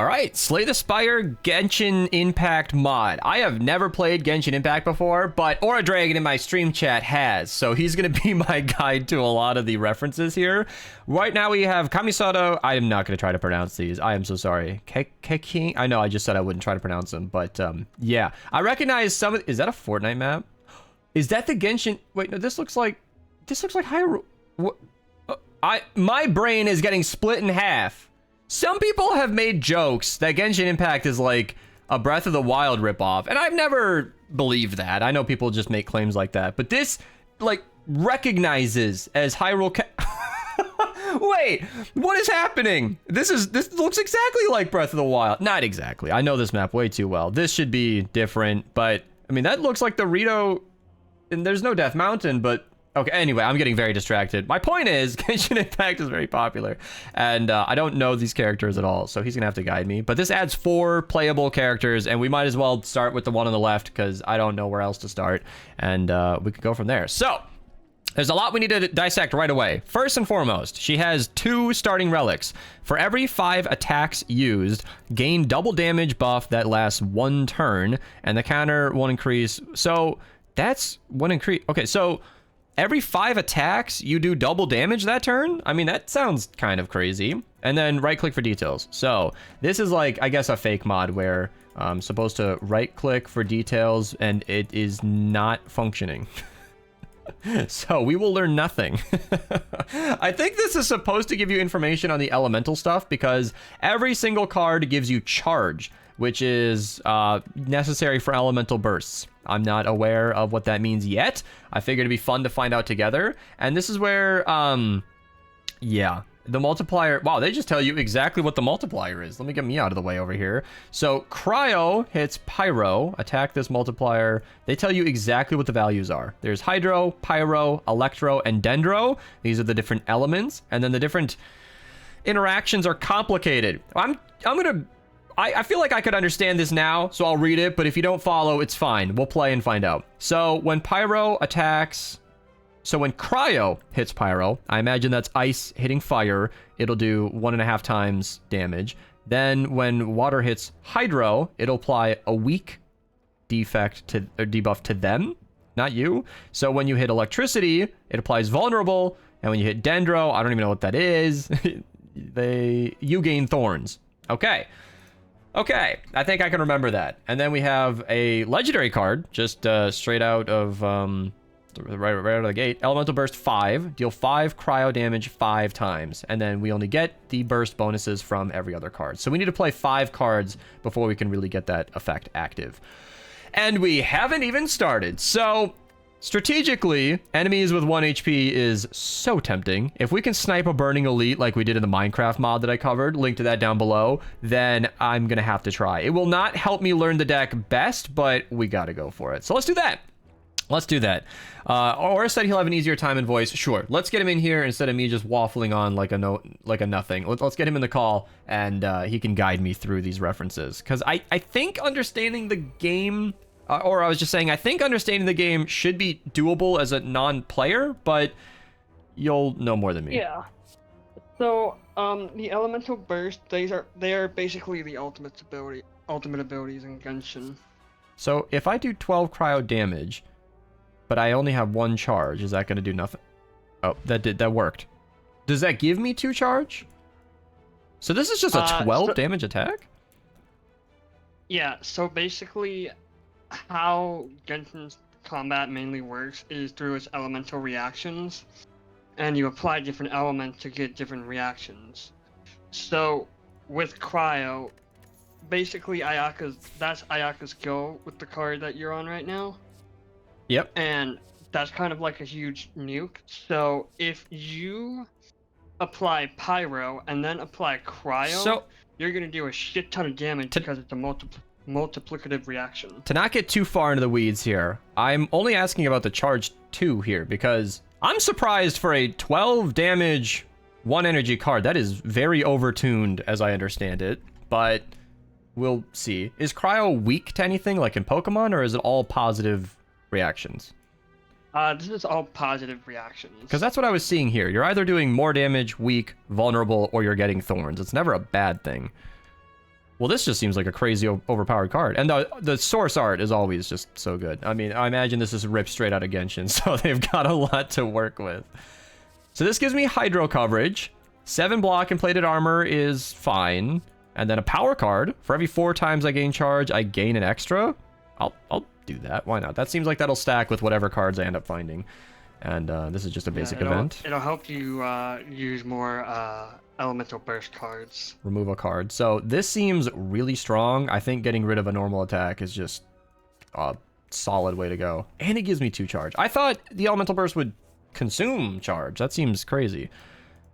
All right, Slay the Spire Genshin Impact mod. I have never played Genshin Impact before, but Aura Dragon in my stream chat has, so he's going to be my guide to a lot of the references here. Right now we have Kamisato. I am not going to try to pronounce these. I am so sorry. Keking. I know I just said I wouldn't try to pronounce them, but yeah. I recognize some of... Is that a FORTNITE map? Is that the Genshin... Wait, no, this looks like Hyrule. What? My brain is getting split in half. Some people have made jokes that Genshin Impact is like a Breath of the Wild ripoff, and I've never believed that. I know people just make claims like that, but this, like, recognizes as Hyrule... Wait, what is happening? This looks exactly like Breath of the Wild. Not exactly. I know this map way too well. This should be different, but, I mean, that looks like the Rito... And there's no Death Mountain, but... Okay, anyway, I'm getting very distracted. My point is, Genshin Impact is very popular, and I don't know these characters at all, so he's gonna have to guide me. But this adds 4 playable characters, and we might as well start with the one on the left, because I don't know where else to start, and we could go from there. So, there's a lot we need to dissect right away. First and foremost, she has 2 starting relics. For every 5 attacks used, gain double damage buff that lasts 1 turn, and the counter won't increase. So, that's 1 increase. Okay, so... Every 5 attacks, you do double damage that turn? I mean, that sounds kind of crazy. And then right-click for details. So, this is like, I guess, a fake mod where I'm supposed to right-click for details, and it is not functioning. So, we will learn nothing. I think this is supposed to give you information on the elemental stuff, because every single card gives you charge, which is necessary for elemental bursts. I'm not aware of what that means yet. I figured it'd be fun to find out together. And this is where, yeah, the multiplier... Wow, they just tell you exactly what the multiplier is. Let me get me out of the way over here. So, Cryo hits Pyro. Attack this multiplier. They tell you exactly what the values are. There's Hydro, Pyro, Electro, and Dendro. These are the different elements. And then the different interactions are complicated. I'm gonna... I feel like I could understand this now, so I'll read it, but if you don't follow, it's fine. We'll play and find out. So, when Pyro attacks... So, when Cryo hits Pyro, I imagine that's ice hitting fire. It'll do 1.5 times damage. Then, when water hits Hydro, it'll apply a weak defect to... or debuff to them, not you. So, when you hit electricity, it applies vulnerable. And when you hit Dendro, I don't even know what that is. You gain thorns. Okay. Okay, I think I can remember that. And then we have a legendary card, just straight out of right out of the gate. Elemental Burst 5, deal 5 cryo damage 5 times. And then we only get the burst bonuses from every other card. So we need to play 5 cards before we can really get that effect active. And we haven't even started. So... strategically, enemies with 1 HP is so tempting. If we can snipe a Burning Elite like we did in the Minecraft mod that I covered, link to that down below, then I'm gonna have to try. It will not help me learn the deck best, but we gotta go for it. So let's do that. Let's do that. Aura said he'll have an easier time in voice. Sure, let's get him in here instead of me just waffling on like a nothing. Let's get him in the call, and he can guide me through these references. Because I think understanding the game... or I was just saying, I think understanding the game should be doable as a non-player, but you'll know more than me. Yeah. So, the elemental burst, they are basically the ultimate abilities in Genshin. So if I do 12 cryo damage, but I only have 1 charge, is that going to do nothing? Oh, that worked. Does that give me 2 charge? So this is just a 12 damage attack? Yeah. So basically, how Genshin's combat mainly works is through its elemental reactions, and you apply different elements to get different reactions. So with Cryo, basically that's Ayaka's go with the card that you're on right now. Yep. And that's kind of like a huge nuke. So if you apply Pyro and then apply Cryo, you're gonna do a shit ton of damage because it's a multiplicative reaction. To not get too far into the weeds here, I'm only asking about the charge 2 here, because I'm surprised for a 12 damage 1 energy card. That is very overtuned as I understand it, but we'll see. Is Cryo weak to anything like in Pokemon, or is it all positive reactions? This is all positive reactions. Because that's what I was seeing here. You're either doing more damage, weak, vulnerable, or you're getting thorns. It's never a bad thing. Well, this just seems like a crazy overpowered card. And the source art is always just so good. I mean, I imagine this is ripped straight out of Genshin, so they've got a lot to work with. So this gives me Hydro coverage. 7 block and plated armor is fine. And then a power card. For every 4 times I gain charge, I gain an extra. I'll do that. Why not? That seems like that'll stack with whatever cards I end up finding. And this is just a basic event. It'll help you use more elemental burst cards. Remove a card. So this seems really strong. I think getting rid of a normal attack is just a solid way to go. And it gives me 2 charge. I thought the elemental burst would consume charge. That seems crazy.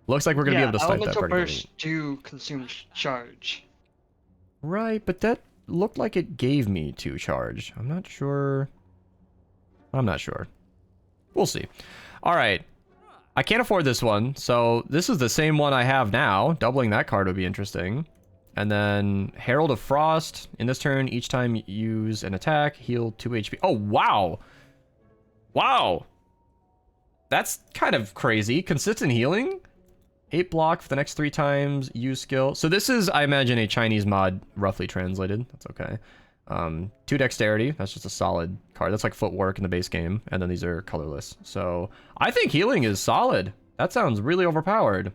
Looks like we're going to be able to snipe that pretty elemental bursts do consume charge. Right, but that looked like it gave me 2 charge. I'm not sure. We'll see. All right. I can't afford this one, so this is the same one I have now. Doubling that card would be interesting. And then Herald of Frost. In this turn, each time you use an attack, heal 2 HP. Oh, wow. Wow. That's kind of crazy. Consistent healing? 8 block for the next 3 times, use skill. So this is, I imagine, a Chinese mod, roughly translated. That's okay. 2 dexterity. That's just a solid card. That's like footwork in the base game. And then these are colorless. So I think healing is solid. That sounds really overpowered.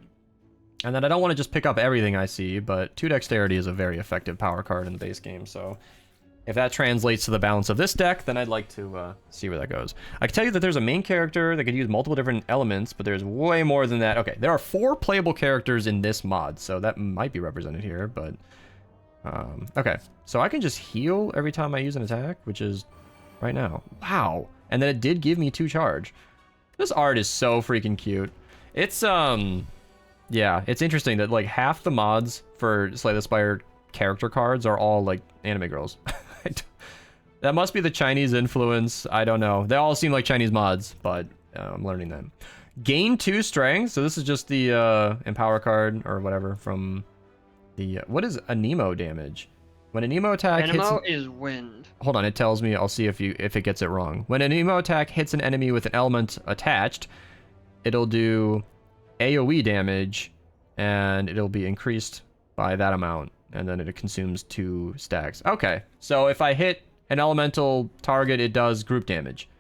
And then I don't want to just pick up everything I see, but 2 dexterity is a very effective power card in the base game. So if that translates to the balance of this deck, then I'd like to see where that goes. I can tell you that there's a main character that could use multiple different elements, but there's way more than that. Okay, there are 4 playable characters in this mod, so that might be represented here, but... okay, so I can just heal every time I use an attack, which is right now. Wow. And then it did give me 2 charge. This art is so freaking cute. It's, yeah, it's interesting that, like, half the mods for Slay the Spire character cards are all, like, anime girls. That must be the Chinese influence. I don't know. They all seem like Chinese mods, but I'm learning them. Gain 2 strength. So this is just the Empower card or whatever from... what is Anemo damage? When an Anemo attack Anemo is wind. Hold on, it tells me. I'll see if it gets it wrong. When an Anemo attack hits an enemy with an element attached, it'll do AoE damage, and it'll be increased by that amount, and then it consumes 2 stacks. Okay, so if I hit an elemental target, it does group damage.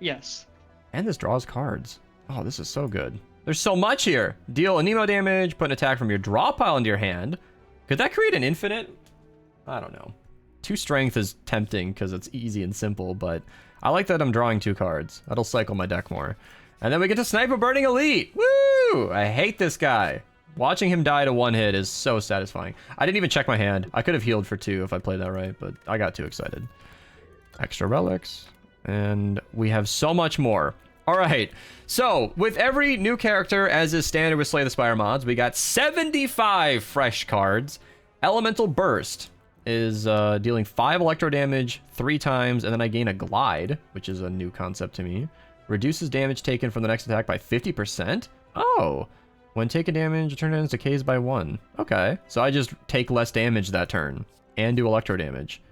Yes. And this draws cards. Oh, this is so good. There's so much here. Deal Anemo damage, put an attack from your draw pile into your hand. Could that create an infinite? I don't know. 2 strength is tempting because it's easy and simple, but I like that I'm drawing 2 cards. That'll cycle my deck more. And then we get to snipe a Burning Elite. Woo! I hate this guy. Watching him die to 1 hit is so satisfying. I didn't even check my hand. I could have healed for 2 if I played that right, but I got too excited. Extra relics. And we have so much more. All right, so with every new character, as is standard with Slay the Spire mods, we got 75 fresh cards. Elemental Burst is dealing 5 electro damage 3 times, and then I gain a Glide, which is a new concept to me. Reduces damage taken from the next attack by 50%. Oh, when taking damage, turn ends decays by 1. Okay, so I just take less damage that turn and do electro damage.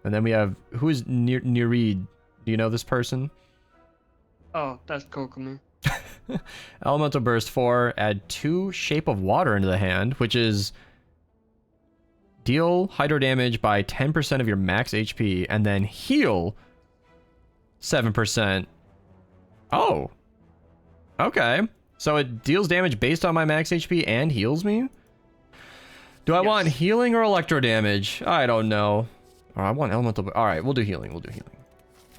And then we have, who is Nereid? Do you know this person? Oh, that's Kokomi. Elemental Burst 4, add 2 Shape of Water into the hand, which is deal hydro damage by 10% of your max HP, and then heal 7%. Oh. Okay. So it deals damage based on my max HP and heals me? Do I want healing or electro damage? I don't know. Oh, I want elemental... Alright, we'll do healing. We'll do healing.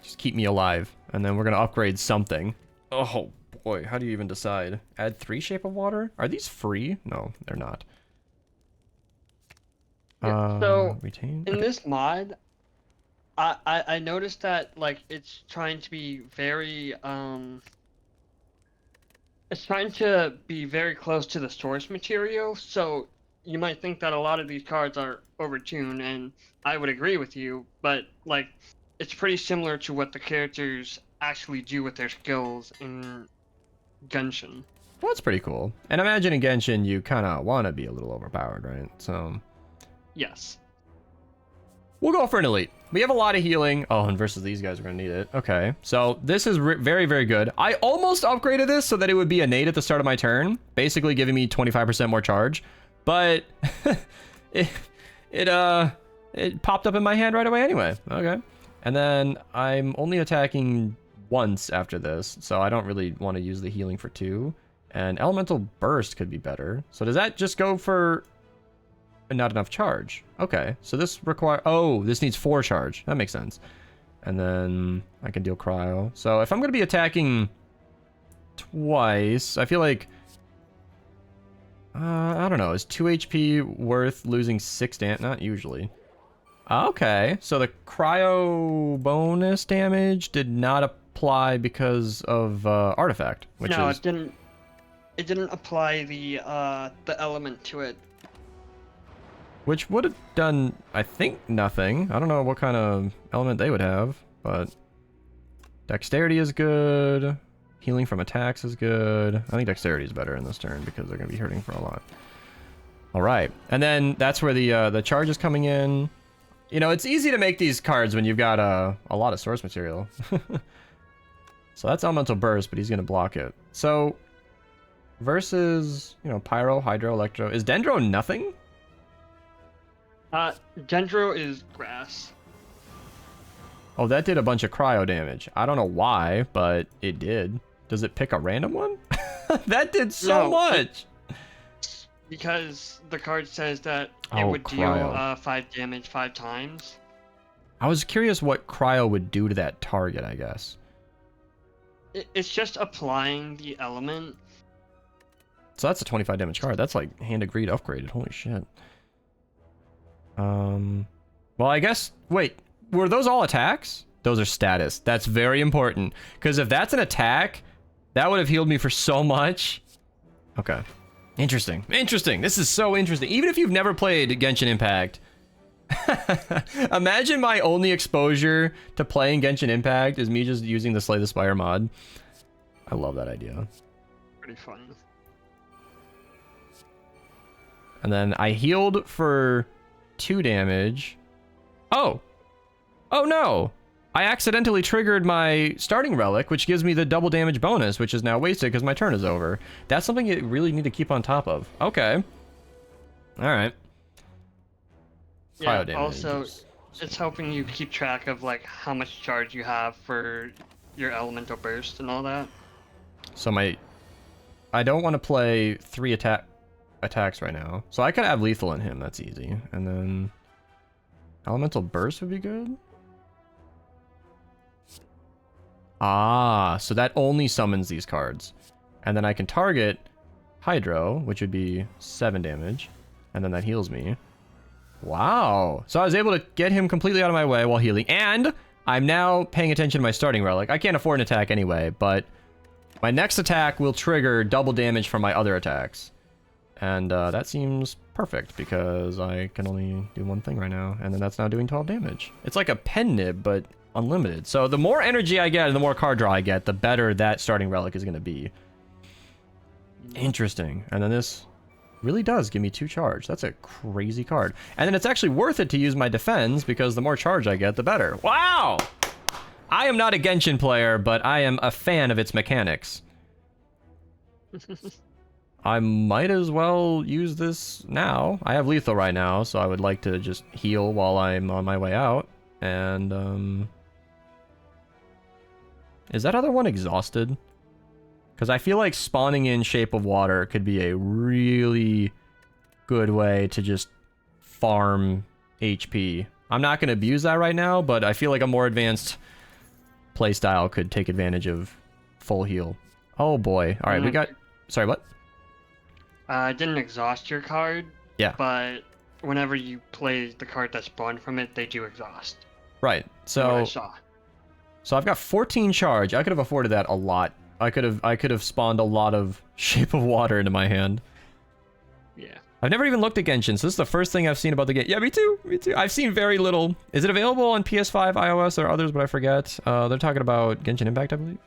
Just keep me alive. And then we're going to upgrade something. Oh, boy. How do you even decide? Add 3 Shape of Water? Are these free? No, they're not. Yeah, so, retain? in this mod, I noticed that, like, it's trying to be very, it's trying to be very close to the source material, so you might think that a lot of these cards are overtuned, and I would agree with you, but, like, it's pretty similar to what the characters actually do with their skills in Genshin. Well, that's pretty cool. And imagine in Genshin, you kind of want to be a little overpowered, right? So... Yes. We'll go for an elite. We have a lot of healing. Oh, and versus these guys, we're going to need it. Okay. So this is very, very good. I almost upgraded this so that it would be innate at the start of my turn, basically giving me 25% more charge. but it it popped up in my hand right away anyway. Okay. And then I'm only attacking once after this, so I don't really want to use the healing for 2. And Elemental Burst could be better. So does that just go for not enough charge? Okay, so this require... Oh, this needs 4 charge. That makes sense. And then I can deal Cryo. So if I'm going to be attacking twice, I feel like... I don't know. Is 2 HP worth losing 6 damage? Not usually. Okay, so the Cryo bonus damage did not apply because of Artifact, which no, is... it didn't. It didn't apply the element to it. Which would have done, I think, nothing. I don't know what kind of element they would have, but... Dexterity is good. Healing from attacks is good. I think Dexterity is better in this turn because they're going to be hurting for a lot. Alright, and then that's where the charge is coming in. You know, it's easy to make these cards when you've got a lot of source material. So that's Elemental Burst, but he's going to block it. So, versus, you know, Pyro, Hydro, Electro. Is Dendro nothing? Dendro is grass. Oh, that did a bunch of cryo damage. I don't know why, but it did. Does it pick a random one? That did so much! Because the card says that it Oh, would cryo. deal 5 damage 5 times. I was curious what cryo would do to that target, I guess. It's just applying the element. So that's a 25 damage card. That's like Hand of Greed upgraded. Holy shit. Well, I guess... Wait, were those all attacks? Those are status. That's very important. Because if that's an attack, that would have healed me for so much. Okay. Interesting. Interesting. This is so interesting. Even if you've never played Genshin Impact. Imagine my only exposure to playing Genshin Impact is me just using the Slay the Spire mod. I love that idea. Pretty fun. And then I healed for 2 damage. Oh! Oh no! I accidentally triggered my starting relic, which gives me the double damage bonus, which is now wasted because my turn is over. That's something you really need to keep on top of. Okay. Alright. Yeah, also, it's helping you keep track of, like, how much charge you have for your elemental burst and all that. So I don't want to play 3 attacks right now. So I could have lethal in him, that's easy. And then elemental burst would be good. Ah, so that only summons these cards. And then I can target Hydro, which would be 7 damage. And then that heals me. Wow. So I was able to get him completely out of my way while healing. And I'm now paying attention to my starting relic. I can't afford an attack anyway, but my next attack will trigger double damage from my other attacks. And that seems perfect because I can only do one thing right now. And then that's now doing 12 damage. It's like a pen nib, but unlimited. So the more energy I get and the more card draw I get, the better that starting relic is going to be. Interesting. And then this really does give me 2 charge. That's a crazy card. And then it's actually worth it to use my defense because the more charge I get, the better. Wow! I am not a Genshin player, but I am a fan of its mechanics. I might as well use this now. I have lethal right now, so I would like to just heal while I'm on my way out. And, is that other one exhausted? Because I feel like spawning in Shape of Water could be a really good way to just farm HP. I'm not going to abuse that right now, but I feel like a more advanced playstyle could take advantage of full heal. Oh boy. Alright, we got... Sorry, what? I didn't exhaust your card. Yeah. But whenever you play the card that spawned from it, they do exhaust. Right. What I So... saw. So I've got 14 charge. I could have afforded that a lot. I could have spawned a lot of Shape of Water into my hand. Yeah. I've never even looked at Genshin, so this is the first thing I've seen about the game. Yeah, me too. Me too. I've seen very little. Is it available on PS5, iOS, or others, but I forget. They're talking about Genshin Impact, I believe.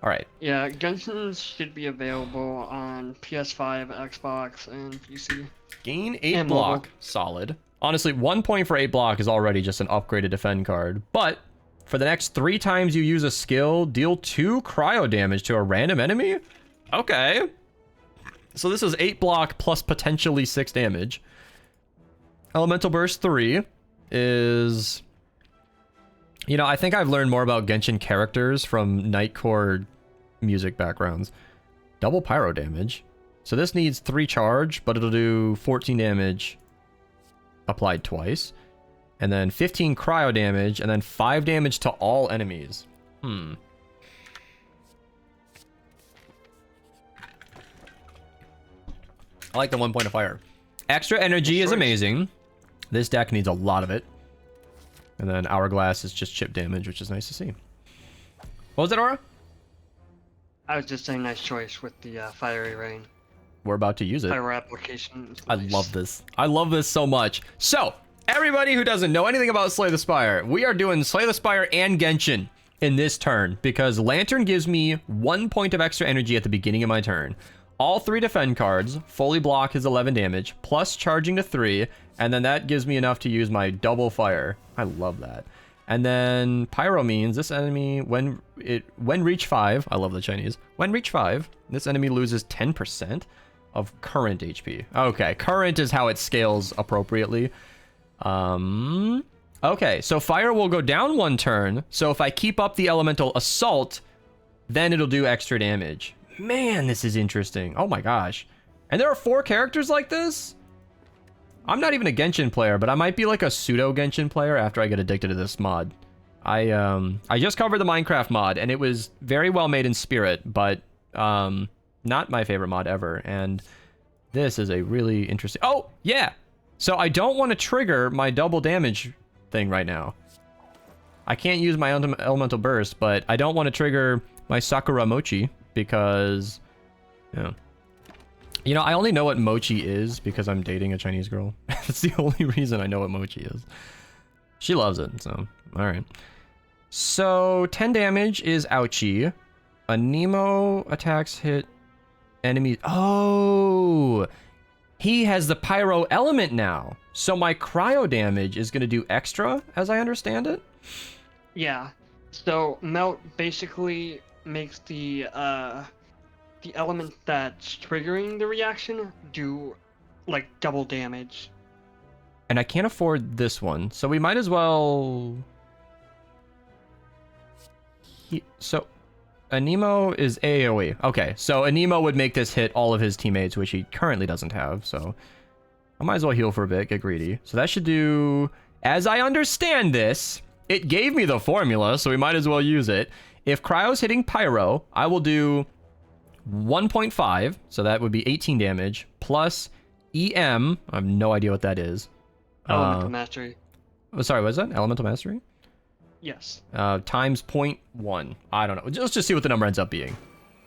All right. Yeah, Genshin should be available on PS5, Xbox, and PC. Gain 8 And block. mobile. Solid. Honestly, 1 point for 8 block is already just an upgraded defend card. But for the next 3 times you use a skill, deal 2 cryo damage to a random enemy? Okay. So this is 8 block plus potentially 6 damage. Elemental Burst 3 is... You know, I think I've learned more about Genshin characters from Nightcore music backgrounds. Double pyro damage. So this needs 3 charge, but it'll do 14 damage applied twice. And then 15 cryo damage, and then 5 damage to all enemies. I like the 1 point of fire. Extra energy is amazing. This deck needs a lot of it. And then Hourglass is just chip damage, which is nice to see. What was it, Aura? I was just saying nice choice with the Fiery Rain. We're about to use it. Pyro application. Nice. I love this. I love this so much. So, everybody who doesn't know anything about Slay the Spire, we are doing Slay the Spire and Genshin in this turn because Lantern gives me 1 point of extra energy at the beginning of my turn. All 3 defend cards fully block his 11 damage, plus charging to 3, and then that gives me enough to use my double fire. I love that. And then Pyro means this enemy, when reach 5, I love the Chinese, when reach 5, this enemy loses 10% of current HP. Okay, current is how it scales appropriately. Okay, so fire will go down 1 turn, so if I keep up the elemental assault, then it'll do extra damage. Man, this is interesting. Oh my gosh. And there are 4 characters like this? I'm not even a Genshin player, but I might be like a pseudo Genshin player after I get addicted to this mod. I just covered the Minecraft mod, and it was very well made in spirit, but not my favorite mod ever. And this is a really interesting... Oh, yeah! So I don't want to trigger my double damage thing right now. I can't use my elemental burst, but I don't want to trigger my Sakura Mochi because... Yeah. You know, I only know what mochi is because I'm dating a Chinese girl. That's the only reason I know what mochi is. She loves it, so... Alright. So, 10 damage is ouchie. A Nemo attacks hit enemies... Oh! He has the pyro element now. So my cryo damage is going to do extra, as I understand it? Yeah. So, Melt basically makes the element that's triggering the reaction do like double damage. And I can't afford this one, so we might as well... So, Anemo is AoE. Okay, so Anemo would make this hit all of his teammates, which he currently doesn't have, so... I might as well heal for a bit, get greedy. So that should do... As I understand this, it gave me the formula, so we might as well use it. If Cryo's hitting Pyro, I will do 1.5, so that would be 18 damage, plus EM, I have no idea what that is. Elemental Mastery. Oh, sorry, what is that? Elemental Mastery? Yes. Times 0.1. I don't know. Let's just see what the number ends up being.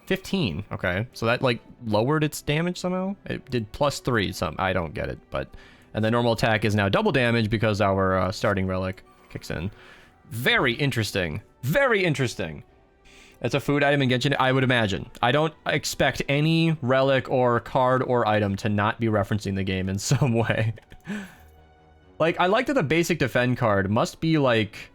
15. Okay. So that, like, lowered its damage somehow? It did plus 3. I don't get it, but... And the normal attack is now double damage because our starting relic kicks in. Very interesting. Very interesting. It's a food item in Genshin, I would imagine. I don't expect any relic or card or item to not be referencing the game in some way. Like, I like that the basic defend card must be, like...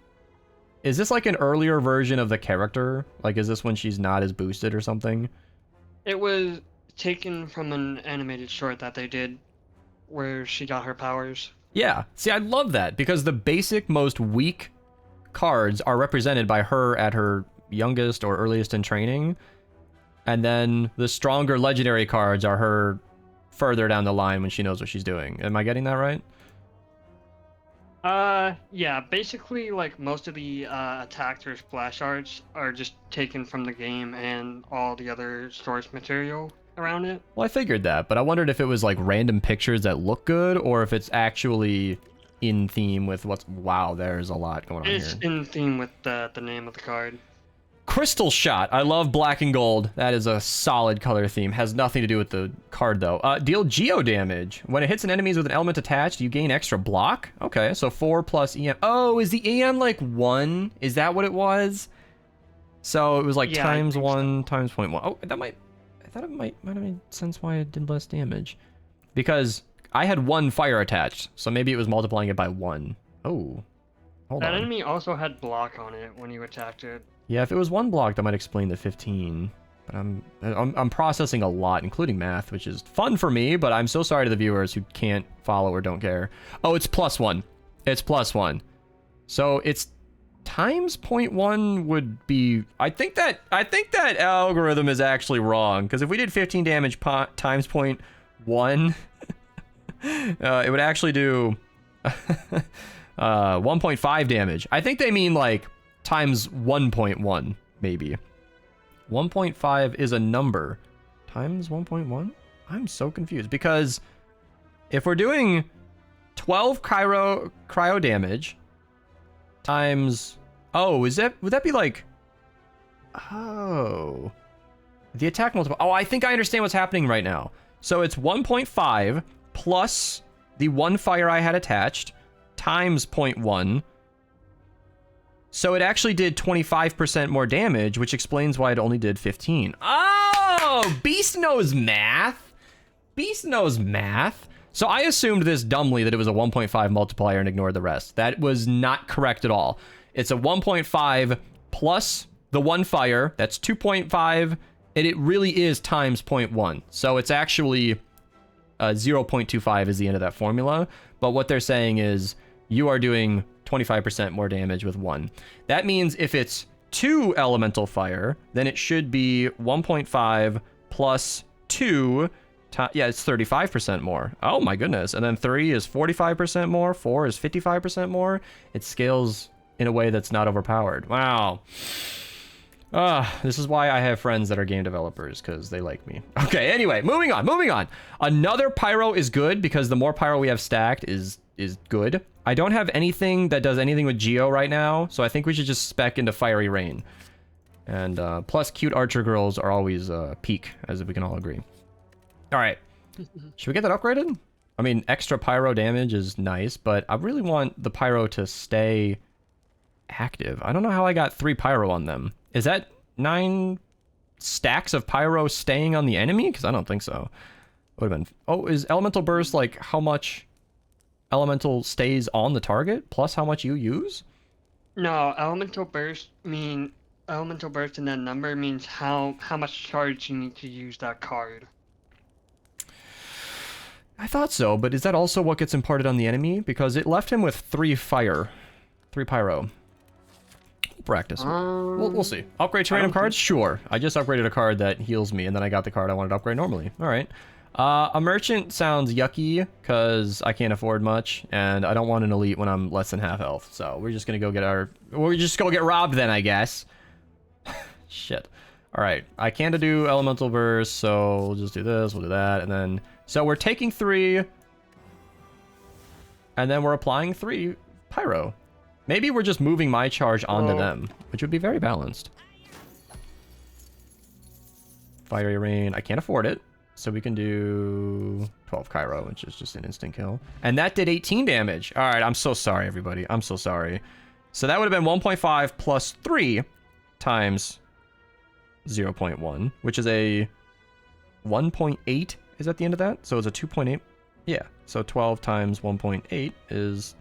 Is this, like, an earlier version of the character? Like, is this when she's not as boosted or something? It was taken from an animated short that they did where she got her powers. Yeah. See, I love that, because the basic, most weak cards are represented by her at her youngest or earliest in training. And then the stronger legendary cards are her further down the line when she knows what she's doing. Am I getting that right? Yeah, basically, like, most of the attacks or splash arts are just taken from the game and all the other source material around it. Well, I figured that, but I wondered if it was, like, random pictures that look good, or if it's actually in theme with what's... Wow, there's a lot going on here. It's in theme with the name of the card. Crystal Shot. I love black and gold. That is a solid color theme. Has nothing to do with the card, though. Deal geo damage. When it hits an enemies with an element attached, you gain extra block. Okay, so 4 plus EM. Oh, is the EM like 1? Is that what it was? So it was like times 1 times 0.1. Oh, that might... I thought it might have made sense why it did less damage. Because I had 1 fire attached, so maybe it was multiplying it by 1. Oh. Hold on. That enemy also had block on it when you attacked it. Yeah, if it was 1 block, that might explain the 15. But I'm processing a lot, including math, which is fun for me, but I'm so sorry to the viewers who can't follow or don't care. Oh, it's +1. It's +1. So it's times 0.1 would be... I think that algorithm is actually wrong, because if we did 15 damage times 0.1, it would actually do 1.5 damage. I think they mean like times 1.1, maybe. 1.5 is a number. Times 1.1? I'm so confused, because if we're doing 12 cryo damage times... Oh, would that be like... Oh. The attack multiple... Oh, I think I understand what's happening right now. So it's 1.5 plus the 1 fire I had attached times 0.1. So it actually did 25% more damage, which explains why it only did 15. Oh! Beast knows math! Beast knows math! So I assumed this dumbly that it was a 1.5 multiplier and ignored the rest. That was not correct at all. It's a 1.5 plus the 1 fire. That's 2.5. And it really is times 0.1. So it's actually 0.25 is the end of that formula. But what they're saying is you are doing 25% more damage with 1. That means if it's 2 elemental fire, then it should be 1.5 plus 2. Yeah, it's 35% more. Oh my goodness. And then 3 is 45% more. 4 is 55% more. It scales in a way that's not overpowered. Wow. This is why I have friends that are game developers, because they like me. Okay, anyway, moving on. Another pyro is good, because the more pyro we have stacked is good. I don't have anything that does anything with Geo right now, so I think we should just spec into Fiery Rain. And plus cute archer girls are always peak, as we can all agree. All right, should we get that upgraded? I mean, extra pyro damage is nice, but I really want the pyro to stay active. I don't know how I got 3 pyro on them. Is that 9 stacks of pyro staying on the enemy? Because I don't think so. Would have been... Oh, is elemental burst like how much elemental stays on the target plus how much you use? No, elemental burst and that number means how much charge you need to use that card. I thought so, but is that also what gets imparted on the enemy? Because it left him with 3 pyro. Practice. We'll see. Upgrade to random cards? Sure. I just upgraded a card that heals me, and then I got the card I wanted to upgrade normally. All right. A merchant sounds yucky, because I can't afford much, and I don't want an elite when I'm less than half health. So we're just gonna go get robbed then, I guess. Shit. All right. I can't do elemental burst, so we'll just do this. We'll do that, and then so we're taking 3, and then we're applying 3 pyro. Maybe we're just moving my charge onto them, which would be very balanced. Fiery Rain, I can't afford it, so we can do 12 Cairo, which is just an instant kill. And that did 18 damage. All right, I'm so sorry, everybody. I'm so sorry. So that would have been 1.5 plus 3 times 0.1, which is a 1.8 is at the end of that. So it's a 2.8. Yeah, so 12 times 1.8 is...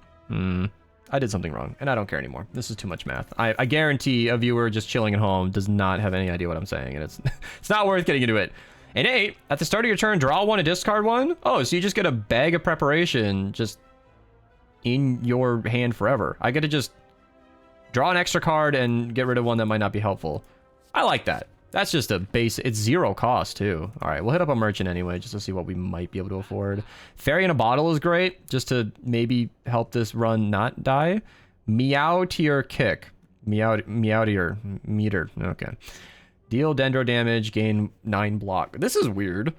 I did something wrong, and I don't care anymore. This is too much math. I guarantee a viewer just chilling at home does not have any idea what I'm saying, and it's it's not worth getting into it. An 8, at the start of your turn, draw 1 and discard 1? Oh, so you just get a bag of preparation just in your hand forever. I get to just draw an extra card and get rid of one that might not be helpful. I like that. That's just a base. It's 0 cost, too. All right, we'll hit up a merchant anyway, just to see what we might be able to afford. Fairy in a bottle is great, just to maybe help this run not die. Meow tier kick. Meow tier meter. Okay. Deal dendro damage, gain 9 block. This is weird.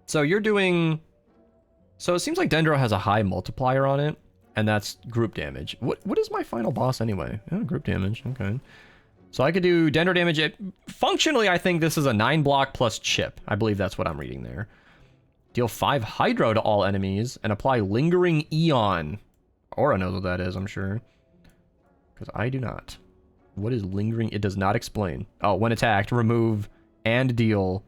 So you're doing... So it seems like dendro has a high multiplier on it, and that's group damage. What is my final boss anyway? Oh, group damage. Okay. So I could do dendro damage. Functionally, I think this is a 9 block plus chip. I believe that's what I'm reading there. Deal 5 hydro to all enemies and apply lingering eon. Aura knows what that is, I'm sure. Because I do not. What is lingering? It does not explain. Oh, when attacked, remove and deal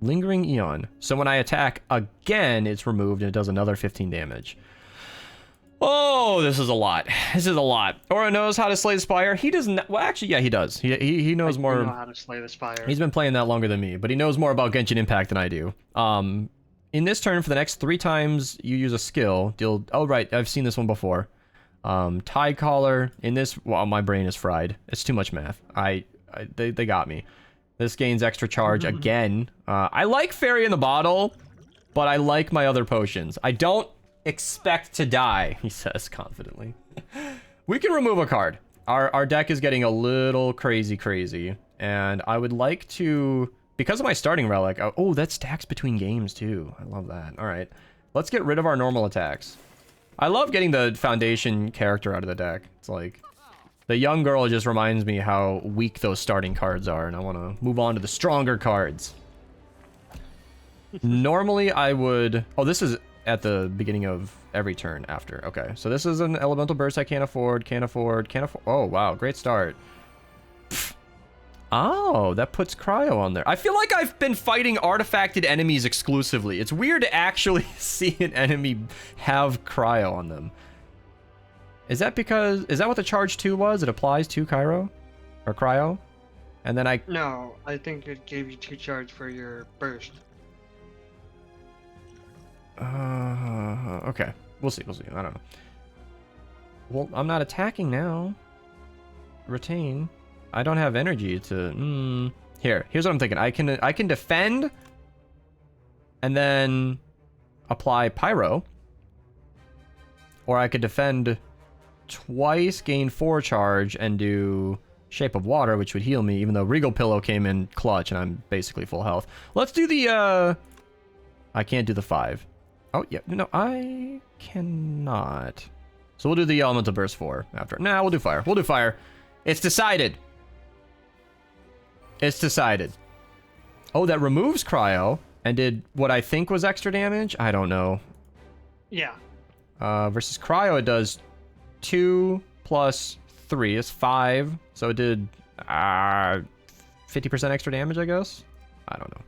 lingering eon. So when I attack again, it's removed and it does another 15 damage. Oh, this is a lot. This is a lot. Aura knows how to slay the Spire. He doesn't. Well, actually, yeah, he does. He knows more. I know how to slay the Spire. He's been playing that longer than me, but he knows more about Genshin Impact than I do. In this turn, for the next 3 times you use a skill, deal. Oh, right, I've seen this one before. Tide Collar. In this, well, my brain is fried. It's too much math. They got me. This gains extra charge again. I like Fairy in the Bottle, but I like my other potions. I don't expect to die, he says confidently. We can remove a card. Our deck is getting a little crazy, and I would like to, because of my starting relic. Oh, that stacks between games too. I love that. All right, let's get rid of our normal attacks. I love getting the foundation character out of the deck. It's like the young girl just reminds me how weak those starting cards are, and I want to move on to the stronger cards. Normally I would, oh, this is at the beginning of every turn after. Okay, so this is an elemental burst I can't afford. Oh, wow, great start. Pfft. Oh, that puts cryo on there. I feel like I've been fighting artifacted enemies exclusively. It's weird to actually see an enemy have cryo on them. Is that what the charge 2 was? It applies to Cairo? Or cryo? And then No, I think it gave you 2 charge for your burst. Okay. We'll see. I don't know. Well, I'm not attacking now. Retain. I don't have energy to... Here's what I'm thinking. I can defend and then apply Pyro. Or I could defend twice, gain 4 charge, and do Shape of Water, which would heal me, even though Regal Pillow came in clutch and I'm basically full health. Let's do the... I can't do the 5. Oh, yeah. No, I cannot. So we'll do the Elemental Burst 4 after. Nah, we'll do Fire. We'll do Fire. It's decided. It's decided. Oh, that removes Cryo and did what I think was extra damage? I don't know. Yeah. Versus Cryo, it does 2 plus 3 is 5. So it did 50% extra damage, I guess? I don't know.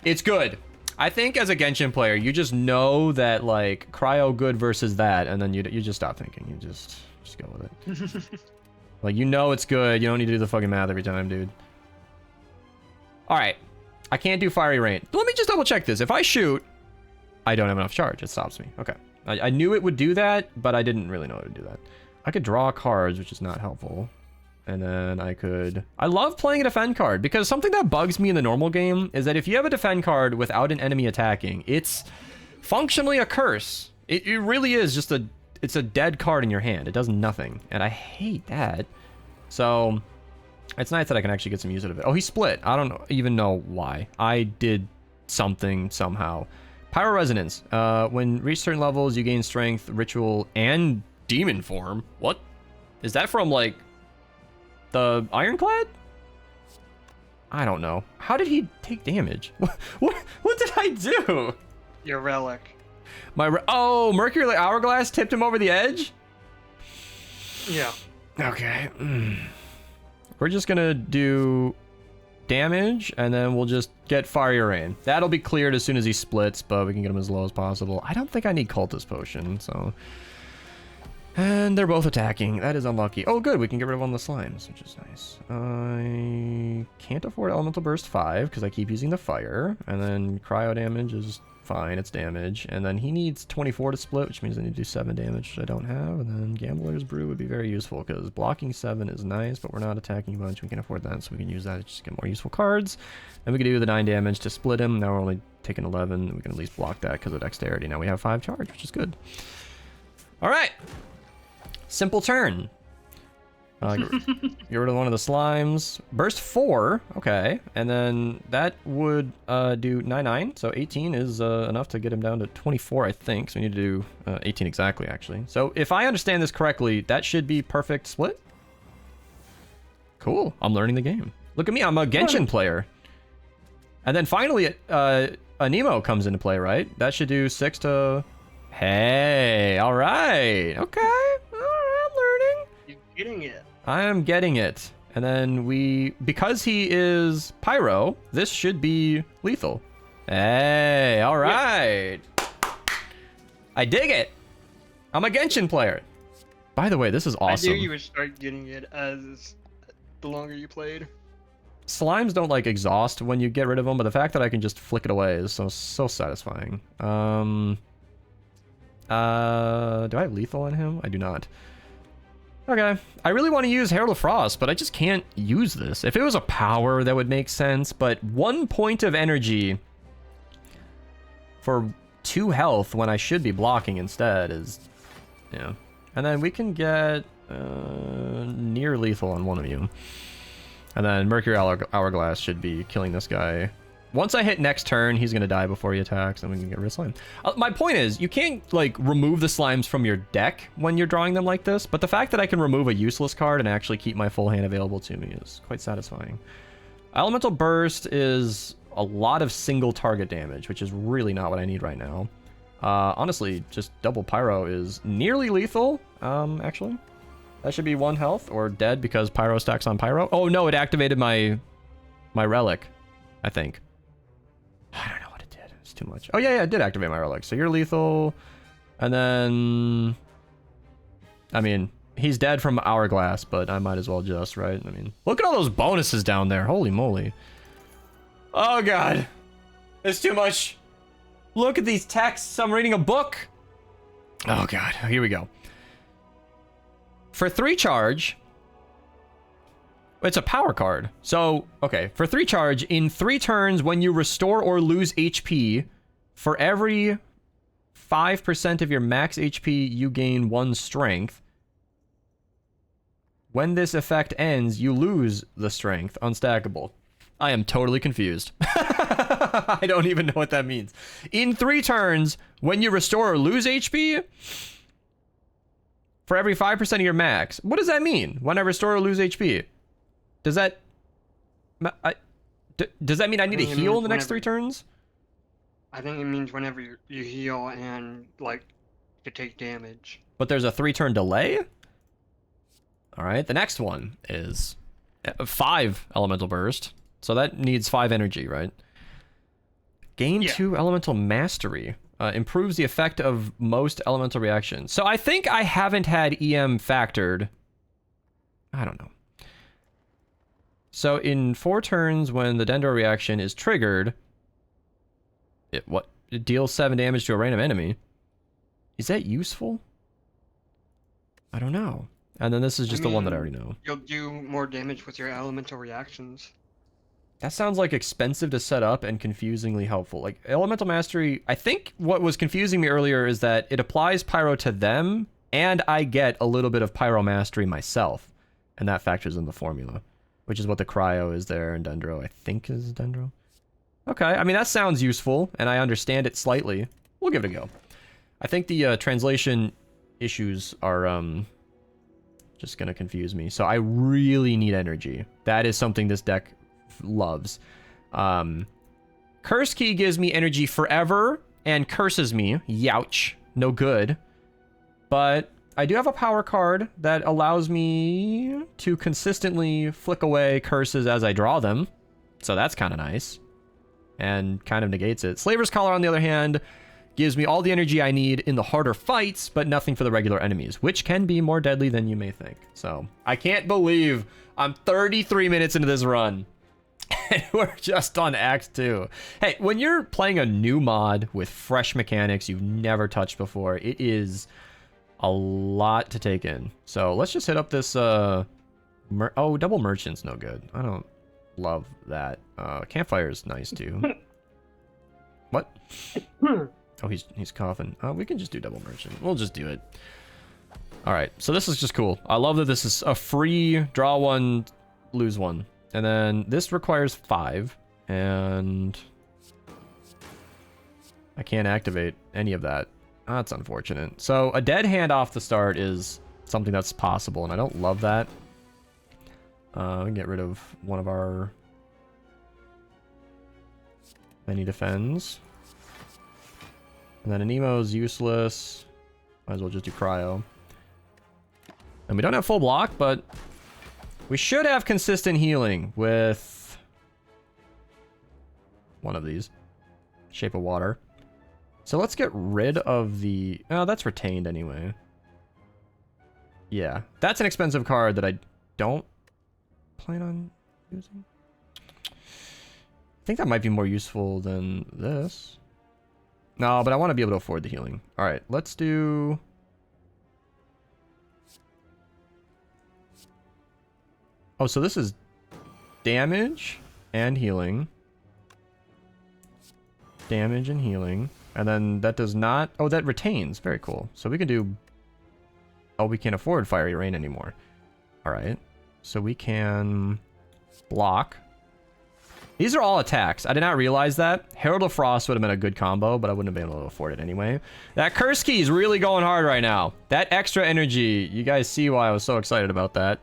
It's good. I think as a Genshin player, you just know that, like, cryo good versus that, and then you just stop thinking. You just go with it. Like, you know it's good. You don't need to do the fucking math every time, dude. All right. I can't do Fiery Rain. Let me just double check this. If I shoot, I don't have enough charge. It stops me. Okay. I knew it would do that, but I didn't really know it would do that. I could draw cards, which is not helpful. And then I love playing a defend card, because something that bugs me in the normal game is that if you have a defend card without an enemy attacking, it's functionally a curse. It really is just it's a dead card in your hand. It does nothing. And I hate that. So it's nice that I can actually get some use out of it. Oh, he split. I don't even know why. I did something somehow. Pyro Resonance. When reach certain levels, you gain strength, ritual, and demon form. What? Is that from, like, the Ironclad? I don't know. How did he take damage? What did I do? Your relic. Oh, Mercury Hourglass tipped him over the edge? Yeah. Okay. We're just gonna do damage, and then we'll just get Fiery Rain. That'll be cleared as soon as he splits, but we can get him as low as possible. I don't think I need Cultist Potion, so... And they're both attacking. That is unlucky. Oh, good. We can get rid of one of the slimes, which is nice. I can't afford Elemental Burst 5 because I keep using the fire. And then cryo damage is fine. It's damage. And then he needs 24 to split, which means I need to do 7 damage, which I don't have. And then Gambler's Brew would be very useful because blocking 7 is nice, but we're not attacking a bunch. We can afford that, so we can use that to just get more useful cards. And we can do the 9 damage to split him. Now we're only taking 11. We can at least block that because of dexterity. Now we have 5 charge, which is good. All right. Simple turn. Get rid of one of the slimes. Burst 4. Okay. And then that would do 9/9. So 18 is enough to get him down to 24, I think. So we need to do 18 exactly, actually. So if I understand this correctly, that should be perfect split. Cool. I'm learning the game. Look at me. I'm a Genshin player. And then finally, a Nemo comes into play, right? That should do 6 to... Hey. All right. Okay. Getting it. I am getting it. And then because he is Pyro, this should be lethal. Hey, all right. Yeah. I dig it. I'm a Genshin player. By the way, this is awesome. I knew you would start getting it as the longer you played. Slimes don't like exhaust when you get rid of them, but the fact that I can just flick it away is so satisfying. Do I have lethal on him? I do not. Okay. I really want to use Herald of Frost, but I just can't use this. If it was a power, that would make sense, but 1 point of energy for 2 health when I should be blocking instead is... Yeah. And then we can get near lethal on one of you. And then Mercury Hourglass should be killing this guy. Once I hit next turn, he's going to die before he attacks, and we can get rid of slime. My point is, you can't, like, remove the slimes from your deck when you're drawing them like this, but the fact that I can remove a useless card and actually keep my full hand available to me is quite satisfying. Elemental Burst is a lot of single target damage, which is really not what I need right now. Honestly, just double Pyro is nearly lethal, actually. That should be 1 health, or dead because Pyro stacks on Pyro. Oh, no, it activated my relic, I think. I don't know what it did. It's too much. Oh, yeah, it did activate my relic. So you're lethal. And then... I mean, he's dead from Hourglass, but I might as well just, right? I mean, look at all those bonuses down there. Holy moly. Oh, God. It's too much. Look at these texts. I'm reading a book. Oh, God. Here we go. For 3 charge... It's a power card. So, okay, for 3 charge, in 3 turns, when you restore or lose HP, for every 5% of your max HP, you gain 1 strength. When this effect ends, you lose the strength. Unstackable. I am totally confused. I don't even know what that means. In 3 turns, when you restore or lose HP, for every 5% of your max. What does that mean? When I restore or lose HP? Does that... does that mean I need to heal in the next 3 turns? I think it means whenever you heal and, like, to take damage. But there's a 3-turn delay? Alright, the next one is 5 Elemental Burst. So that needs 5 energy, right? Gain 2 Elemental Mastery. Improves the effect of most elemental reactions. So I think I haven't had EM factored. I don't know. So in 4 turns, when the Dendro reaction is triggered, it deals 7 damage to a random enemy. Is that useful? I don't know. And then this is just the one that I already know. You'll do more damage with your elemental reactions. That sounds like expensive to set up and confusingly helpful. Like, Elemental Mastery, I think what was confusing me earlier is that it applies Pyro to them, and I get a little bit of Pyro Mastery myself. And that factors in the formula. Which is what the Cryo is there, and Dendro, I think, is Dendro. Okay, I mean, that sounds useful, and I understand it slightly. We'll give it a go. I think the translation issues are just going to confuse me. So I really need energy. That is something this deck loves. Curse Key gives me energy forever, and curses me. Youch. No good. But... I do have a power card that allows me to consistently flick away curses as I draw them. So that's kind of nice. And kind of negates it. Slaver's Collar, on the other hand, gives me all the energy I need in the harder fights, but nothing for the regular enemies, which can be more deadly than you may think. So I can't believe I'm 33 minutes into this run. And we're just on Act 2. Hey, when you're playing a new mod with fresh mechanics you've never touched before, it is... a lot to take in. So let's just hit up this oh, double merchant's no good. I don't love that. Campfire is nice too. What? Oh, he's coughing. We can just do double merchant. We'll just do it. All right, so this is just cool. I love that this is a free draw 1, lose 1. And then this requires 5, and I can't activate any of that. That's unfortunate. So a dead hand off the start is something that's possible, and I don't love that. We can get rid of one of our many defends. And then an emo is useless. Might as well just do cryo. And we don't have full block, but we should have consistent healing with one of these. Shape of Water. So let's get rid of the... Oh, that's retained anyway. Yeah, that's an expensive card that I don't plan on using. I think that might be more useful than this. No, but I want to be able to afford the healing. All right, let's do... Oh, so this is damage and healing. Damage and healing. And then that does not... Oh, that retains. Very cool. So we can do... Oh, we can't afford Fiery Rain anymore. All right. So we can block. These are all attacks. I did not realize that. Herald of Frost would have been a good combo, but I wouldn't have been able to afford it anyway. That curse key is really going hard right now. That extra energy. You guys see why I was so excited about that.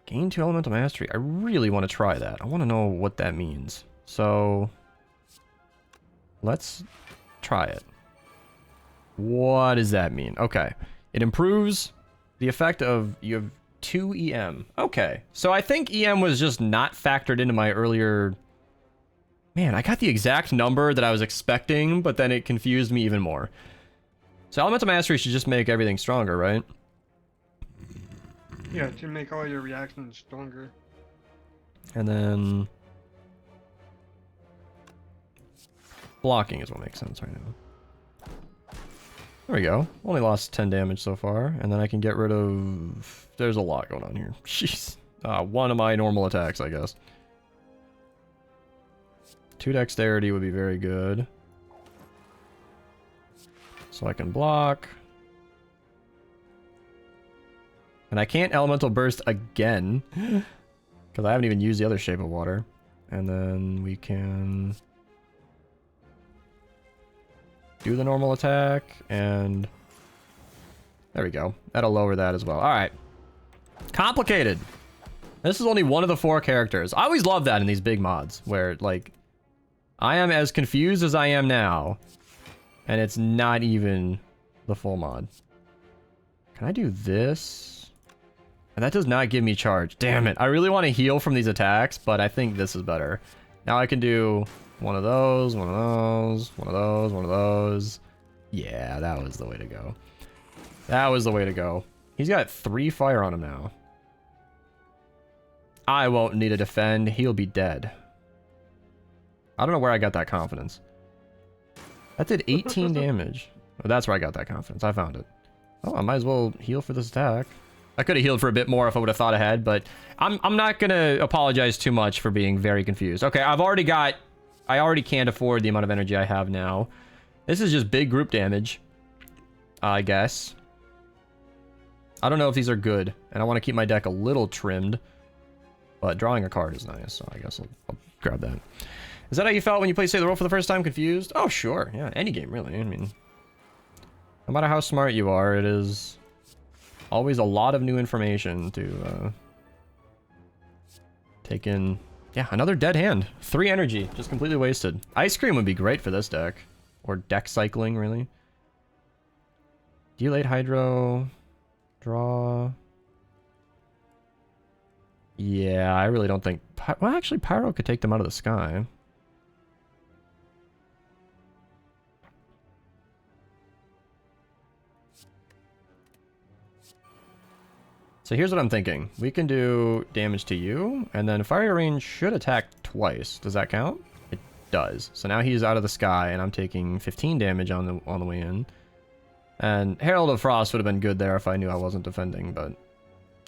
Gain 2 elemental mastery. I really want to try that. I want to know what that means. So let's try it. What does that mean? Okay. It improves the effect of... You have 2 EM. Okay. So I think EM was just not factored into my earlier... Man, I got the exact number that I was expecting, but then it confused me even more. So elemental mastery should just make everything stronger, right? Yeah, to make all your reactions stronger. And then... Blocking is what makes sense right now. There we go. Only lost 10 damage so far. And then I can get rid of... There's a lot going on here. Jeez. One of my normal attacks, I guess. 2 dexterity would be very good. So I can block. And I can't elemental burst again. Because I haven't even used the other shape of water. And then we can... do the normal attack, and there we go. That'll lower that as well. All right. Complicated. This is only one of the 4 characters. I always love that in these big mods, where, like, I am as confused as I am now, and it's not even the full mod. Can I do this? And that does not give me charge. Damn it. I really want to heal from these attacks, but I think this is better. Now I can do... one of those, one of those, one of those, one of those. Yeah, that was the way to go. That was the way to go. He's got 3 fire on him now. I won't need to defend. He'll be dead. I don't know where I got that confidence. That did 18 damage. Oh, that's where I got that confidence. I found it. Oh, I might as well heal for this attack. I could have healed for a bit more if I would have thought ahead, but I'm not going to apologize too much for being very confused. Okay, I already can't afford the amount of energy I have now. This is just big group damage, I guess. I don't know if these are good, and I want to keep my deck a little trimmed, but drawing a card is nice, so I guess I'll grab that. Is that how you felt when you played Say the Role for the first time? Confused? Oh, sure. Yeah, any game, really. I mean, no matter how smart you are, it is always a lot of new information to take in. Yeah, another dead hand. 3 energy, just completely wasted. Ice Cream would be great for this deck. Or deck cycling, really. Delate Hydro. Draw. Yeah, I really don't think... Well, actually, Pyro could take them out of the sky. So here's what I'm thinking. We can do damage to you, and then Fire Rain should attack twice. Does that count? It does. So now he's out of the sky, and I'm taking 15 damage on the way in. And Herald of Frost would have been good there if I knew I wasn't defending, but...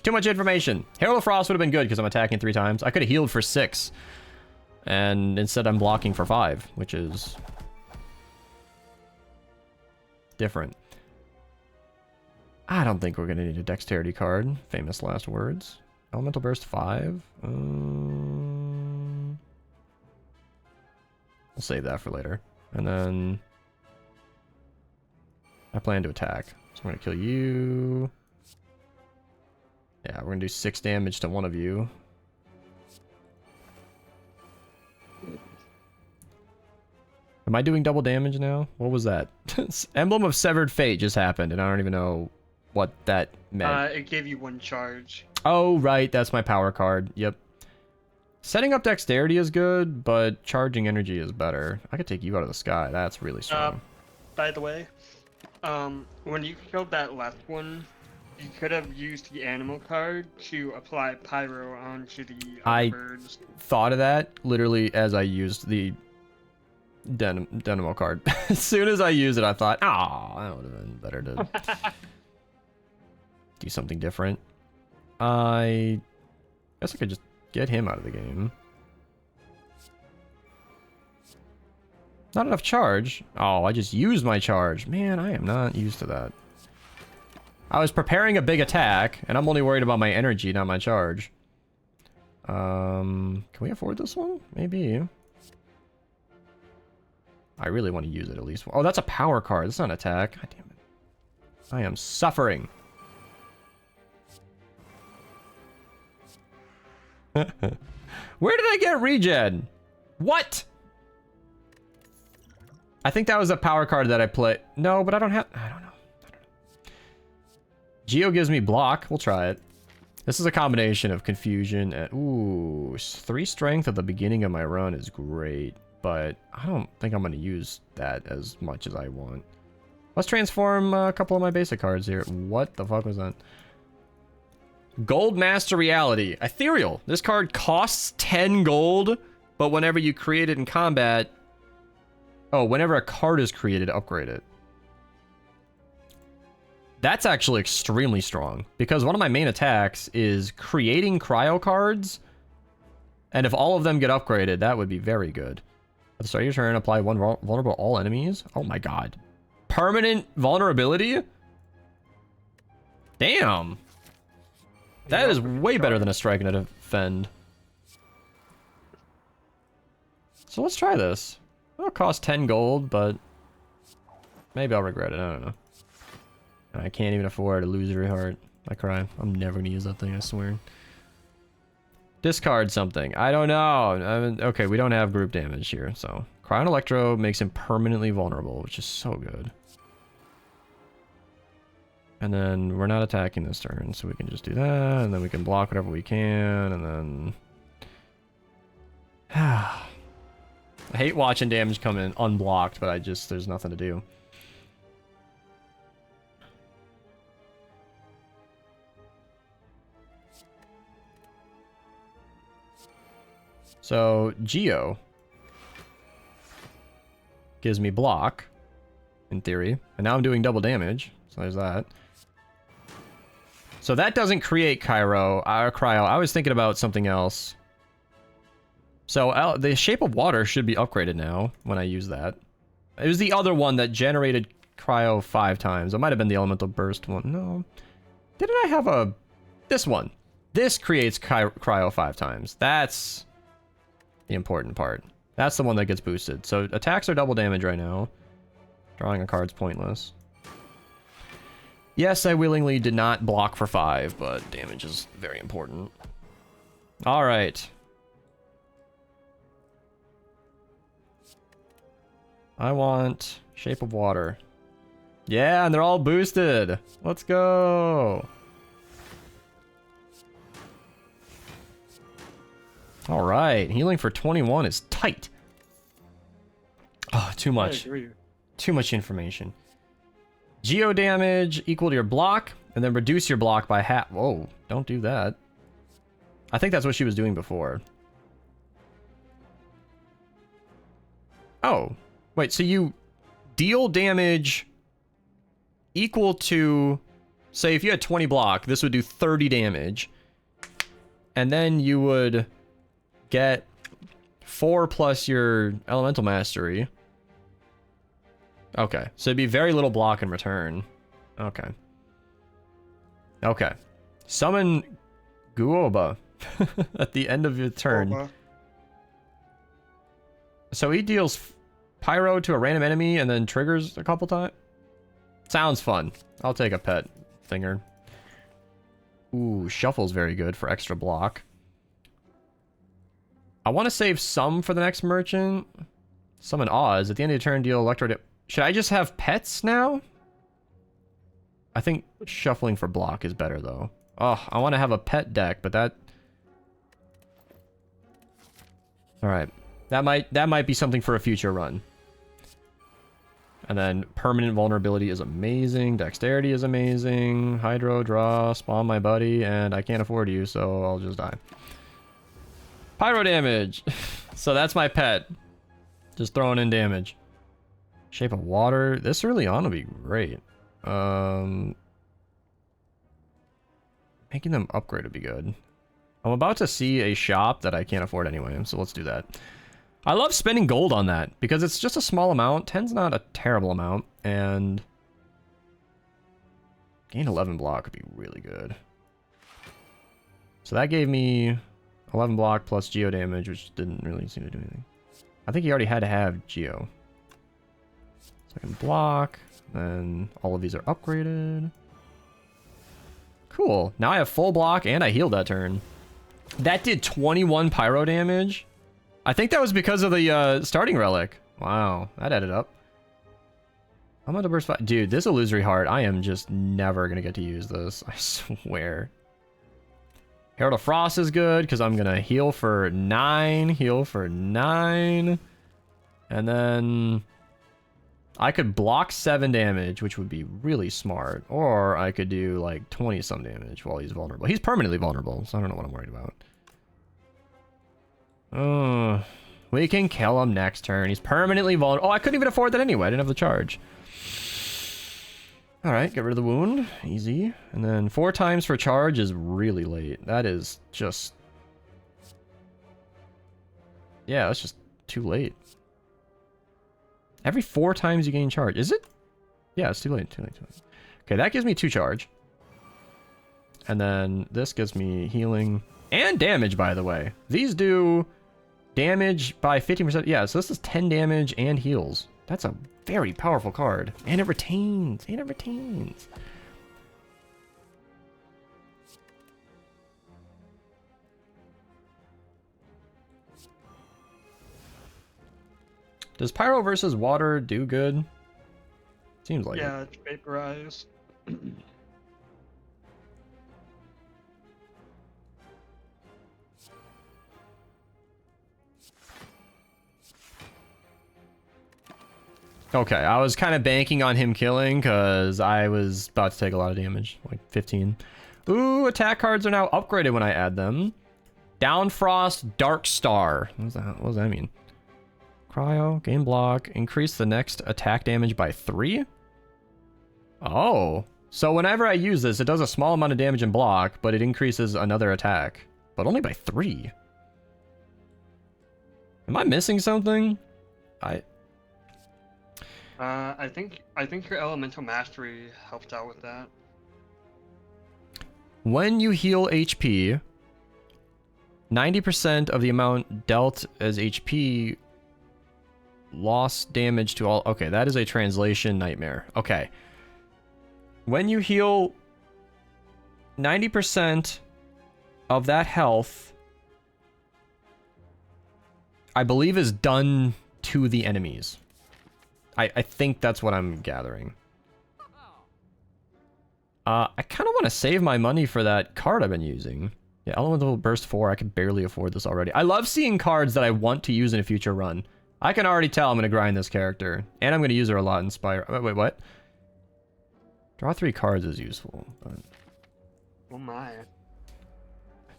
Too much information. Herald of Frost would have been good because I'm attacking 3 times. I could have healed for 6. And instead I'm blocking for 5, which is... different. I don't think we're going to need a dexterity card. Famous last words. Elemental Burst 5. We'll save that for later. And then... I plan to attack. So I'm going to kill you. Yeah, we're going to do 6 damage to one of you. Am I doing double damage now? What was that? Emblem of Severed Fate just happened, and I don't even know what that meant. It gave you 1 charge. Oh, right. That's my power card. Yep. Setting up dexterity is good, but charging energy is better. I could take you out of the sky. That's really strong. By the way, When you killed that last one, you could have used the animal card to apply pyro onto the other I birds. thought of that literally as I used the Dynamo card. As soon as I used it, I thought, that would have been better to do something different. I guess I could just get him out of the game. Not enough charge. Oh, I just used my charge. Man, I am not used to that. I was preparing a big attack, and I'm only worried about my energy, not my charge. Can we afford this one? Maybe. I really want to use it at least. Oh, that's a power card. That's not an attack. God damn it. I am suffering. Where did I get regen? What? I think that was a power card that I play. No, but I don't know. Geo gives me block. We'll try it. This is a combination of confusion and... Ooh, 3 strength at the beginning of my run is great. But I don't think I'm going to use that as much as I want. Let's transform a couple of my basic cards here. What the fuck was that? Gold Master Reality. Ethereal. This card costs 10 gold, but whenever you create it in combat... Oh, whenever a card is created, upgrade it. That's actually extremely strong, because one of my main attacks is creating cryo cards, and if all of them get upgraded, that would be very good. At the start of your turn, apply 1 vulnerable all enemies. Oh my god. Permanent vulnerability? Damn. That is way better than a strike and a defend. So let's try this. It'll cost 10 gold, but maybe I'll regret it. I don't know. I can't even afford a loser heart. I cry. I'm never going to use that thing, I swear. Discard something. I don't know. Okay, we don't have group damage here, so... Cryo and Electro makes him permanently vulnerable, which is so good. And then we're not attacking this turn, so we can just do that, and then we can block whatever we can, and then... I hate watching damage come in unblocked, but there's nothing to do. So, Geo gives me block, in theory. And now I'm doing double damage, so there's that. So that doesn't create cryo. I was thinking about something else. So the Shape of Water should be upgraded now when I use that. It was the other one that generated cryo 5 times. It might have been the Elemental Burst one. No. Didn't I have this one? This creates cryo 5 times. That's the important part. That's the one that gets boosted. So attacks are double damage right now. Drawing a card's pointless. Yes, I willingly did not block for 5, but damage is very important. Alright. I want Shape of Water. Yeah, and they're all boosted. Let's go. All right, healing for 21 is tight. Oh, too much. Too much information. Geo damage equal to your block, and then reduce your block by half. Whoa, don't do that. I think that's what she was doing before. Oh. Wait, so you deal damage equal to, say if you had 20 block, this would do 30 damage. And then you would get 4 plus your Elemental Mastery. Okay, so it'd be very little block in return. Okay. Okay. Summon Guoba at the end of your turn. So he deals Pyro to a random enemy and then triggers a couple times. Sounds fun. I'll take a pet thinger. Ooh, Shuffle's very good for extra block. I want to save some for the next merchant. Summon Oz. At the end of your turn, deal Electro... Should I just have pets now? I think shuffling for block is better, though. Oh, I want to have a pet deck, but that... Alright. That might be something for a future run. And then permanent vulnerability is amazing. Dexterity is amazing. Hydro, draw, spawn my buddy, and I can't afford you, so I'll just die. Pyro damage. So that's my pet. Just throwing in damage. Shape of water. This early on will be great. Making them upgrade would be good. I'm about to see a shop that I can't afford anyway, so let's do that. I love spending gold on that, because it's just a small amount. 10's not a terrible amount, and... gain 11 block would be really good. So that gave me 11 block plus geo damage, which didn't really seem to do anything. I think he already had to have geo. So I can block, then all of these are upgraded. Cool. Now I have full block, and I healed that turn. That did 21 pyro damage. I think that was because of the starting relic. Wow, that added up. I'm gonna burst 5. Dude, this illusory heart, I am just never gonna get to use this. I swear. Herald of Frost is good because I'm gonna heal for 9, heal for 9, and then I could block 7 damage, which would be really smart, or I could do like 20 some damage while he's vulnerable. He's permanently vulnerable, so I don't know what I'm worried about. We can kill him next turn. He's permanently vulnerable. Oh, I couldn't even afford that anyway. I didn't have the charge. All right, get rid of the wound. Easy. And then 4 times for charge is really late. That is just... yeah, that's just too late. Every 4 times you gain charge. Is it? Yeah, it's too late. Too late. Okay, that gives me 2 charge. And then this gives me healing and damage, by the way. These do damage by 15%. Yeah, so this is 10 damage and heals. That's a very powerful card. And it retains. And it retains. Does Pyro versus Water do good? Seems like it. Yeah, it's vaporize. Okay, I was kind of banking on him killing because I was about to take a lot of damage, like 15. Ooh, attack cards are now upgraded when I add them. Downfrost, Dark Star. What does that mean? Cryo, gain block, increase the next attack damage by 3? Oh, so whenever I use this, it does a small amount of damage and block, but it increases another attack, but only by 3. Am I missing something? I think your elemental mastery helped out with that. When you heal HP, 90% of the amount dealt as HP lost damage to all... okay, that is a translation nightmare. Okay. When you heal 90% of that health, I believe is done to the enemies. I think that's what I'm gathering. I kind of want to save my money for that card I've been using. Yeah, Elemental Burst 4, I can barely afford this already. I love seeing cards that I want to use in a future run. I can already tell I'm going to grind this character. And I'm going to use her a lot in Spire. Wait, what? Draw 3 cards is useful. But... oh my.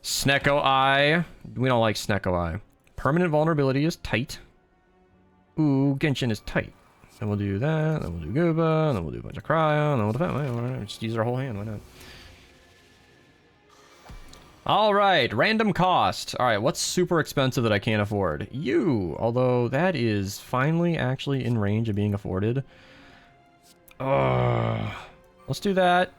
Snecko Eye. We don't like Snecko Eye. Permanent vulnerability is tight. Ooh, Genshin is tight. Then we'll do that, then we'll do Gooba, then we'll do a bunch of Cryo, and then we'll defend. Just use our whole hand, why not? Alright, random cost. Alright, what's super expensive that I can't afford? You! Although that is finally actually in range of being afforded. Let's do that.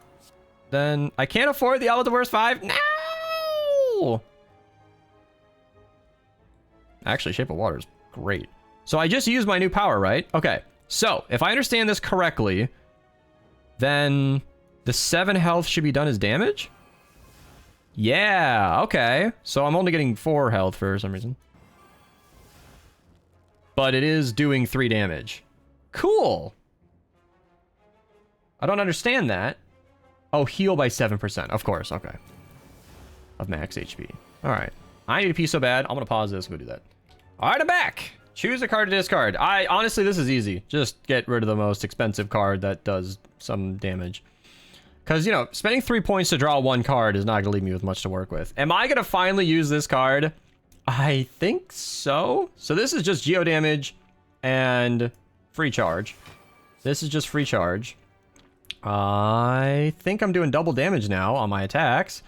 Then I can't afford the Elemental Burst 5. No! Actually, Shape of Water is great. So I just used my new power, right? Okay. So, if I understand this correctly, then the 7 health should be done as damage? Yeah, okay. So I'm only getting 4 health for some reason. But it is doing 3 damage. Cool. I don't understand that. Oh, heal by 7%. Of course, okay. Of max HP. Alright. I need to pee so bad. I'm going to pause this and go do that. Alright, I'm back. Choose a card to discard. Honestly, this is easy. Just get rid of the most expensive card that does some damage. Because, you know, spending 3 points to draw 1 card is not going to leave me with much to work with. Am I going to finally use this card? I think so. So this is just geo damage and free charge. This is just free charge. I think I'm doing double damage now on my attacks.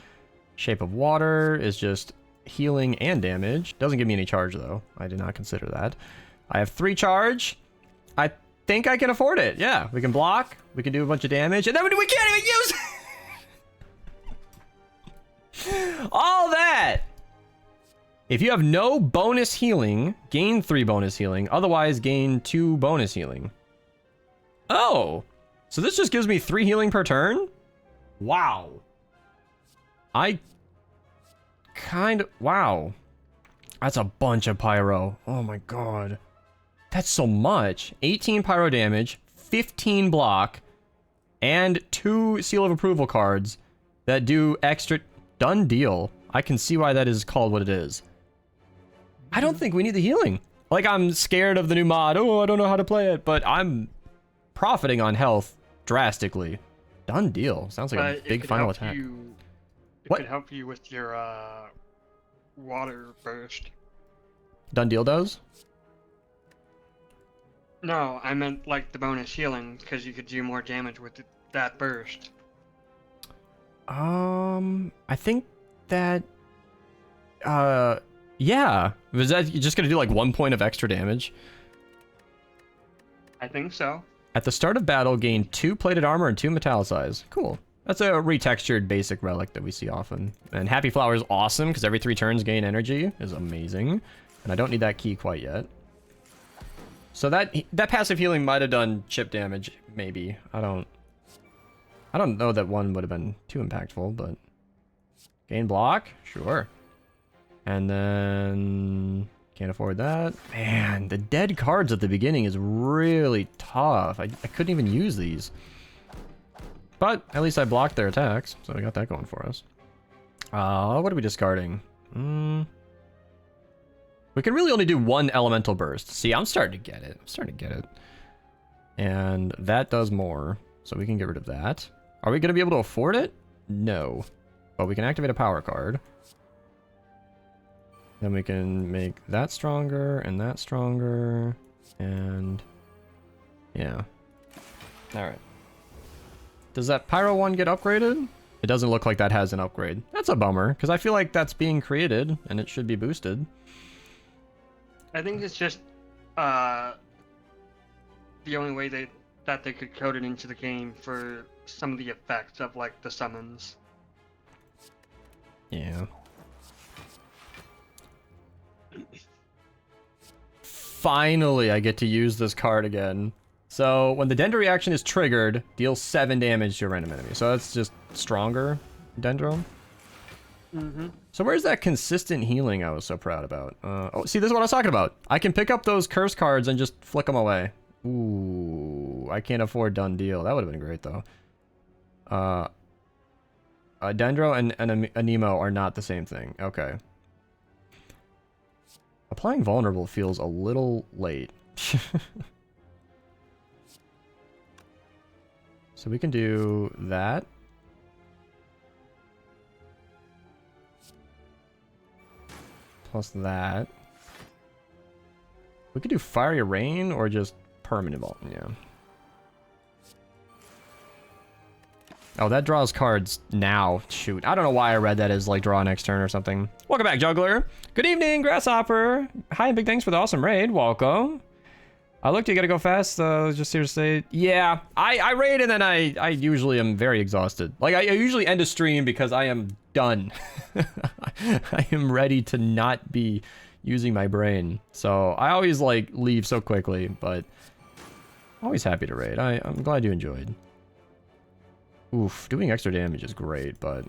Shape of Water is just healing and damage. Doesn't give me any charge, though. I did not consider that. I have 3 charge. I think I can afford it. Yeah, we can block. We can do a bunch of damage. And then we can't even use all that. If you have no bonus healing, gain 3 bonus healing. Otherwise, gain 2 bonus healing. Oh. So this just gives me 3 healing per turn? Wow. Wow. That's a bunch of pyro. Oh my god. That's so much. 18 pyro damage, 15 block, and 2 seal of approval cards that do extra. Done deal. I can see why that is called what it is. I don't think we need the healing. Like, I'm scared of the new mod. Oh, I don't know how to play it, but I'm profiting on health drastically. Done deal. Sounds like a big final attack. It could help you with your water burst. Done deal does? No, I meant like the bonus healing, because you could do more damage with that burst. I think that, yeah. Was that you're just gonna do like 1 point of extra damage? I think so. At the start of battle, gain 2 plated armor and 2 metallicize. Cool. That's a retextured basic relic that we see often. And Happy Flower is awesome because every 3 turns gain energy is amazing. And I don't need that key quite yet. So that passive healing might have done chip damage, maybe. I don't know that one would have been too impactful, but gain block, sure. And then can't afford that. Man, the dead cards at the beginning is really tough. I couldn't even use these. But at least I blocked their attacks, so we got that going for us. What are we discarding? We can really only do 1 elemental burst. See, I'm starting to get it. And that does more, so we can get rid of that. Are we going to be able to afford it? No. But we can activate a power card. Then we can make that stronger, and yeah. Alright. Does that Pyro one get upgraded? It doesn't look like that has an upgrade. That's a bummer, because I feel like that's being created, and it should be boosted. I think it's just the only way that they could code it into the game for some of the effects of, like, the summons. Yeah. Finally, I get to use this card again. So, when the Dendro reaction is triggered, deal 7 damage to a random enemy. So that's just stronger Dendro. Mm-hmm. So where's that consistent healing I was so proud about? Oh, see, this is what I was talking about. I can pick up those curse cards and just flick them away. Ooh, I can't afford done deal. That would have been great, though. A Dendro and a Nemo are not the same thing. Okay. Applying vulnerable feels a little late. So we can do that. Plus that. We could do Fiery Rain or just Permanent Vault. Yeah. Oh, that draws cards now. Shoot. I don't know why I read that as like draw next turn or something. Welcome back, Juggler. Good evening, Grasshopper. Hi, and big thanks for the awesome raid. Welcome. I looked, you gotta go fast. Just here to say, yeah, I raid and then I usually am very exhausted. Like, I usually end a stream because I am done. I am ready to not be using my brain. So I always like leave so quickly, but always happy to raid. I'm glad you enjoyed. Oof, doing extra damage is great, but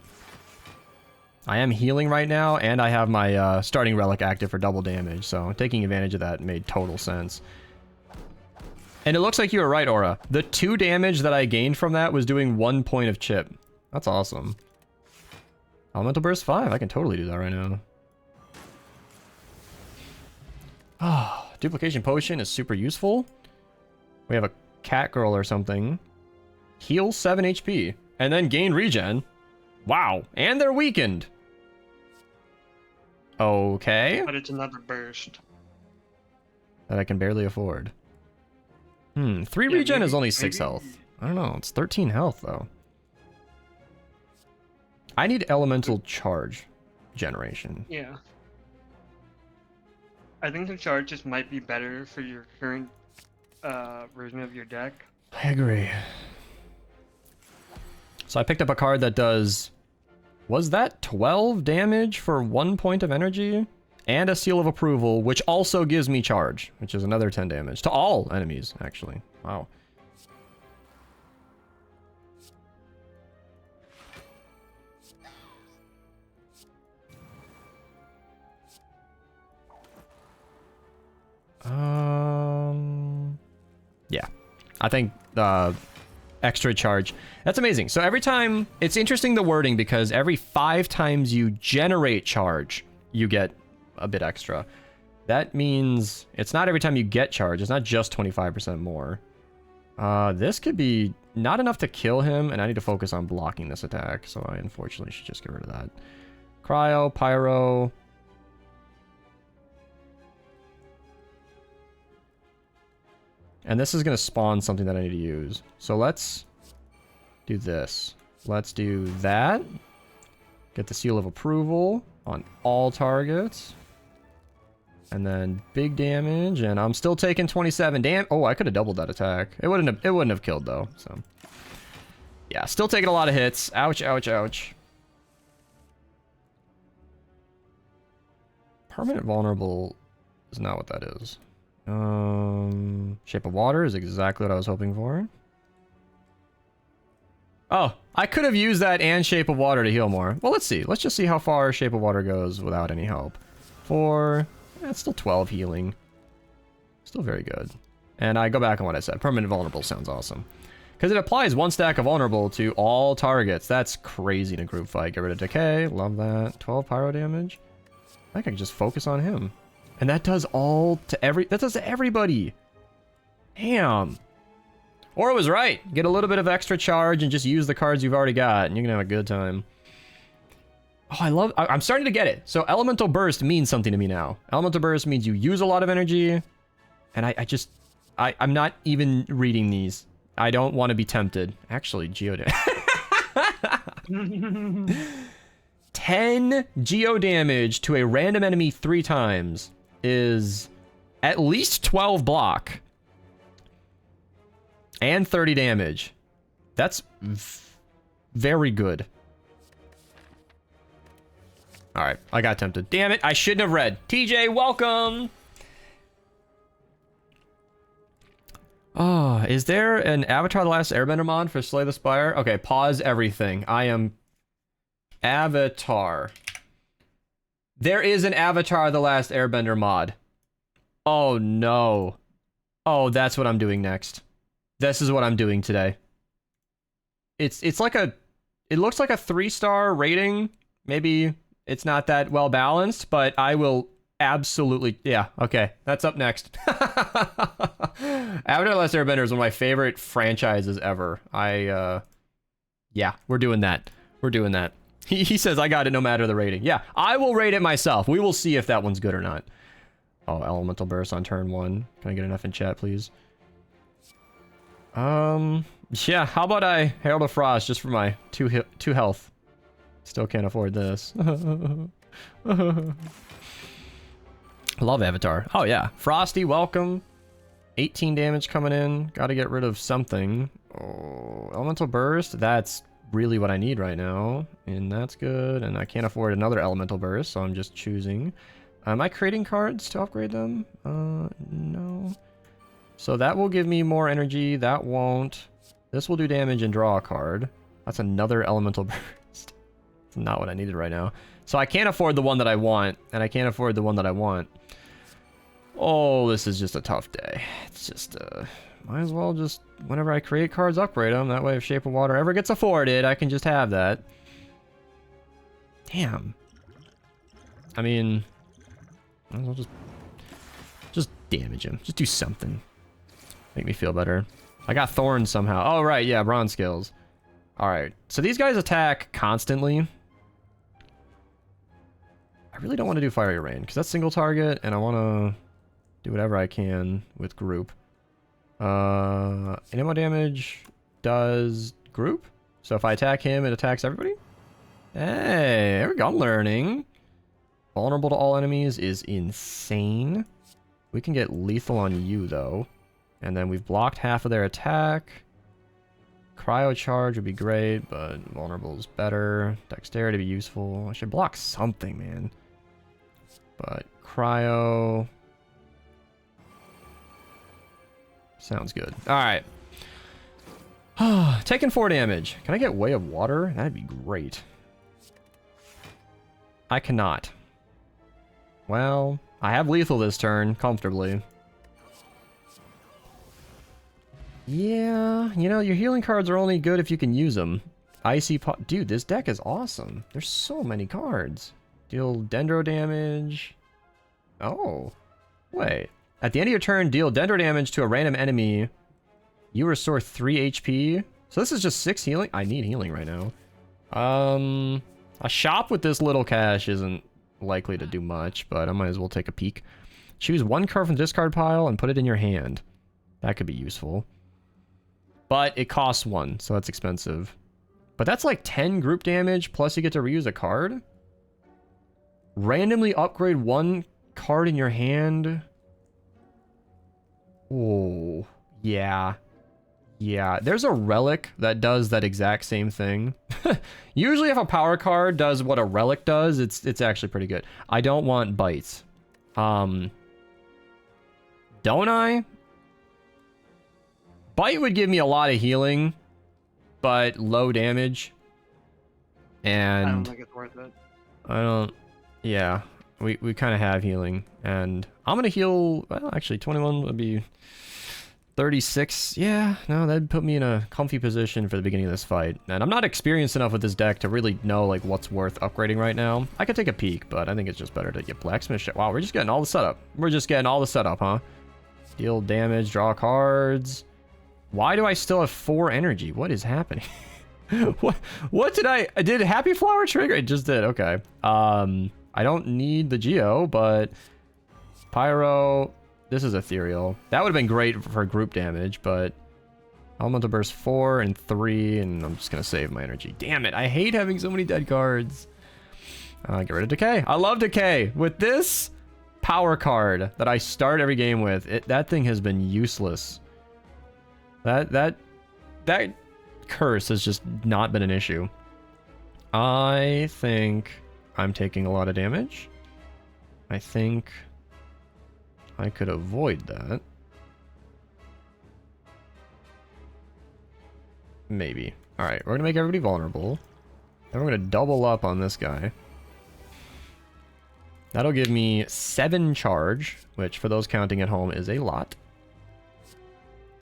I am healing right now, and I have my starting relic active for double damage, so taking advantage of that made total sense. And it looks like you were right, Aura. The 2 damage that I gained from that was doing 1 point of chip. That's awesome. Elemental Burst 5. I can totally do that right now. Oh, Duplication potion is super useful. We have a cat girl or something. Heal 7 HP. And then gain regen. Wow. And they're weakened. Okay. But it's another burst. That I can barely afford. 3 Yeah, regen is maybe- only 6 health. I don't know. It's 13 health, though. I need elemental charge generation. Yeah. I think the charges might be better for your current version of your deck. I agree. So I picked up a card that does... Was that 12 damage for 1 point of energy? And a seal of approval, which also gives me charge, which is another 10 damage. To all enemies, actually. Wow. Yeah. I think extra charge. That's amazing. So every time, it's interesting the wording because every 5 times you generate charge, you get a bit extra. That means it's not every time you get charge. It's not just 25% more. This could be not enough to kill him, and I need to focus on blocking this attack, so I unfortunately should just get rid of that. Cryo, Pyro. And this is going to spawn something that I need to use. So let's do this. Let's do that. Get the seal of approval on all targets. And then big damage, and I'm still taking 27 damage. Oh, I could have doubled that attack. It wouldn't have killed though. So yeah, still taking a lot of hits. Ouch, ouch, ouch. Permanent vulnerable is not what that is. Shape of Water is exactly what I was hoping for. Oh, I could have used that and Shape of Water to heal more. Well, let's see. Let's just see how far Shape of Water goes without any help. 4. That's still 12 healing. Still very good. And I go back on what I said. Permanent Vulnerable sounds awesome. Because it applies 1 stack of Vulnerable to all targets. That's crazy in a group fight. Get rid of Decay. Love that. 12 Pyro damage. I think I can just focus on him. And that does all to that does to everybody. Damn. Or it was right. Get a little bit of extra charge and just use the cards you've already got, and you're gonna have a good time. Oh, I'm starting to get it. So Elemental Burst means something to me now. Elemental Burst means you use a lot of energy, and I'm not even reading these. I don't want to be tempted. Actually, Geodamage. 10 Geo damage to a random enemy 3 times is at least 12 block. And 30 damage. That's very good. Alright, I got tempted. Damn it, I shouldn't have read. TJ, welcome! Oh, is there an Avatar The Last Airbender mod for Slay the Spire? Okay, pause everything. I am... Avatar. There is an Avatar The Last Airbender mod. Oh no. Oh, that's what I'm doing next. This is what I'm doing today. It's like a... It looks like a 3-star rating. Maybe it's not that well balanced, but I will absolutely... Yeah, okay. That's up next. Avatar The Last Airbender is one of my favorite franchises ever. Yeah, we're doing that. We're doing that. He says, I got it no matter the rating. Yeah, I will rate it myself. We will see if that one's good or not. Oh, Elemental Burst on turn 1. Can I get enough in chat, please? Yeah, how about I Herald of Frost just for my 2 health? Still can't afford this. Love Avatar. Oh, yeah. Frosty, welcome. 18 damage coming in. Gotta get rid of something. Oh, Elemental Burst. That's really what I need right now. And that's good. And I can't afford another Elemental Burst, so I'm just choosing. Am I creating cards to upgrade them? No. So that will give me more energy. That won't. This will do damage and draw a card. That's another Elemental Burst. It's not what I needed right now. So I can't afford the one that I want, and I can't afford the one that I want. Oh, this is just a tough day. It's just, might as well just, whenever I create cards, upgrade them. That way if Shape of Water ever gets afforded, I can just have that. Damn. I mean, might as well just damage him. Just do something. Make me feel better. I got thorns somehow. Oh, right. Yeah, bronze skills. All right. So these guys attack constantly. I really don't want to do Fiery Rain because that's single target, and I want to do whatever I can with group. Ammo damage does group. So if I attack him, it attacks everybody. Hey, there we go. I'm learning. Vulnerable to all enemies is insane. We can get lethal on you, though. And then we've blocked half of their attack. Cryo charge would be great, but vulnerable is better. Dexterity would be useful. I should block something, man. But cryo... sounds good. Alright. Taking 4 damage. Can I get Way of Water? That'd be great. I cannot. Well, I have lethal this turn, comfortably. Yeah, you know, your healing cards are only good if you can use them. Icy pot. Dude, this deck is awesome. There's so many cards. Deal dendro damage. Oh. Wait. At the end of your turn, deal dendro damage to a random enemy. You restore 3 HP. So this is just 6 healing? I need healing right now. A shop with this little cash isn't likely to do much, but I might as well take a peek. Choose 1 card from the discard pile and put it in your hand. That could be useful. But it costs 1, so that's expensive. But that's like 10 group damage, plus you get to reuse a card. Randomly upgrade 1 card in your hand. Oh, yeah. Yeah, there's a relic that does that exact same thing. Usually if a power card does what a relic does, it's actually pretty good. I don't want bites. Don't I? Bite would give me a lot of healing, but low damage. And I don't think it's worth it. I don't... Yeah, we kind of have healing. And I'm going to heal... Well, actually, 21 would be... 36, yeah, no, that'd put me in a comfy position for the beginning of this fight. And I'm not experienced enough with this deck to really know, like, what's worth upgrading right now. I could take a peek, but I think it's just better to get Blacksmith shit. Wow, we're just getting all the setup. We're just getting all the setup, huh? Deal damage, draw cards. Why do I still have 4 energy? What is happening? What did I did Happy Flower trigger? It just did, okay. I don't need the Geo, but Pyro... This is ethereal. That would have been great for group damage, but Elemental Burst 4 and 3, and I'm just going to save my energy. Damn it, I hate having so many dead cards. Get rid of Decay. I love Decay. With this power card that I start every game with, that thing has been useless. That curse has just not been an issue. I think I'm taking a lot of damage. I think... I could avoid that. Maybe. Alright, we're gonna make everybody vulnerable. Then we're gonna double up on this guy. That'll give me 7 charge, which for those counting at home is a lot.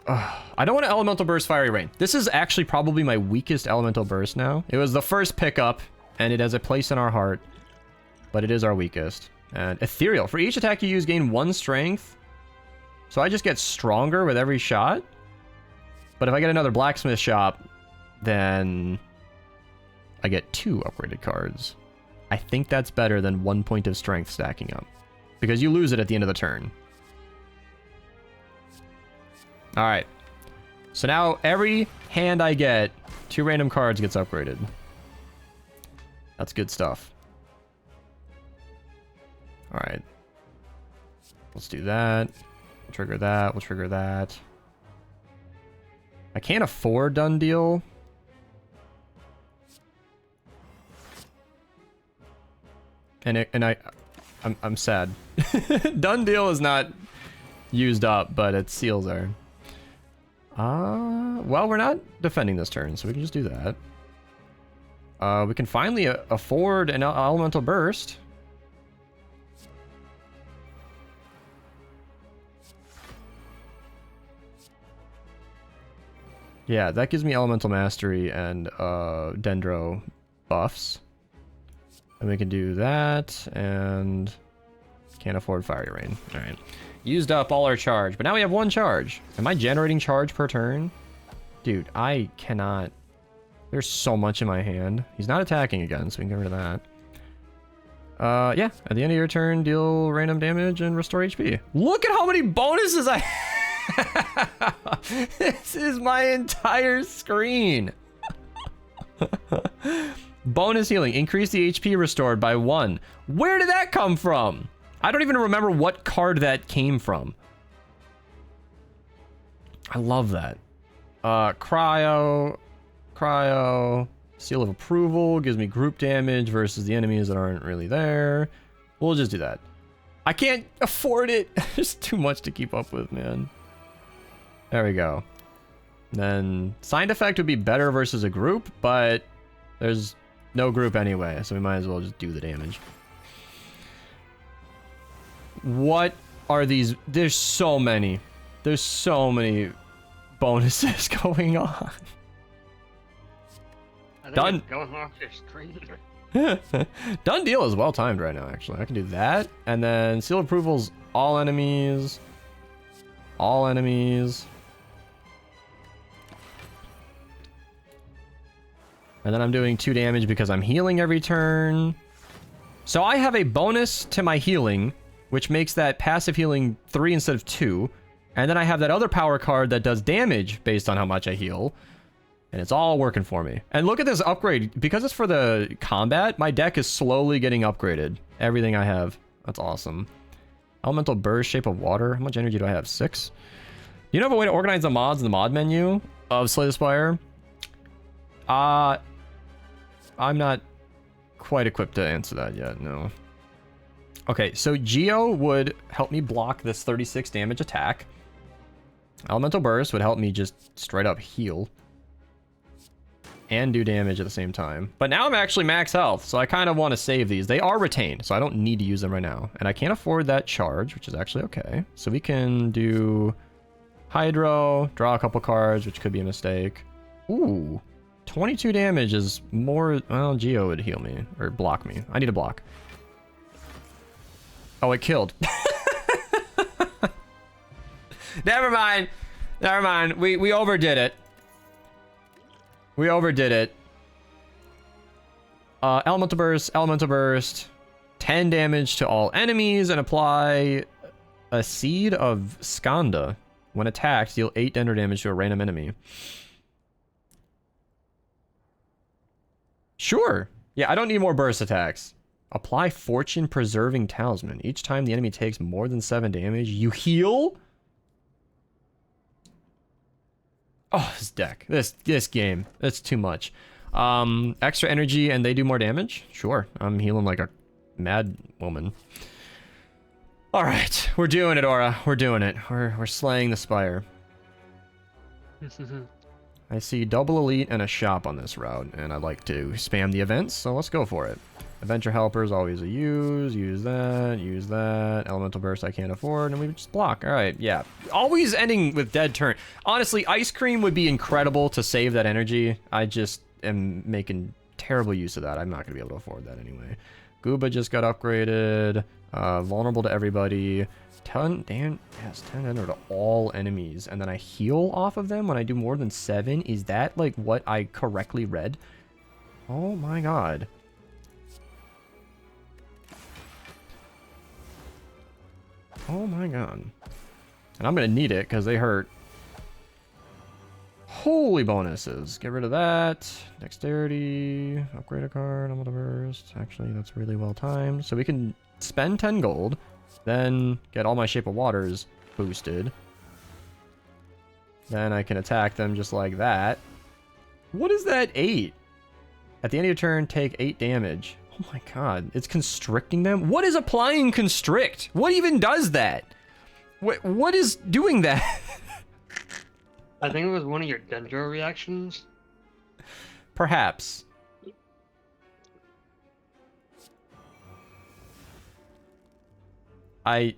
I don't want to Elemental Burst Fiery Rain. This is actually probably my weakest Elemental Burst now. It was the first pickup, and it has a place in our heart, but it is our weakest. And Ethereal. For each attack you use, gain 1 strength. So I just get stronger with every shot. But if I get another Blacksmith shop, then I get 2 upgraded cards. I think that's better than 1 point of strength stacking up. Because you lose it at the end of the turn. Alright. So now every hand I get, 2 random cards gets upgraded. That's good stuff. Alright. Let's do that. We'll trigger that. We'll trigger that. I can't afford Done Deal. I'm sad. Done Deal is not used up, but its seals are. Well, we're not defending this turn, so we can just do that. We can finally afford an Elemental Burst. Yeah, that gives me Elemental Mastery and Dendro buffs. And we can do that, and can't afford Fiery Rain. Alright. Used up all our charge, but now we have 1 charge. Am I generating charge per turn? Dude, I cannot. There's so much in my hand. He's not attacking again, so we can get rid of that. Yeah, at the end of your turn, deal random damage and restore HP. Look at how many bonuses I This is my entire screen. Bonus healing. Increase the HP restored by 1. Where did that come from? I don't even remember what card that came from. I love that. Cryo. Seal of approval gives me group damage versus the enemies that aren't really there. We'll just do that. I can't afford it. There's too much to keep up with, man. There we go. Then signed effect would be better versus a group, but there's no group anyway, so we might as well just do the damage. What are these? There's so many. There's so many bonuses going on. I think Done. it's going off your screen. Done deal is well timed right now, actually. I can do that. And then seal approvals, all enemies. All enemies. And then I'm doing 2 damage because I'm healing every turn. So I have a bonus to my healing, which makes that passive healing 3 instead of 2. And then I have that other power card that does damage based on how much I heal. And it's all working for me. And look at this upgrade. Because it's for the combat, my deck is slowly getting upgraded. Everything I have. That's awesome. Elemental Burst, Shape of Water. How much energy do I have? 6? Do you know of a way to organize the mods in the mod menu of Slay the Spire? I'm not quite equipped to answer that yet, no. Okay, so Geo would help me block this 36 damage attack. Elemental Burst would help me just straight up heal. And do damage at the same time. But now I'm actually max health, so I kind of want to save these. They are retained, so I don't need to use them right now. And I can't afford that charge, which is actually okay. So we can do Hydro, draw a couple cards, which could be a mistake. Ooh, 22 damage is more... Well, Geo would heal me, or block me. I need a block. Oh, it killed. Never mind. Never mind. We overdid it. We overdid it. Elemental Burst. 10 damage to all enemies and apply a Seed of Skanda. When attacked, deal 8 ender damage to a random enemy. Sure. Yeah, I don't need more burst attacks. Apply Fortune Preserving Talisman. Each time the enemy takes more than 7 damage, you heal? Oh, this deck. This game. That's too much. Extra energy and they do more damage? Sure. I'm healing like a mad woman. Alright. We're doing it, Aura. We're doing it. We're slaying the Spire. I see double elite and a shop on this route, and I'd like to spam the events, so let's go for it. Adventure Helper is always a use that. Elemental Burst I can't afford, and we just block. Alright, yeah. Always ending with dead turn. Honestly, Ice Cream would be incredible to save that energy. I just am making terrible use of that. I'm not going to be able to afford that anyway. Gooba just got upgraded. Vulnerable to everybody. 10 ender to all enemies, and then I heal off of them when I do more than 7. Is that like what I correctly read? Oh my god. Oh my god. And I'm gonna need it because they hurt. Holy bonuses. Get rid of that. Dexterity. Upgrade a card. I'm gonna burst. Actually, that's really well timed. So we can spend 10 gold. Then get all my Shape of Waters boosted. Then I can attack them just like that. What is that 8? At the end of your turn, take 8 damage. Oh my god, it's constricting them? What is applying constrict? What even does that? What is doing that? I think it was one of your Dendro reactions. Perhaps. I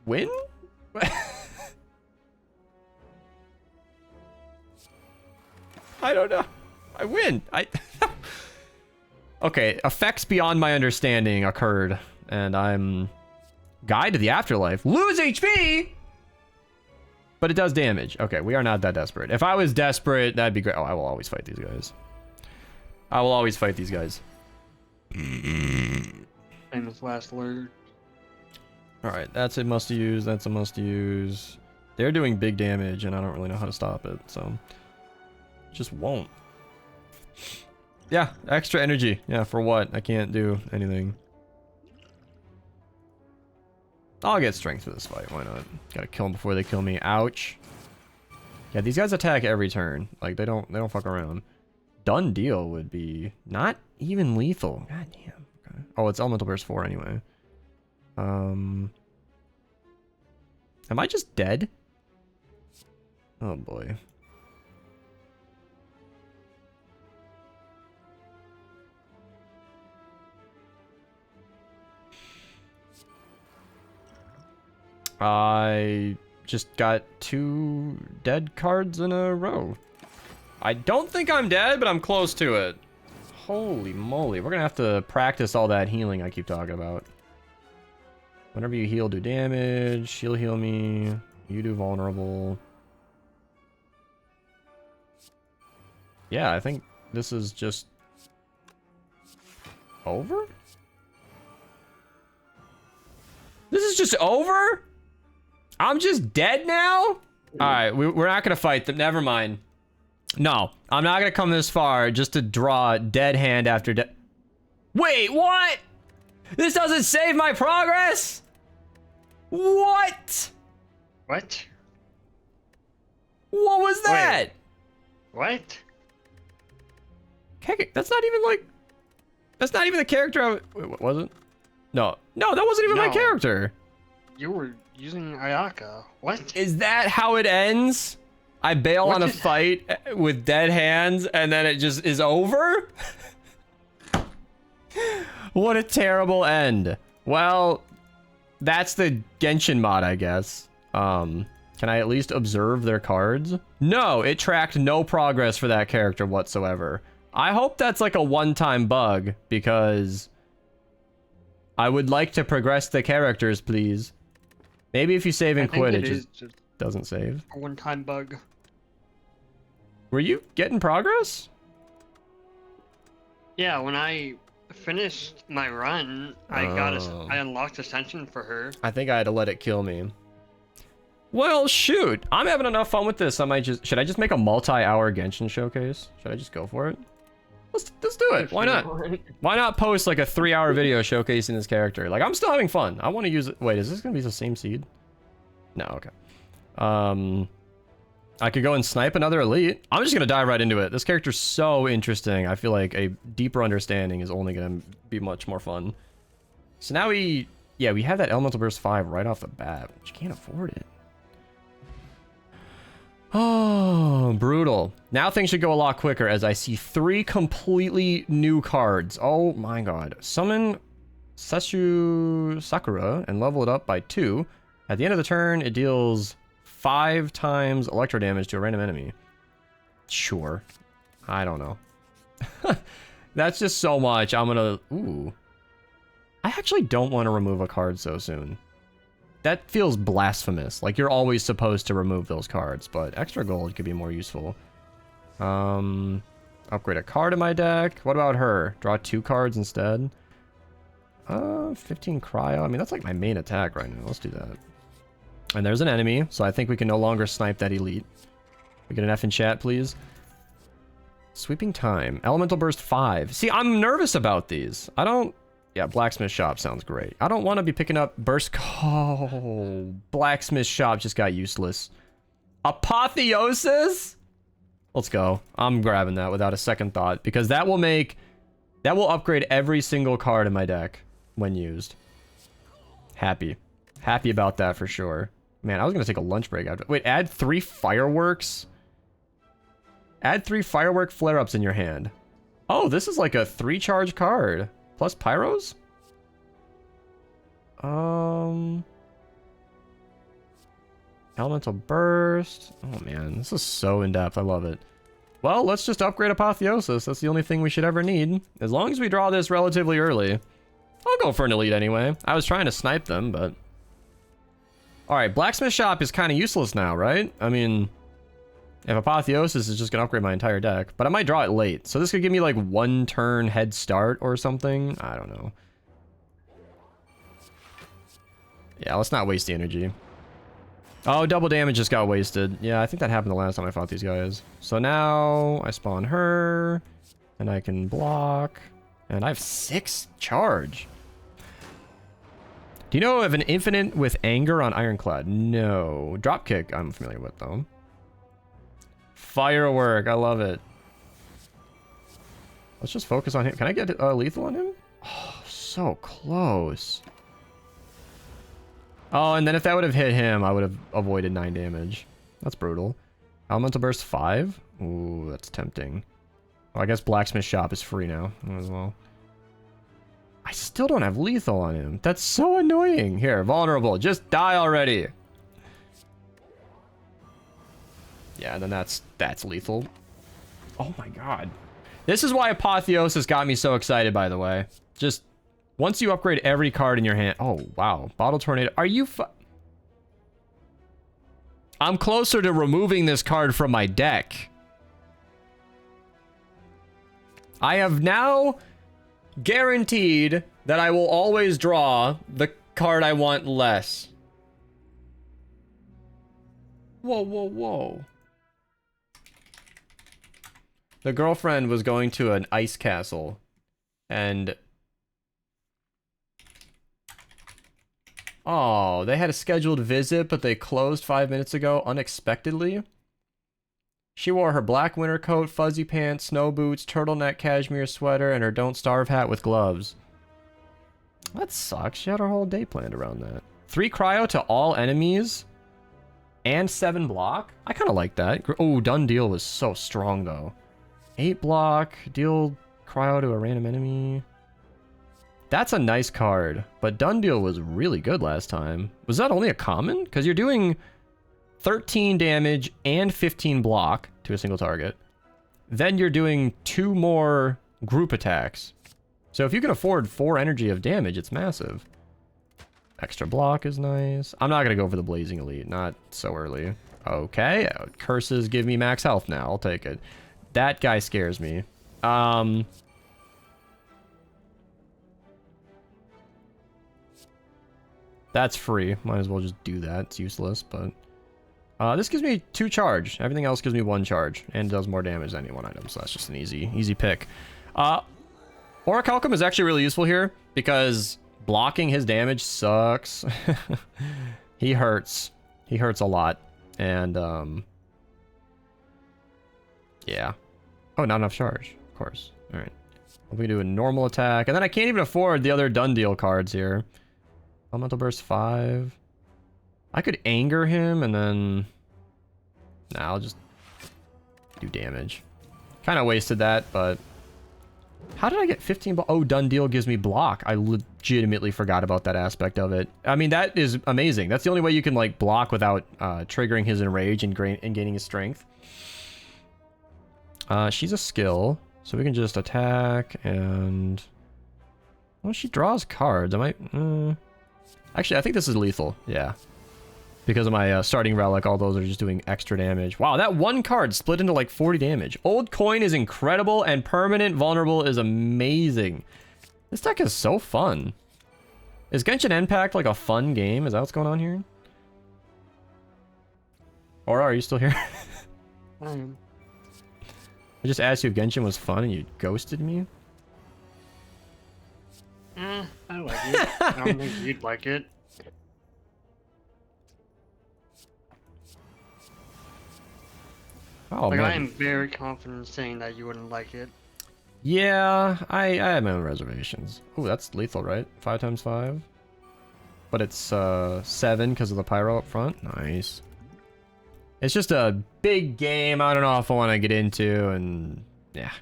win? I don't know. I win. Okay, effects beyond my understanding occurred. and I'm Guide to the Afterlife. Lose HP, but it does damage. Okay, we are not that desperate. If I was desperate, that'd be great. Oh, I will always fight these guys. I will always fight these guys. Famous last word. All right, that's a must use. That's a must use. They're doing big damage, and I don't really know how to stop it, so just won't. Yeah, extra energy. Yeah, for what? I can't do anything. I'll get strength for this fight. Why not? Gotta kill them before they kill me. Ouch. Yeah, these guys attack every turn. Like they don't fuck around. Done deal would be not even lethal. God damn. Okay. Oh, it's Elemental Burst 4 anyway. Am I just dead? Oh boy. I just got 2 dead cards in a row. I don't think I'm dead, but I'm close to it. Holy moly. We're gonna have to practice all that healing I keep talking about. Whenever you heal, do damage. She'll heal me. You do vulnerable. Yeah, I think this is just over? This is just over? I'm just dead now? Alright, we're not gonna fight them. Never mind. No, I'm not gonna come this far just to draw dead hand after dead. Wait, what? This doesn't save my progress? What? What? What was that? What? That's not even like... That's not even the character I... Wait, what was it? No, that wasn't even my character. You were using Ayaka. What? Is that how it ends? I bail on a fight with dead hands and then it just is over? What a terrible end. Well, that's the Genshin mod, I guess. Can I at least observe their cards? No, it tracked no progress for that character whatsoever. I hope that's like a one-time bug because I would like to progress the characters, please. Maybe if you save and quit, it just doesn't save. A one-time bug. Were you getting progress? Yeah, when I finished my run, I unlocked Ascension for her. I think I had to let it kill me. Well, shoot. I'm having enough fun with this. Should I just make a multi-hour Genshin showcase? Should I just go for it? Let's do it. Why not? Why not post like a 3-hour video showcasing this character? Like, I'm still having fun. I want to use it. Wait, is this going to be the same seed? No, okay. I could go and snipe another elite. I'm just going to dive right into it. This character's so interesting. I feel like a deeper understanding is only going to be much more fun. So now we have that Elemental Burst 5 right off the bat. But you can't afford it. Oh, brutal. Now things should go a lot quicker as I see 3 completely new cards. Oh my god. Summon Seshu Sakura and level it up by 2. At the end of the turn, it deals 5 times electro damage to a random enemy. Sure. I don't know. That's just so much. I'm gonna... Ooh. I actually don't want to remove a card so soon. That feels blasphemous. Like, you're always supposed to remove those cards, but extra gold could be more useful. Upgrade a card in my deck. What about her? Draw 2 cards instead. 15 cryo. I mean, that's like my main attack right now. Let's do that. And there's an enemy, so I think we can no longer snipe that elite. We get an F in chat, please. Sweeping time. Elemental Burst 5. See, I'm nervous about these. I don't... Yeah, Blacksmith Shop sounds great. I don't want to be picking up Burst... Oh, Blacksmith Shop just got useless. Apotheosis? Let's go. I'm grabbing that without a second thought, because that will make... That will upgrade every single card in my deck when used. Happy. Happy about that for sure. Man, I was going to take a lunch break after... Wait, add 3 fireworks? Add 3 firework flare-ups in your hand. Oh, this is like a 3-charge card. Plus pyros? Elemental Burst. Oh man, this is so in-depth. I love it. Well, let's just upgrade Apotheosis. That's the only thing we should ever need. As long as we draw this relatively early. I'll go for an elite anyway. I was trying to snipe them, but... Alright, Blacksmith Shop is kind of useless now, right? I mean, if Apotheosis is just going to upgrade my entire deck. But I might draw it late. So this could give me like 1 turn head start or something. I don't know. Yeah, let's not waste the energy. Oh, double damage just got wasted. Yeah, I think that happened the last time I fought these guys. So now I spawn her. And I can block. And I have 6 charge. Do you know of an infinite with anger on Ironclad? No. Dropkick I'm familiar with, though. Firework. I love it. Let's just focus on him. Can I get lethal on him? Oh, so close. Oh, and then if that would have hit him, I would have avoided 9 damage. That's brutal. Elemental Burst 5? Ooh, that's tempting. Oh, I guess Blacksmith Shop is free now as well. I still don't have lethal on him. That's so annoying. Here, vulnerable. Just die already. Yeah, and then that's lethal. Oh my god. This is why Apotheosis got me so excited, by the way. Just, once you upgrade every card in your hand... Oh, wow. Bottle Tornado. Are you I'm closer to removing this card from my deck. I have now... guaranteed that I will always draw the card I want less. Whoa, whoa, whoa. The girlfriend was going to an ice castle, and... Oh, they had a scheduled visit, but they closed 5 minutes ago unexpectedly. She wore her black winter coat, fuzzy pants, snow boots, turtleneck cashmere sweater, and her Don't Starve hat with gloves. That sucks. She had her whole day planned around that. 3 cryo to all enemies and 7 block. I kind of like that. Oh, Done Deal was so strong, though. 8 block, deal cryo to a random enemy. That's a nice card, but Done Deal was really good last time. Was that only a common? Because you're doing... 13 damage and 15 block to a single target. Then you're doing 2 more group attacks. So if you can afford 4 energy of damage, it's massive. Extra block is nice. I'm not going to go for the Blazing Elite. Not so early. Okay. Curses give me max health now. I'll take it. That guy scares me. That's free. Might as well just do that. It's useless, but... this gives me 2 charge. Everything else gives me 1 charge. And does more damage than any one item. So that's just an easy pick. Orichalcum is actually really useful here. Because blocking his damage sucks. He hurts. He hurts a lot. And, yeah. Oh, not enough charge. Of course. Alright. We do a normal attack. And then I can't even afford the other Done Deal cards here. Elemental Burst 5. I could anger him and then... Nah, I'll just do damage. Kind of wasted that, but... How did I get 15 block? Oh, Done Deal gives me block. I legitimately forgot about that aspect of it. I mean, that is amazing. That's the only way you can, like, block without triggering his Enrage and gaining his strength. She's a skill, so we can just attack and... Well, she draws cards. I might... Actually, I think this is lethal. Yeah. Because of my starting relic, all those are just doing extra damage. Wow, that one card split into like 40 damage. Old Coin is incredible, and Permanent Vulnerable is amazing. This deck is so fun. Is Genshin Impact like a fun game? Is that what's going on here? Or are you still here? I am. I just asked you if Genshin was fun and you ghosted me? I like it. I don't think you'd like it. Oh, like, man. I am very confident in saying that you wouldn't like it. Yeah, I have my own reservations. Oh, that's lethal, right? 5 times 5. But it's 7 because of the pyro up front. Nice. It's just a big game. I don't know if I want to get into, and yeah.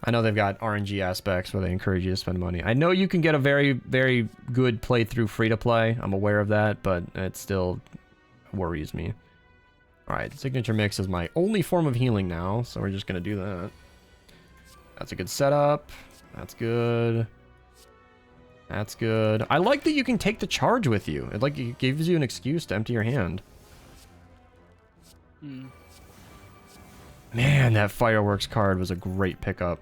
I know they've got RNG aspects where they encourage you to spend money. I know you can get a very, very good playthrough free to play. I'm aware of that, but it still worries me. Alright, Signature Mix is my only form of healing now, so we're just going to do that. That's a good setup. That's good. That's good. I like that you can take the charge with you. It gives you an excuse to empty your hand. Man, that fireworks card was a great pickup.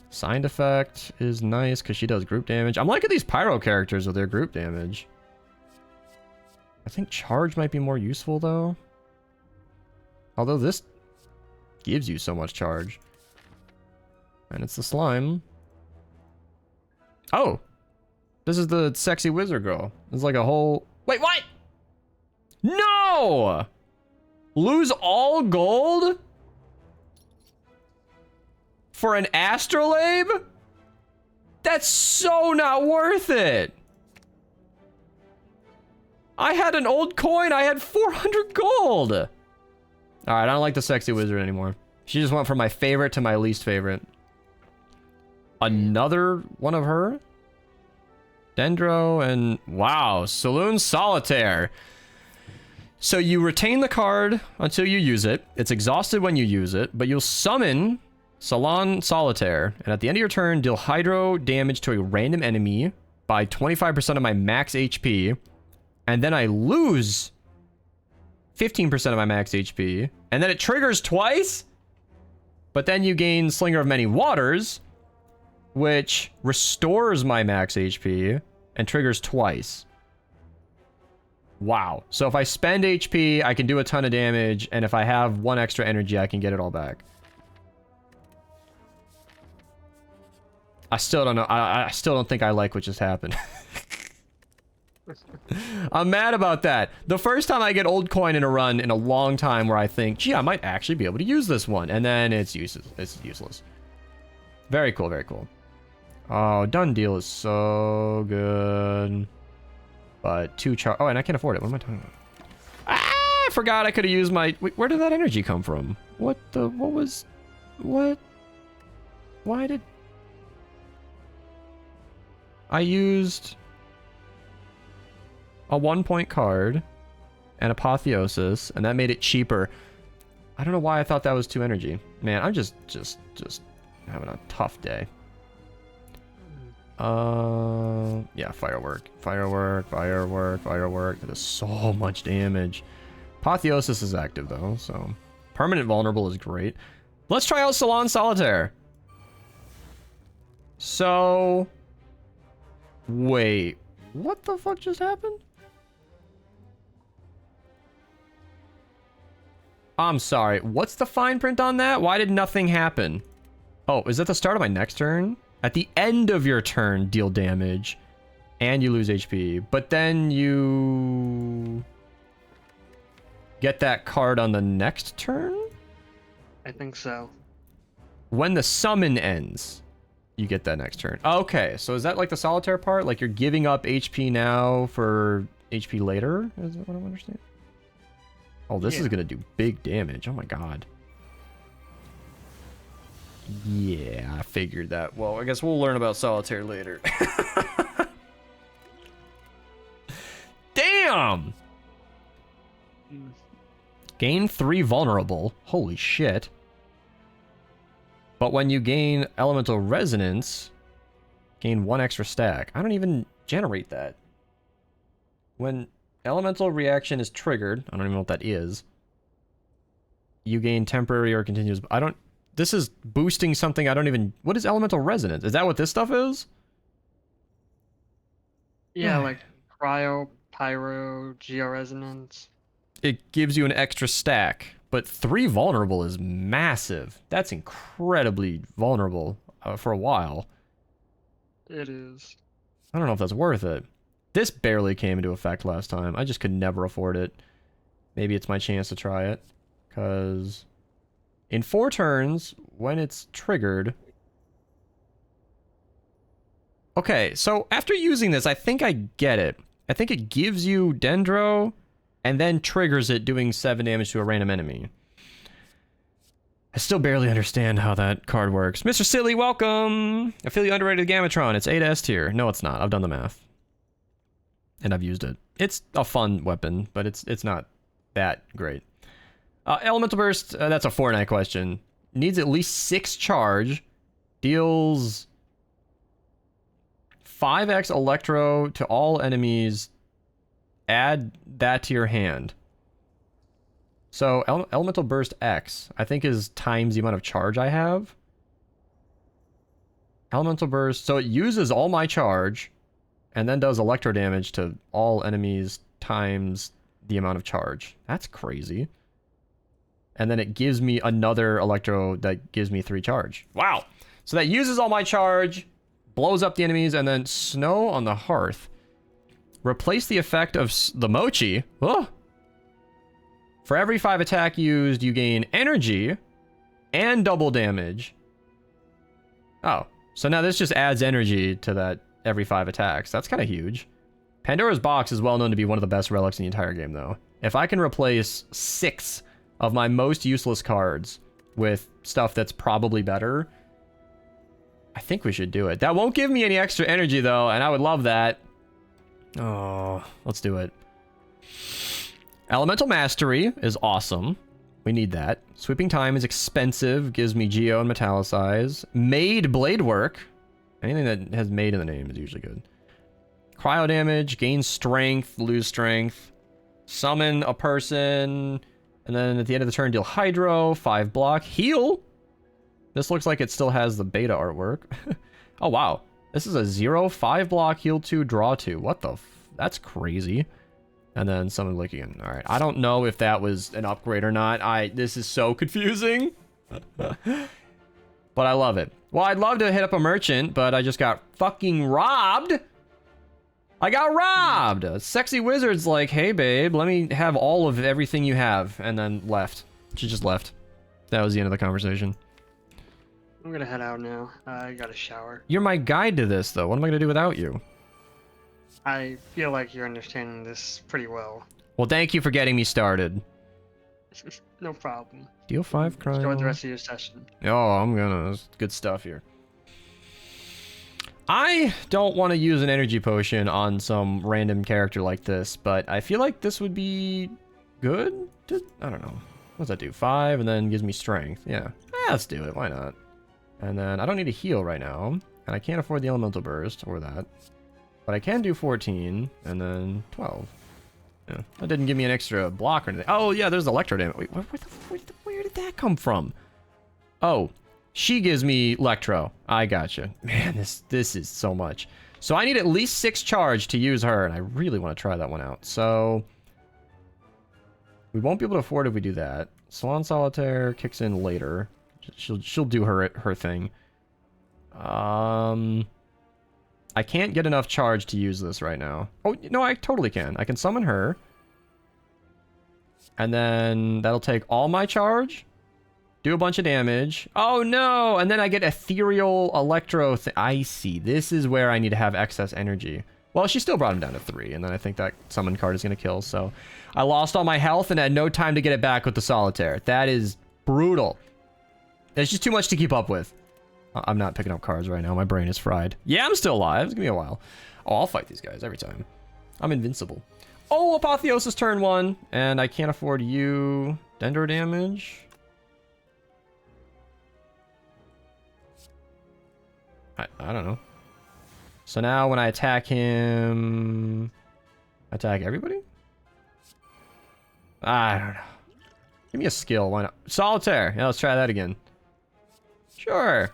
Signed effect is nice because she does group damage. I'm liking these pyro characters with their group damage. I think charge might be more useful though. Although this gives you so much charge. And it's the slime. Oh! This is the sexy wizard girl. It's like a whole... Wait, what? No! Lose all gold? For an astrolabe? That's so not worth it! I had an old coin, I had 400 gold! Alright, I don't like the sexy wizard anymore. She just went from my favorite to my least favorite. Another one of her? Dendro and... Wow, Saloon Solitaire. So you retain the card until you use it. It's exhausted when you use it, but you'll summon Salon Solitaire. And at the end of your turn, deal hydro damage to a random enemy by 25% of my max HP. And then I lose 15% of my max HP. And then it triggers twice. But then you gain Slinger of Many Waters, which restores my max HP and triggers twice. Wow. So if I spend HP, I can do a ton of damage, and if I have 1 extra energy, I can get it all back. I still don't know. I still don't think I like what just happened. I'm mad about that. The first time I get old coin in a run in a long time where I think, gee, I might actually be able to use this one, and then it's useless. It's useless. Very cool, very cool. Oh, done deal is so good. But 2 char... Oh, and I can't afford it. What am I talking about? Ah, I forgot I could have used my... Wait, where did that energy come from? What the... What was... What? Why did... I used... a 1-point card and Apotheosis, and that made it cheaper. I don't know why I thought that was 2 energy. Man, I'm just having a tough day. Yeah, firework. That is so much damage. Apotheosis is active though, so permanent vulnerable is great. Let's try out Salon Solitaire. So, wait, what the fuck just happened? I'm sorry, what's the fine print on that? Why did nothing happen? Oh, is that the start of my next turn? At the end of your turn, deal damage, and you lose HP. But then you get that card on the next turn? I think so. When the summon ends, you get that next turn. Okay, so is that like the solitaire part? Like you're giving up HP now for HP later? Is that what I'm understanding? Oh, this is going to do big damage. Oh my god. Yeah, I figured that. Well, I guess we'll learn about solitaire later. Damn! Gain 3 vulnerable. Holy shit. But when you gain elemental resonance, gain 1 extra stack. I don't even generate that. When elemental reaction is triggered, I don't even know what that is, you gain temporary or continuous... I don't... This is boosting something I don't even... What is elemental resonance? Is that what this stuff is? Yeah, like cryo, pyro, georesonance. It gives you an extra stack, but 3 vulnerable is massive. That's incredibly vulnerable for a while. It is. I don't know if that's worth it. This barely came into effect last time. I just could never afford it. Maybe it's my chance to try it, because... In 4 turns, when it's triggered... Okay, so after using this, I think I get it. I think it gives you Dendro, and then triggers it doing 7 damage to a random enemy. I still barely understand how that card works. Mr. Silly, welcome! I feel you underrated Gamatron. It's 8S tier. No, it's not. I've done the math. And I've used it. It's a fun weapon, but it's not that great. Elemental Burst, that's a FORTNITE question. Needs at least 6 charge. Deals 5x electro to all enemies. Add that to your hand. So elemental burst X, I think, is times the amount of charge I have. Elemental burst, so it uses all my charge and then does electro damage to all enemies times the amount of charge. That's crazy. And then it gives me another electro that gives me 3 charge. Wow. So that uses all my charge, blows up the enemies, and then snow on the hearth. Replace the effect of the mochi. Oh. For every 5 attack used, you gain energy and double damage. Oh. So now this just adds energy to that every 5 attacks. That's kind of huge. Pandora's Box is well known to be one of the best relics in the entire game, though. If I can replace 6 of my most useless cards with stuff that's probably better, I think we should do it. That won't give me any extra energy, though, and I would love that. Oh, let's do it. Elemental Mastery is awesome. We need that. Sweeping Time is expensive. Gives me Geo and Metallicize. Made Blade Work. Anything that has made in the name is usually good. Cryo Damage. Gain Strength. Lose Strength. Summon a person. And then at the end of the turn, deal Hydro. 5 block. Heal. This looks like it still has the beta artwork. Oh, wow. This is a 0, 5 block, heal 2, draw 2. What the that's crazy. And then summon Lycian. Alright, I don't know if that was an upgrade or not. This is so confusing. But I love it. Well, I'd love to hit up a merchant, but I just got fucking robbed. I got robbed. Sexy wizard's like, hey babe, let me have all of everything you have. And then left. She just left. That was the end of the conversation. I'm gonna head out now. I got a shower. You're my guide to this, though. What am I gonna do without you? I feel like you're understanding this pretty well. Well, thank you for getting me started. No problem. Deal 5 cryo. Enjoy the rest of your session. Oh, I'm gonna. There's good stuff here. I don't want to use an energy potion on some random character like this, but I feel like this would be good. I don't know. What does that do? 5 and then gives me strength. Yeah. Let's do it. Why not? And then I don't need a heal right now. And I can't afford the elemental burst or that. But I can do 14 and then 12. Yeah. That didn't give me an extra block or anything. Oh, yeah, there's electro damage. Wait, where did that come from? Oh, she gives me electro. I gotcha. Man, this is so much. So I need at least 6 charge to use her, and I really want to try that one out. So we won't be able to afford if we do that. Swan Solitaire kicks in later. She'll do her thing. I can't get enough charge to use this right now. Oh, no, I totally can. I can summon her. And then that'll take all my charge. Do a bunch of damage. Oh, no! And then I get ethereal electro. I see. This is where I need to have excess energy. Well, she still brought him down to 3. And then I think that summon card is going to kill. So I lost all my health and had no time to get it back with the Solitaire. That is brutal. It's just too much to keep up with. I'm not picking up cards right now. My brain is fried. Yeah, I'm still alive. It's gonna be a while. Oh, I'll fight these guys every time. I'm invincible. Oh, Apotheosis turn 1. And I can't afford you. Dendro damage. I don't know. So now when I attack him... Attack everybody? I don't know. Give me a skill. Why not? Solitaire. Yeah, let's try that again. Sure.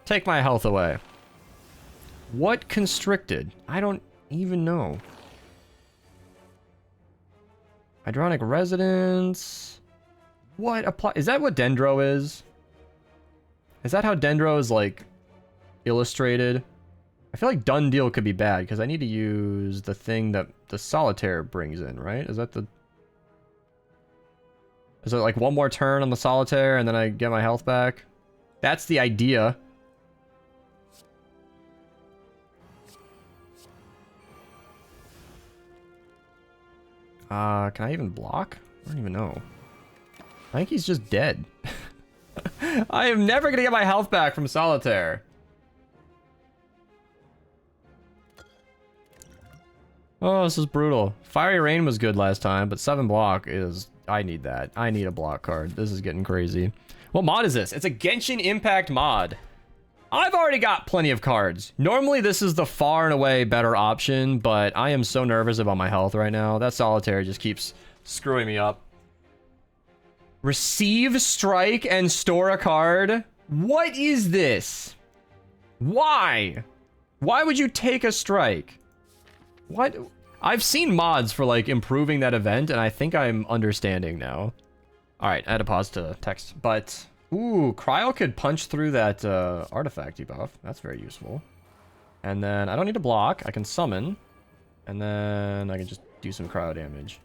Take my health away. What constricted? I don't even know. Hydronic Resonance. What apply? Is that what Dendro is? Is that how Dendro is like illustrated? I feel like Done Deal could be bad because I need to use the thing that the Solitaire brings in, right? Is that the... Is it like one more turn on the Solitaire and then I get my health back? That's the idea. Can I even block? I don't even know. I think he's just dead. I am never gonna get my health back from Solitaire. Oh, this is brutal. Fiery Rain was good last time, but 7 block is... I need that. I need a block card. This is getting crazy. What mod is this? It's a Genshin Impact mod. I've already got plenty of cards. Normally, this is the far and away better option, but I am so nervous about my health right now. That solitaire just keeps screwing me up. Receive, strike, and store a card? What is this? Why? Why would you take a strike? What? I've seen mods for, like, improving that event, and I think I'm understanding now. Alright, I had to pause to text, but... Ooh, Cryo could punch through that artifact debuff. That's very useful. And then I don't need to block. I can summon. And then I can just do some cryo damage.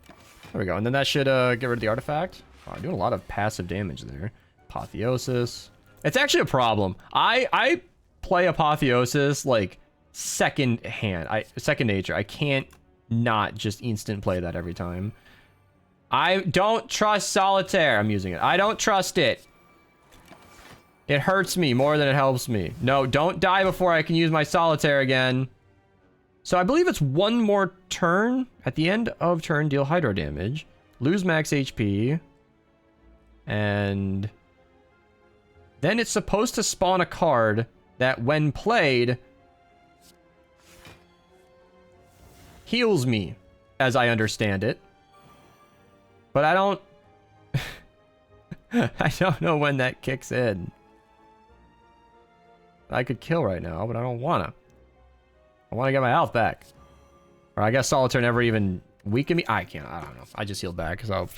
There we go. And then that should get rid of the artifact. Oh, I'm doing a lot of passive damage there. Apotheosis. It's actually a problem. I play Apotheosis like second nature. I can't not just instant play that every time. I don't trust Solitaire. I'm using it. I don't trust it. It hurts me more than it helps me. No, don't die before I can use my Solitaire again. So I believe it's one more turn. At the end of turn, deal hydro damage. Lose max HP. And then it's supposed to spawn a card that, when played, heals me, as I understand it. But I don't... I don't know when that kicks in. I could kill right now, but I don't wanna. I wanna get my health back. Or I guess Solitaire never even weakened me. I can't. I don't know. I just healed back, so...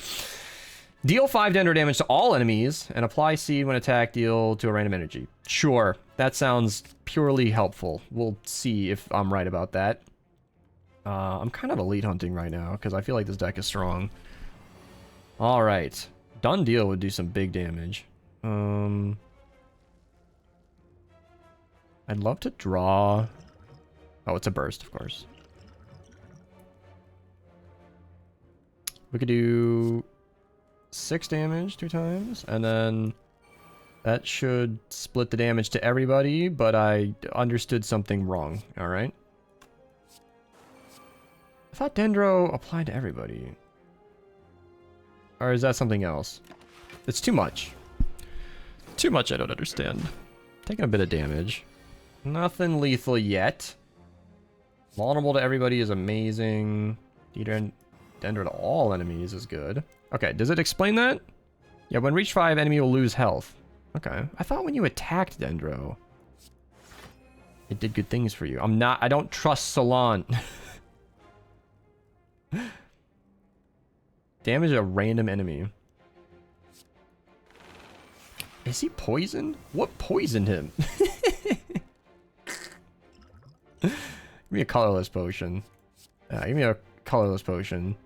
Deal 5 Dendro damage to all enemies, and apply Seed when attacked, deal to a random energy. Sure, that sounds purely helpful. We'll see if I'm right about that. I'm kind of elite hunting right now, because I feel like this deck is strong. Alright. Done deal would do some big damage. I'd love to draw... Oh, it's a burst, of course. We could do 6 damage 2 times, and then that should split the damage to everybody, but I understood something wrong. Alright. I thought Dendro applied to everybody. Or is that something else? It's too much. Too much, I don't understand. Taking a bit of damage. Nothing lethal yet. Vulnerable to everybody is amazing. Dendro to all enemies is good. Okay, does it explain that? Yeah, when reach 5, enemy will lose health. Okay. I thought when you attacked Dendro, it did good things for you. I don't trust Salon. Damage a random enemy. Is he poisoned? What poisoned him? Give me a colorless potion. Give me a colorless potion.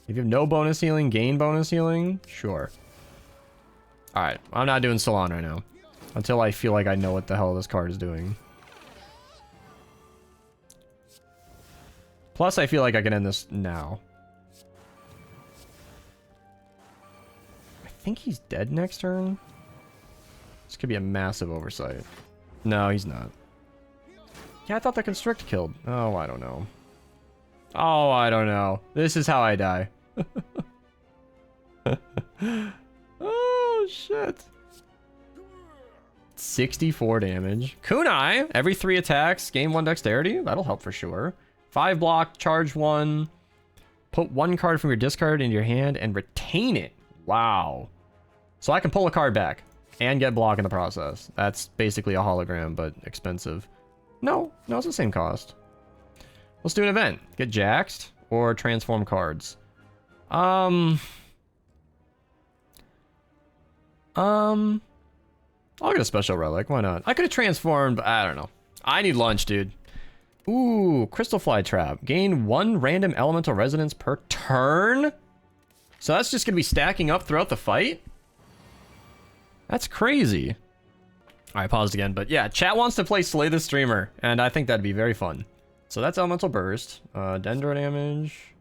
If you have no bonus healing, gain bonus healing? Sure. Alright, I'm not doing Salon right now. Until I feel like I know what the hell this card is doing. Plus, I feel like I can end this now. I think he's dead next turn. This could be a massive oversight. No, he's not. Yeah, I thought the Constrict killed. Oh, I don't know. Oh, I don't know. This is how I die. Oh, shit. 64 damage. Kunai, every 3 attacks, gain 1 dexterity. That'll help for sure. 5 block, charge 1. Put 1 card from your discard into your hand and retain it. Wow. So I can pull a card back and get block in the process. That's basically a hologram, but expensive. No, it's the same cost. Let's do an event. Get jaxed or transform cards. I'll get a special relic. Why not? I could have transformed, but I don't know. I need lunch, dude. Ooh, Crystal Fly Trap. Gain 1 random elemental resonance per turn? So that's just going to be stacking up throughout the fight? That's crazy. I paused again, but yeah, chat wants to play Slay the Streamer, and I think that'd be very fun. So that's Elemental Burst. Dendro damage.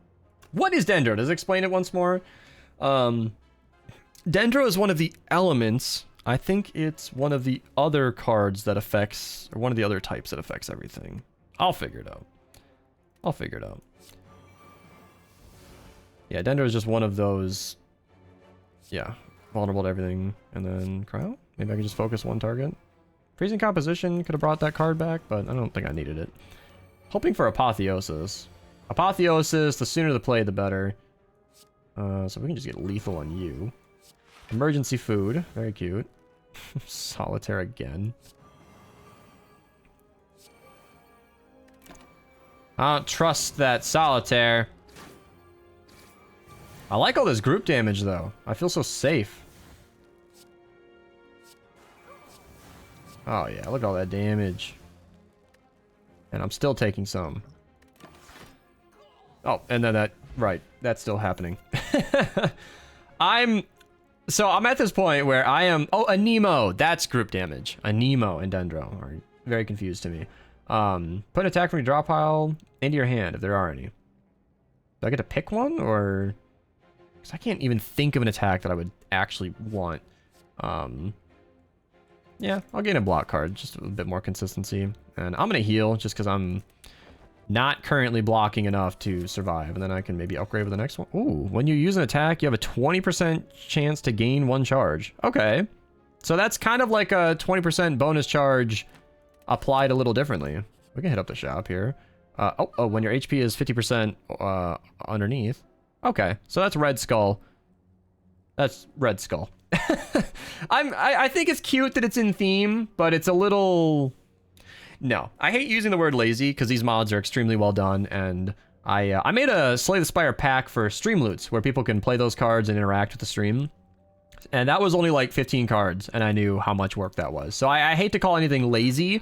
What is Dendro? Does it explain it once more? Dendro is one of the elements. I think it's one of the other cards that affects, or one of the other types that affects everything. I'll figure it out. Yeah, Dendro is just one of those. Yeah, vulnerable to everything. And then Cryo? Maybe I can just focus 1 target. Freezing Composition could have brought that card back, but I don't think I needed it. Hoping for Apotheosis. Apotheosis, the sooner the play, the better. So we can just get lethal on you. Emergency food, very cute. Solitaire again. I don't trust that Solitaire. I like all this group damage, though. I feel so safe. Oh, yeah. Look at all that damage. And I'm still taking some. Oh, and then that... Right. That's still happening. So I'm at this point where I am... Oh, a Nemo. That's group damage. A Nemo and Dendro are very confused to me. Put an attack from your draw pile into your hand, if there are any. Do I get to pick one, or... Because I can't even think of an attack that I would actually want. Yeah, I'll gain a block card, just a bit more consistency. And I'm going to heal, just because I'm not currently blocking enough to survive. And then I can maybe upgrade with the next one. Ooh, when you use an attack, you have a 20% chance to gain 1 charge. Okay. So that's kind of like a 20% bonus charge applied a little differently. We can hit up the shop here. When your HP is 50% underneath. Okay, so that's Red Skull. That's Red Skull. I think it's cute that it's in theme, but it's a little... No, I hate using the word lazy because these mods are extremely well done, and I made a Slay the Spire pack for stream loots where people can play those cards and interact with the stream. And that was only like 15 cards, and I knew how much work that was. So I hate to call anything lazy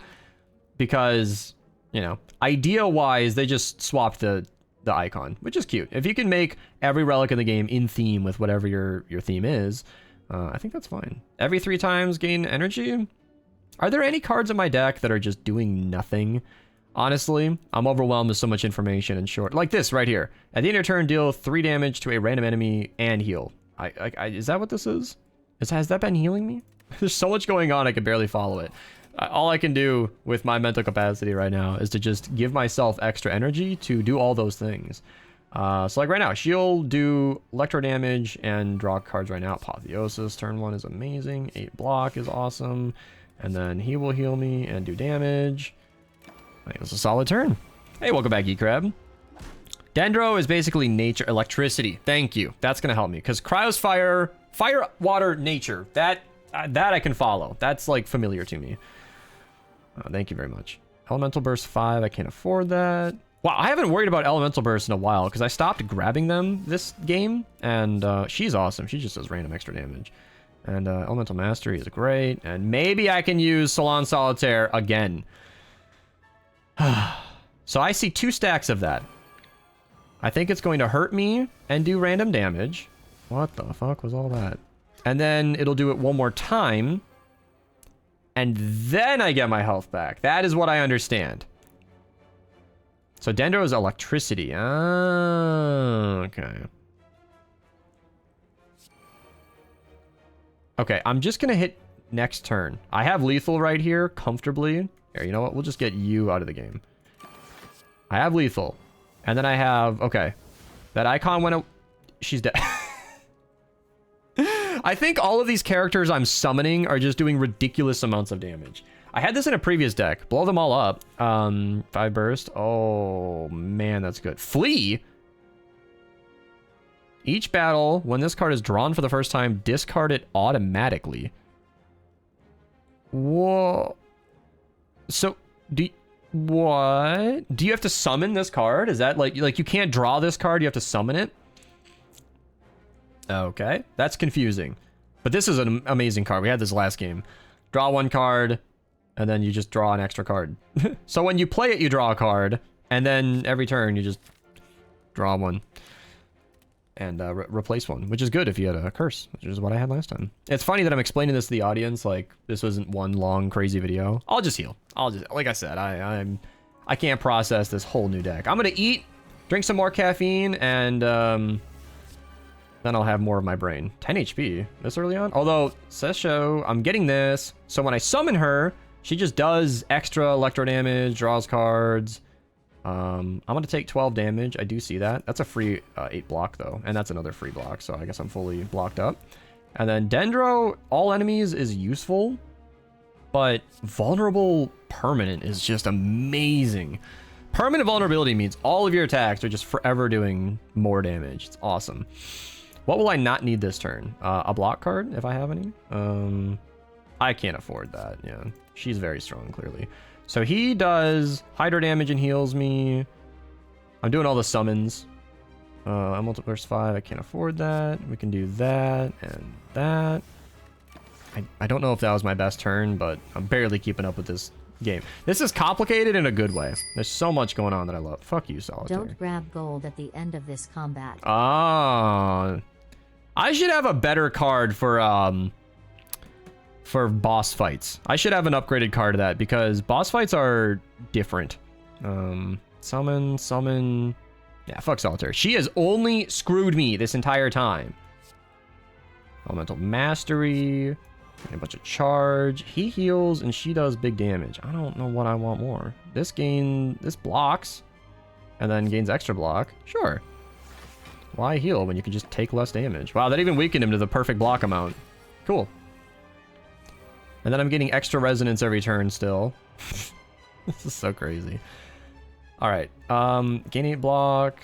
because, you know, idea-wise, they just swapped the icon, which is cute. If you can make every relic in the game in theme with whatever your theme is, I think that's fine. Every 3 times gain energy? Are there any cards in my deck that are just doing nothing? Honestly, I'm overwhelmed with so much information and short. Like this right here. At the end of your turn, deal 3 damage to a random enemy and heal. Is that what this is? Has that been healing me? There's so much going on, I can barely follow it. All I can do with my mental capacity right now is to just give myself extra energy to do all those things. So like right now, she'll do electro damage and draw cards right now. Apotheosis, turn 1 is amazing. 8 block is awesome. And then he will heal me and do damage. I think it was a solid turn. Hey, welcome back, E-Crab. Dendro is basically nature, electricity. Thank you. That's going to help me. Because Cryo's fire, water, nature. That I can follow. That's like familiar to me. Thank you very much. Elemental Burst 5, I can't afford that. Wow, I haven't worried about Elemental Burst in a while because I stopped grabbing them this game. And she's awesome. She just does random extra damage. And Elemental Mastery is great. And maybe I can use Salon Solitaire again. So I see 2 stacks of that. I think it's going to hurt me and do random damage. What the fuck was all that? And then it'll do it 1 more time. And then I get my health back. That is what I understand. So Dendro is electricity. Ah, okay. Okay, I'm just going to hit next turn. I have lethal right here, comfortably. Here, you know what? We'll just get you out of the game. I have lethal. And then I have... Okay. That icon went... She's dead. I think all of these characters I'm summoning are just doing ridiculous amounts of damage. I had this in a previous deck. Blow them all up. 5 burst. Oh, man, that's good. Flee? Each battle, when this card is drawn for the first time, discard it automatically. Whoa. So, what? Do you have to summon this card? Is that like you can't draw this card, you have to summon it? Okay, that's confusing. But this is an amazing card. We had this last game. Draw 1 card, and then you just draw an extra card. So when you play it, you draw a card, and then every turn you just draw 1. And replace 1, which is good if you had a curse, which is what I had last time. It's funny that I'm explaining this to the audience like this wasn't one long crazy video. I'll just heal. Like I said, I can't process this whole new deck. I'm gonna eat, drink some more caffeine, and then I'll have more of my brain. 10 HP this early on. Although Sesho, I'm getting this, so when I summon her, she just does extra electro damage, draws cards. I'm gonna take 12 damage. I do see that. That's a free 8 block though, and that's another free block, so I guess I'm fully blocked up. And then Dendro, all enemies is useful. But vulnerable permanent is just amazing. Permanent vulnerability means all of your attacks are just forever doing more damage. It's awesome. What will I not need this turn? A block card, if I have any. I can't afford that, yeah. She's very strong, clearly. So he does Hydro damage and heals me. I'm doing all the summons. I'm multipliers 5, I can't afford that. We can do that and that. I don't know if that was my best turn, but I'm barely keeping up with this game. This is complicated in a good way. There's so much going on that I love. Fuck you, Solitaire. Don't grab gold at the end of this combat. Ah. I should have a better card for boss fights. I should have an upgraded card to that because boss fights are different. Summon. Yeah, fuck Solitaire. She has only screwed me this entire time. Elemental Mastery. A bunch of charge. He heals and she does big damage. I don't know what I want more. This blocks and then gains extra block. Sure. Why heal when you can just take less damage? Wow, that even weakened him to the perfect block amount. Cool. And then I'm getting extra resonance every turn still. This is so crazy. All right. Gain 8 block.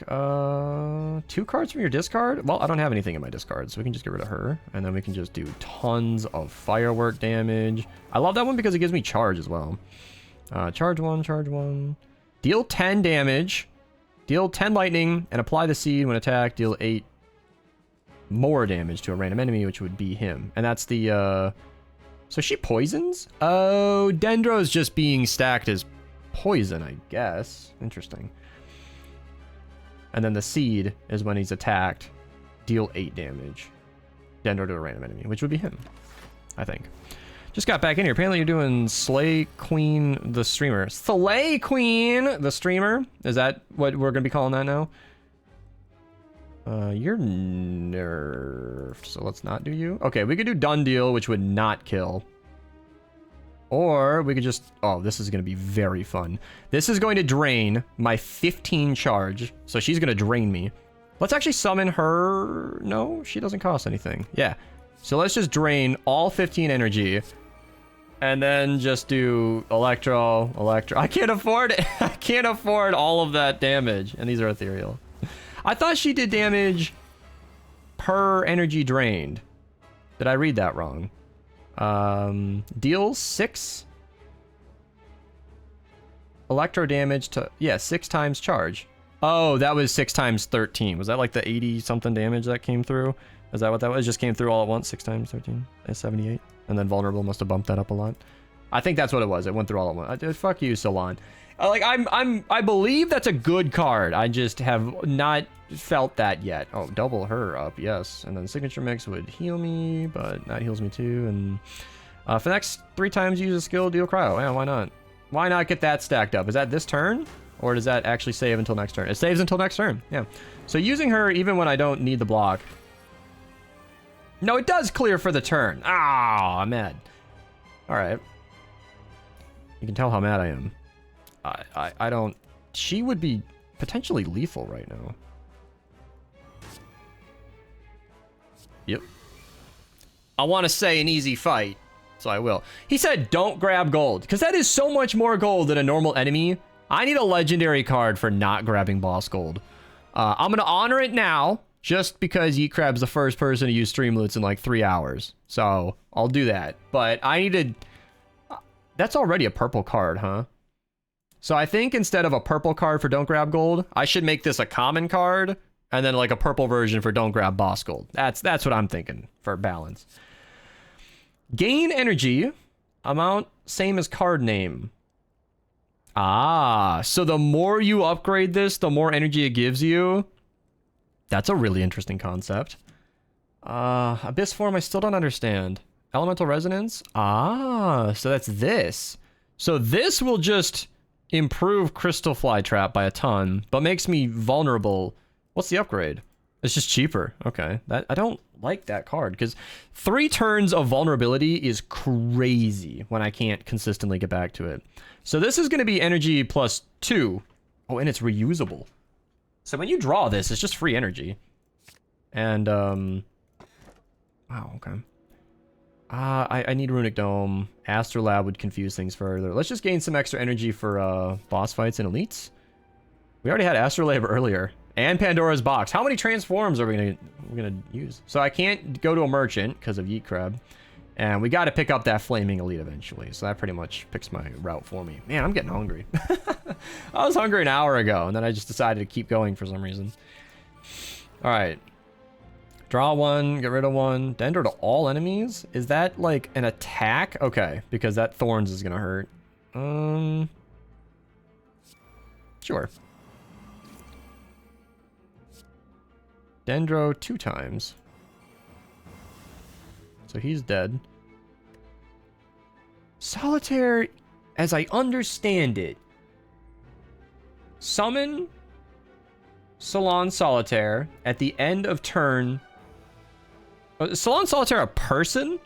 2 cards from your discard? Well, I don't have anything in my discard, so we can just get rid of her. And then we can just do tons of firework damage. I love that one because it gives me charge as well. Charge 1. Deal 10 damage. Deal 10 lightning and apply the seed when attacked. Deal 8 more damage to a random enemy, which would be him. And that's the... So she poisons? Oh, Dendro's just being stacked as poison, I guess. Interesting. And then the seed is when he's attacked. Deal 8 damage. Dendro to a random enemy, which would be him, I think. Just got back in here. Apparently you're doing Slay Queen the streamer. Slay Queen the streamer? Is that what we're going to be calling that now? You're nerfed, so let's not do you. Okay, we could do Done Deal, which would not kill. Or we could just... Oh, this is going to be very fun. This is going to drain my 15 charge, so she's going to drain me. Let's actually summon her... No, she doesn't cost anything. Yeah. So let's just drain all 15 energy. And then just do Electro. I can't afford it. I can't afford all of that damage. And these are ethereal. I thought she did damage per energy drained. Did I read that wrong? Deals 6 electro damage to... Yeah, 6 times charge. Oh, that was 6 times 13. Was that like the 80 something damage that came through? Is that what that was? It just came through all at once. 6 times 13. That's 78. And then vulnerable must have bumped that up a lot. I think that's what it was. It went through all at once. Fuck you, Salon. I believe that's a good card. I just have not felt that yet. Oh, double her up, yes. And then signature mix would heal me, but that heals me too. And for the next 3 times you use a skill, deal cryo. Yeah, why not? Why not get that stacked up? Is that this turn? Or does that actually save until next turn? It saves until next turn, yeah. So using her even when I don't need the block. No, it does clear for the turn. Ah, I'm mad. All right. You can tell how mad I am. I don't... She would be potentially lethal right now. Yep. I want to say an easy fight, so I will. He said don't grab gold, because that is so much more gold than a normal enemy. I need a legendary card for not grabbing boss gold. I'm going to honor it now, just because Yeet Crab's the first person to use stream loots in like 3 hours. So, I'll do that. But I need to... That's already a purple card, huh? So I think instead of a purple card for don't grab gold, I should make this a common card, and then like a purple version for don't grab boss gold. That's what I'm thinking for balance. Gain energy, amount same as card name. Ah, so the more you upgrade this, the more energy it gives you. That's a really interesting concept. Abyss form, I still don't understand. Elemental resonance? Ah, so that's this. So this will just improve Crystal Fly Trap by a ton, but makes me vulnerable. What's the upgrade? It's just cheaper. Okay. I don't like that card, because 3 turns of vulnerability is crazy when I can't consistently get back to it. So this is going to be energy plus 2. Oh, and it's reusable. So when you draw this, it's just free energy. And, wow, okay. I need Runic Dome. Astrolab would confuse things further. Let's just gain some extra energy for boss fights and elites. We already had Astrolabe earlier. And Pandora's Box. How many transforms are we gonna use? So I can't go to a merchant because of Yeet Crab. And we got to pick up that Flaming Elite eventually. So that pretty much picks my route for me. Man, I'm getting hungry. I was hungry an hour ago, and then I just decided to keep going for some reason. All right. Draw one, get rid of one. Dendro to all enemies? Is that like an attack? Okay, because that Thorns is going to hurt. Sure. Dendro 2 times. So he's dead. Solitaire, as I understand it, summon Salon Solitaire at the end of turn. Salon Solitaire a person?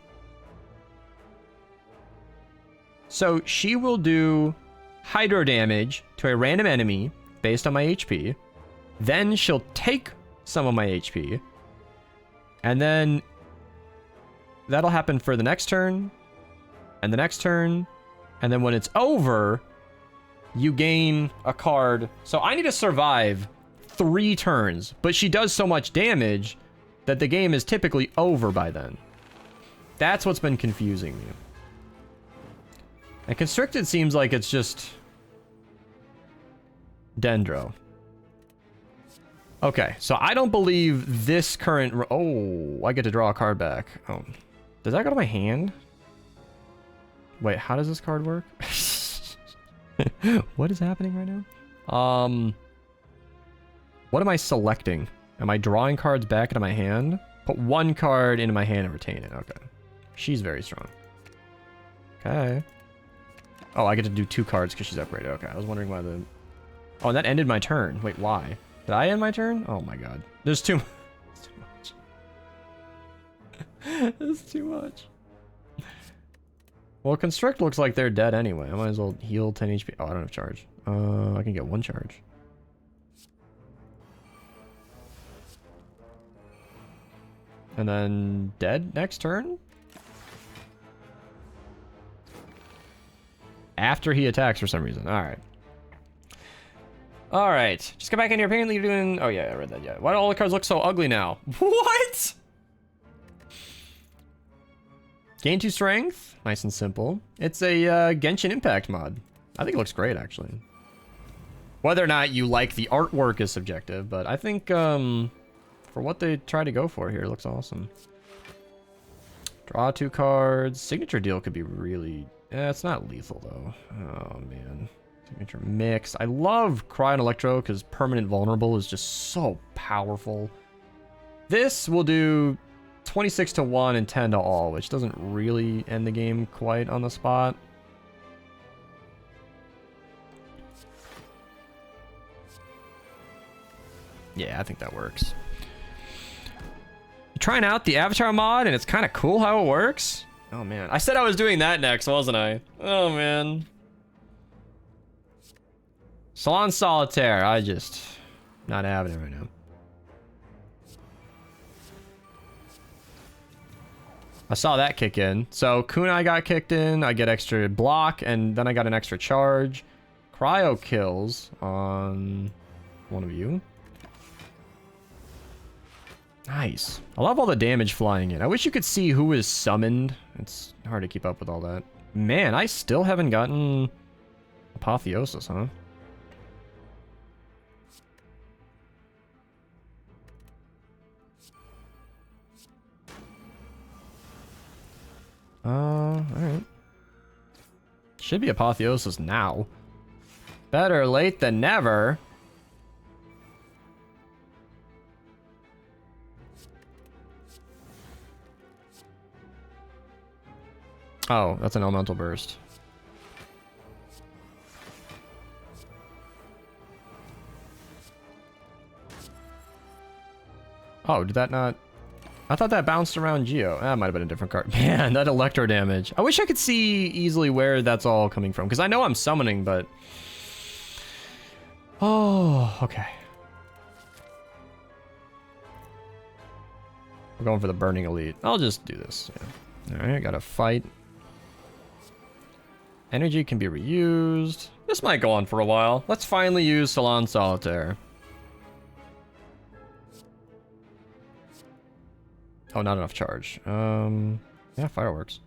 So she will do hydro damage to a random enemy based on my HP. Then she'll take some of my HP. And then that'll happen for the next turn, and the next turn, and then when it's over, you gain a card. So I need to survive 3 turns, but she does so much damage that the game is typically over by then. That's what's been confusing me. And Constricted seems like it's just Dendro. Okay, so I don't believe this current... Oh, I get to draw a card back. Oh. Does that go to my hand? Wait, how does this card work? What is happening right now? What am I selecting? Am I drawing cards back into my hand? Put 1 card into my hand and retain it. Okay. She's very strong. Okay. Oh, I get to do 2 cards because she's upgraded. Okay, I was wondering why the... Oh, and that ended my turn. Wait, why? Did I end my turn? Oh my god. There's too much. There's too much. Well, Constrict looks like they're dead anyway. I might as well heal 10 HP. Oh, I don't have charge. I can get 1 charge. And then dead next turn? After he attacks for some reason. Alright. Alright. Just come back in here. Apparently you're doing... Oh yeah, I read that, yeah. Why do all the cards look so ugly now? What? Gain 2 strength. Nice and simple. It's a Genshin Impact mod. I think it looks great, actually. Whether or not you like the artwork is subjective, but I think for what they try to go for here, it looks awesome. Draw 2 cards. Signature Deal could be really... it's not lethal, though. Oh, man. Signature Mix. I love Cry on Electro because Permanent Vulnerable is just so powerful. This will do 26 to 1 and 10 to all, which doesn't really end the game quite on the spot. Yeah, I think that works. Trying out the Avatar mod, and it's kind of cool how it works. Oh, man. I said I was doing that next, wasn't I? Oh, man. Salon Solitaire. I just... not having it right now. I saw that kick in. So, Kunai got kicked in. I get extra block, and then I got an extra charge. Cryo kills on one of you. Nice. I love all the damage flying in. I wish you could see who is summoned. It's hard to keep up with all that. Man, I still haven't gotten Apotheosis, huh? Alright. Should be Apotheosis now. Better late than never. Oh, that's an elemental burst. Oh, did that not... I thought that bounced around Geo. That might have been a different card. Man, that electro damage. I wish I could see easily where that's all coming from. Because I know I'm summoning, but... Oh, okay. We're going for the Burning Elite. I'll just do this, yeah. Alright, gotta fight. Energy can be reused. This might go on for a while. Let's finally use Salon Solitaire. Oh, not enough charge. Yeah, fireworks.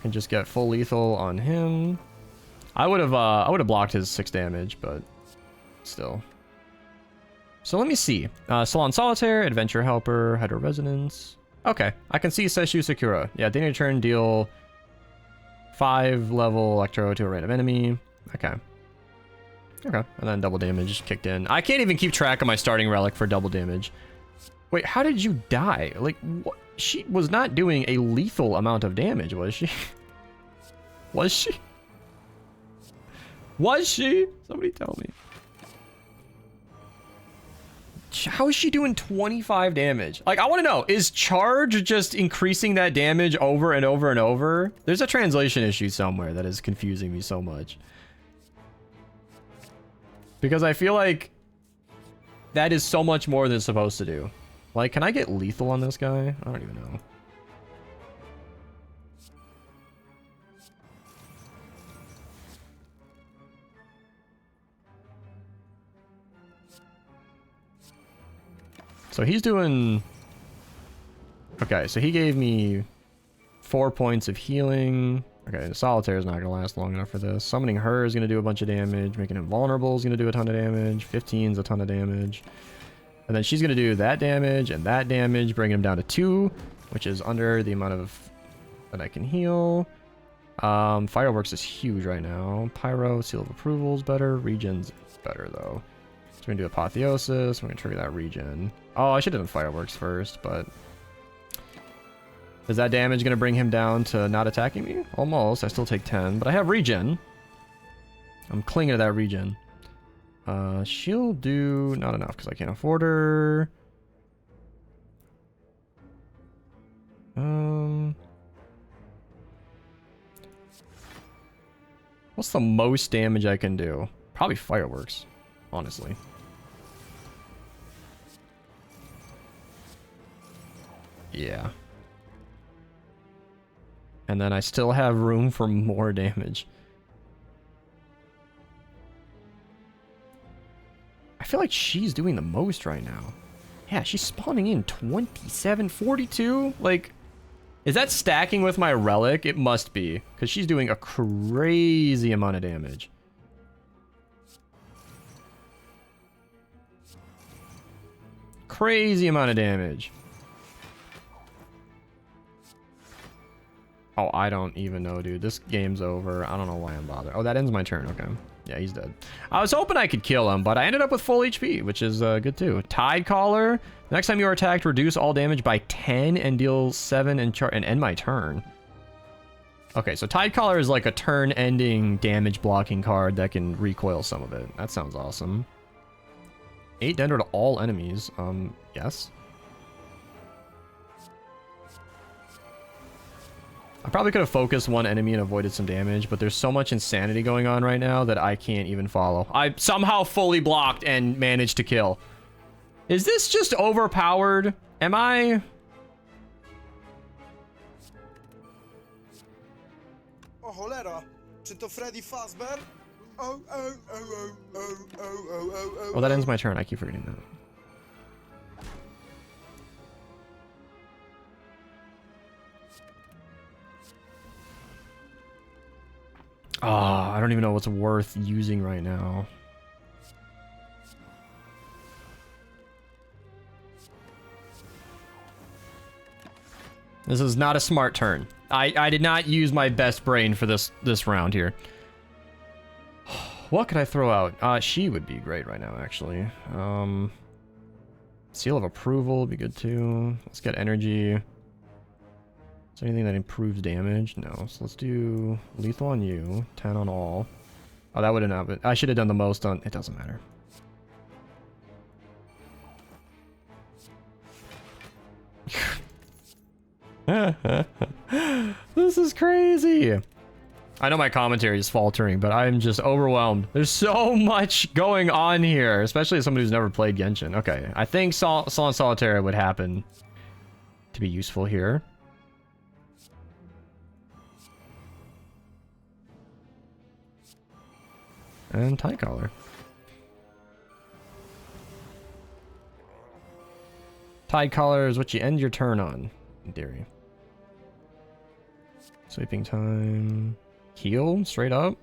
Can just get full lethal on him. I would have blocked his 6 damage, but still. So let me see. Salon Solitaire, Adventure Helper, Hydro Resonance. Okay, I can see Seshu Sakura. Yeah, at the end of your turn, deal 5 level electro to a random enemy. Okay. Okay, and then double damage kicked in. I can't even keep track of my starting relic for double damage. Wait, how did you die? Like, what? She was not doing a lethal amount of damage, was she? Was she? Was she? Somebody tell me. How is she doing 25 damage? Like, I want to know, is charge just increasing that damage over and over and over? There's a translation issue somewhere that is confusing me so much. Because I feel like that is so much more than it's supposed to do. Like, can I get lethal on this guy? I don't even know. So he's doing... Okay, so he gave me 4 points of healing. Okay, the Solitaire is not going to last long enough for this. Summoning her is going to do a bunch of damage. Making him vulnerable is going to do a ton of damage. 15 is a ton of damage. And then she's going to do that damage and that damage, bringing him down to 2, which is under the amount of that I can heal. Fireworks is huge right now. Pyro, Seal of Approval is better. Regen's better, though. So we're going to do Apotheosis. We're going to trigger that regen. Oh, I should have done Fireworks first, but... Is that damage going to bring him down to not attacking me? Almost. I still take 10, but I have regen. I'm clinging to that regen. She'll do not enough because I can't afford her. What's the most damage I can do? Probably Fireworks, honestly. Yeah. And then I still have room for more damage. I feel like she's doing the most right now. Yeah, she's spawning in 27, 42. Like, is that stacking with my relic? It must be, because she's doing a crazy amount of damage. Crazy amount of damage. Oh, I don't even know, dude. This game's over. I don't know why I'm bothered. Oh, that ends my turn. Okay. Yeah, he's dead. I was hoping I could kill him, but I ended up with full HP, which is good too. Tide Collar. Next time you are attacked, reduce all damage by 10 and deal 7 and end my turn. Okay, so Tide Collar is like a turn-ending damage blocking card that can recoil some of it. That sounds awesome. 8 Dendro to all enemies. Yes. I probably could have focused one enemy and avoided some damage, but there's so much insanity going on right now that I can't even follow. I somehow fully blocked and managed to kill. Is this just overpowered? Am I... O cholera, czy to Freddy Fazbear? Oh, oh, oh, oh, oh, oh, oh, oh, Well, that ends my turn. I keep forgetting that. I don't even know what's worth using right now. This is not a smart turn. I did not use my best brain for this round here. What could I throw out? She would be great right now, actually. Seal of Approval would be good too. Let's get energy. Is there anything that improves damage? No. So let's do lethal on you. 10 on all. Oh, that wouldn't have it. I should have done the most on... It doesn't matter. This is crazy. I know my commentary is faltering, but I'm just overwhelmed. There's so much going on here, especially as somebody who's never played Genshin. Okay, I think Salon Solitaire would happen to be useful here. And tie collar. Tide collar is what you end your turn on, in theory. Sleeping time. Heal, straight up,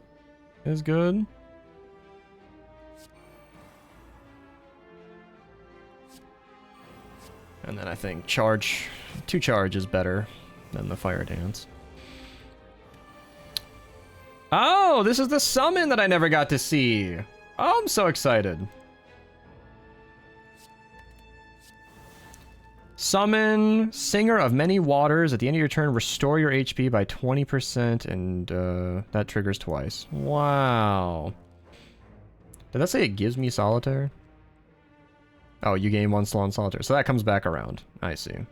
is good. And then I think charge, 2 charge is better than the fire dance. Oh, this is the summon that I never got to see. Oh, I'm so excited. Summon Singer of Many Waters. At the end of your turn, restore your HP by 20%, and that triggers twice. Wow. Did that say it gives me Solitaire? Oh, you gain 1 slot in Solitaire. So that comes back around. I see. Do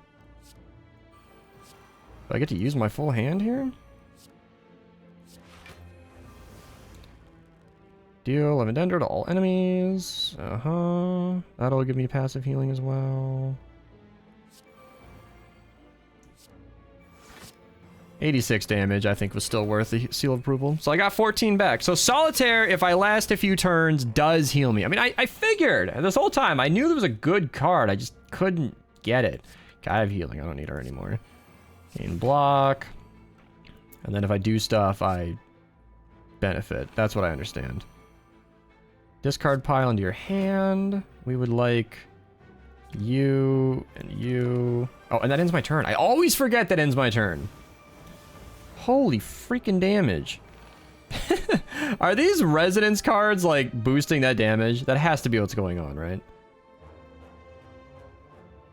I get to use my full hand here? Deal 11 Dendro to all enemies. Uh-huh. That'll give me passive healing as well. 86 damage, I think, was still worth the seal of approval. So I got 14 back. So Solitaire, if I last a few turns, does heal me. I mean, I figured this whole time. I knew there was a good card. I just couldn't get it. I have healing. I don't need her anymore. Gain block. And then if I do stuff, I benefit. That's what I understand. Discard pile into your hand. We would like you and you. Oh, and that ends my turn. I always forget that ends my turn. Holy freaking damage. Are these resonance cards like boosting that damage? That has to be what's going on, right?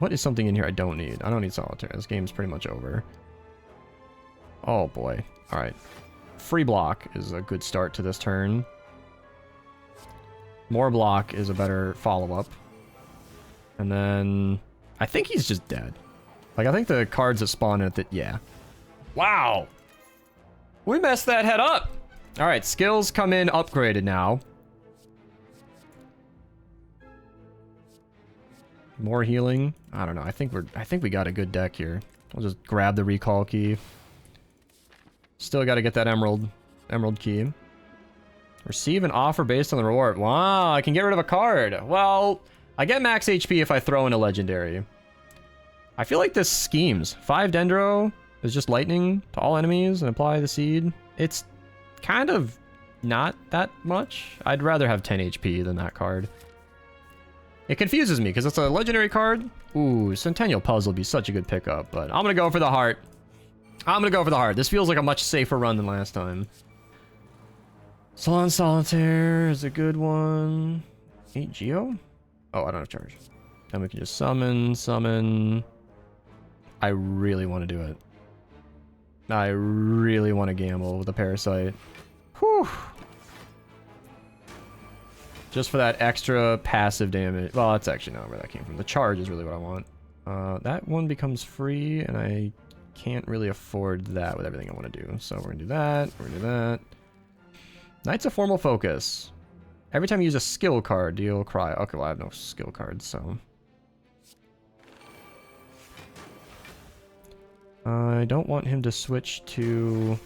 What is something in here I don't need? I don't need Solitaire. This game's pretty much over. Oh boy. Alright. Free block is a good start to this turn. More block is a better follow-up. And then I think he's just dead. Like, I think the cards that spawn at the... Yeah. Wow! We messed that head up! Alright, skills come in upgraded now. More healing. I don't know. I think we got a good deck here. I'll just grab the recall key. Still got to get that emerald key. Receive an offer based on the reward. Wow, I can get rid of a card. Well, I get max HP if I throw in a legendary. I feel like this schemes. 5 Dendro is just lightning to all enemies and apply the seed. It's kind of not that much. I'd rather have 10 HP than that card. It confuses me because it's a legendary card. Ooh, Centennial Puzzle would be such a good pickup, but I'm going to go for the heart. I'm going to go for the heart. This feels like a much safer run than last time. Salon Solitaire is a good one. 8 Geo? Oh, I don't have charge. Then we can just summon. I really want to do it. I really want to gamble with a Parasite. Whew. Just for that extra passive damage. Well, that's actually not where that came from. The charge is really what I want. That one becomes free, and I can't really afford that with everything I want to do. So we're going to do that. We're going to do that. Knights of Formal Focus. Every time you use a skill card, deal cry. Okay, well, I have no skill cards, so... I don't want him to switch to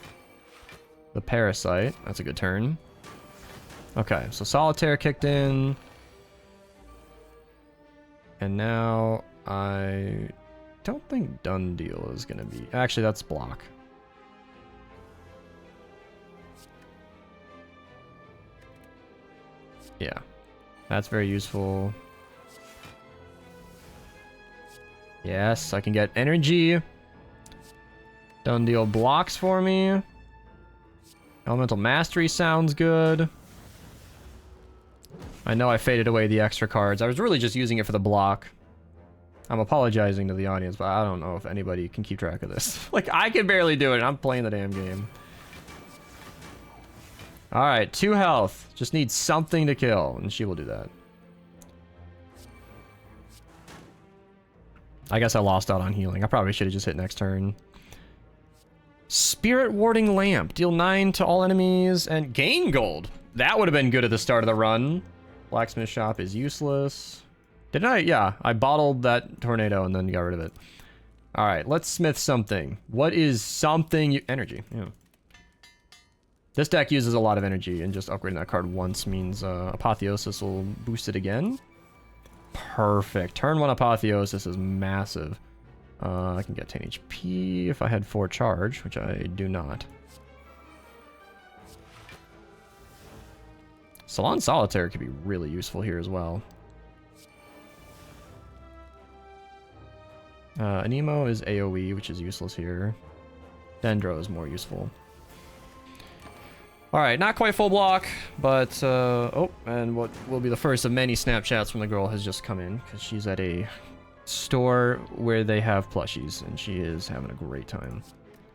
the Parasite. That's a good turn. Okay, so Solitaire kicked in. And now I don't think Done Deal is going to be... Actually, that's block. Yeah, that's very useful. Yes, I can get energy. Done Deal blocks for me. Elemental Mastery sounds good. I know I faded away the extra cards. I was really just using it for the block. I'm apologizing to the audience, but I don't know if anybody can keep track of this. Like, I can barely do it, and I'm playing the damn game. Alright, 2 health. Just need something to kill, and she will do that. I guess I lost out on healing. I probably should have just hit next turn. Spirit Warding Lamp. Deal 9 to all enemies and gain gold. That would have been good at the start of the run. Blacksmith Shop is useless. Didn't I? Yeah, I bottled that tornado and then got rid of it. Alright, let's smith something. What is something you... Energy, yeah. This deck uses a lot of energy, and just upgrading that card once means Apotheosis will boost it again. Perfect. Turn 1 Apotheosis is massive. I can get 10 HP if I had 4 charge, which I do not. Salon Solitaire could be really useful here as well. Anemo is AoE, which is useless here. Dendro is more useful. Alright, not quite full block, but, oh, and what will be the first of many Snapchats from the girl has just come in, because she's at a store where they have plushies, and she is having a great time.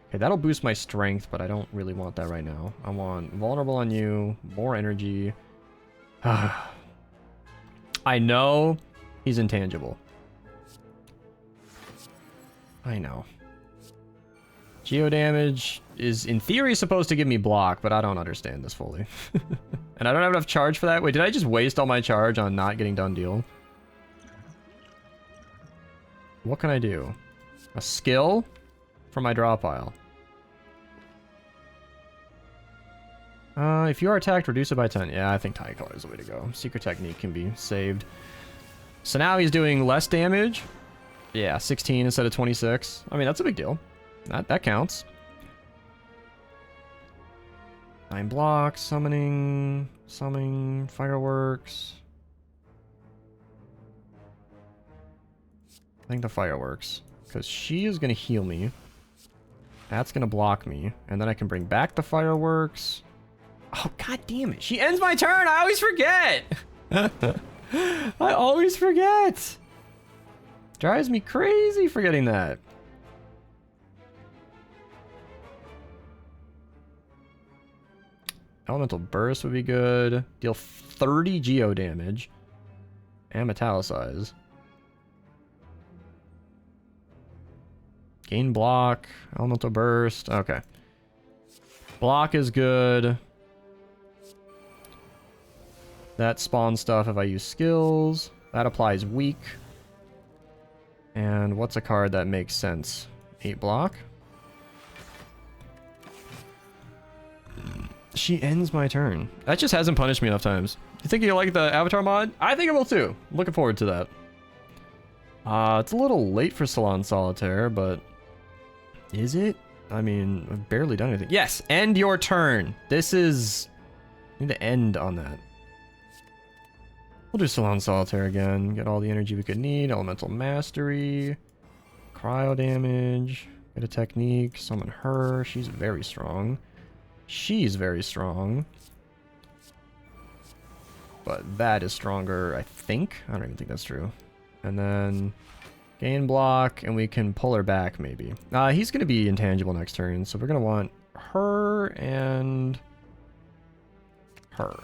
Okay, that'll boost my strength, but I don't really want that right now. I want vulnerable on you, more energy. I know he's intangible. I know. Geo damage is, in theory, supposed to give me block, but I don't understand this fully. And I don't have enough charge for that. Wait, did I just waste all my charge on not getting done deal? What can I do? A skill for my draw pile. If you are attacked, reduce it by 10. Yeah, I think Tie Color is the way to go. Secret Technique can be saved. So now he's doing less damage. Yeah, 16 instead of 26. I mean, that's a big deal. That counts. 9 blocks, summoning, fireworks. I think the fireworks, because she is going to heal me. That's going to block me, and then I can bring back the fireworks. Oh, god damn it. She ends my turn. I always forget. I always forget. Drives me crazy forgetting that. Elemental Burst would be good. Deal 30 geo damage. And metallicize. Gain block. Elemental Burst. Okay. Block is good. That spawns stuff if I use skills. That applies weak. And what's a card that makes sense? 8 block. She ends my turn. That just hasn't punished me enough times. You think you like the Avatar mod? I think I will too. Looking forward to that. It's a little late for Salon Solitaire, but... Is it? I mean, I've barely done anything. Yes! End your turn! This is... I need to end on that. We'll do Salon Solitaire again. Get all the energy we could need. Elemental Mastery. Cryo damage. Get a technique. Summon her. She's very strong. She's very strong. But that is stronger, I think. I don't even think that's true. And then gain block, and we can pull her back, maybe. He's going to be intangible next turn, so we're going to want her and her.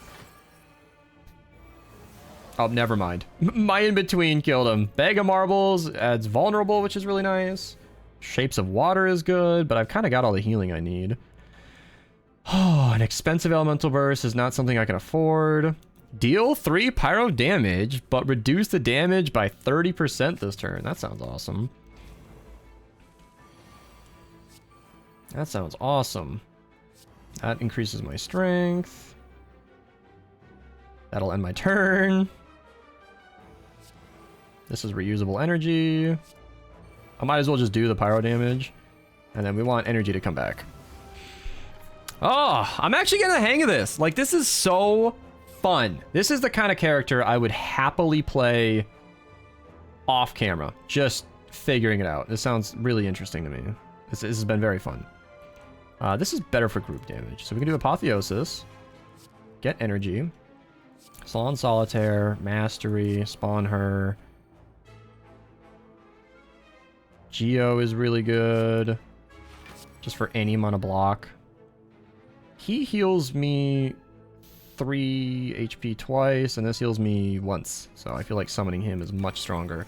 Oh, never mind. My in-between killed him. Bag of Marbles adds vulnerable, which is really nice. Shapes of Water is good, but I've kind of got all the healing I need. Oh, an expensive Elemental Burst is not something I can afford. Deal 3 pyro damage, but reduce the damage by 30% this turn. That sounds awesome. That sounds awesome. That increases my strength. That'll end my turn. This is reusable energy. I might as well just do the pyro damage. And then we want energy to come back. Oh, I'm actually getting the hang of this. Like, this is so fun. This is the kind of character I would happily play off camera. Just figuring it out. This sounds really interesting to me. This has been very fun. This is better for group damage. So we can do Apotheosis. Get energy. Salon Solitaire. Mastery. Spawn her. Geo is really good. Just for any mana block. He heals me 3 HP twice, and this heals me once. So I feel like summoning him is much stronger.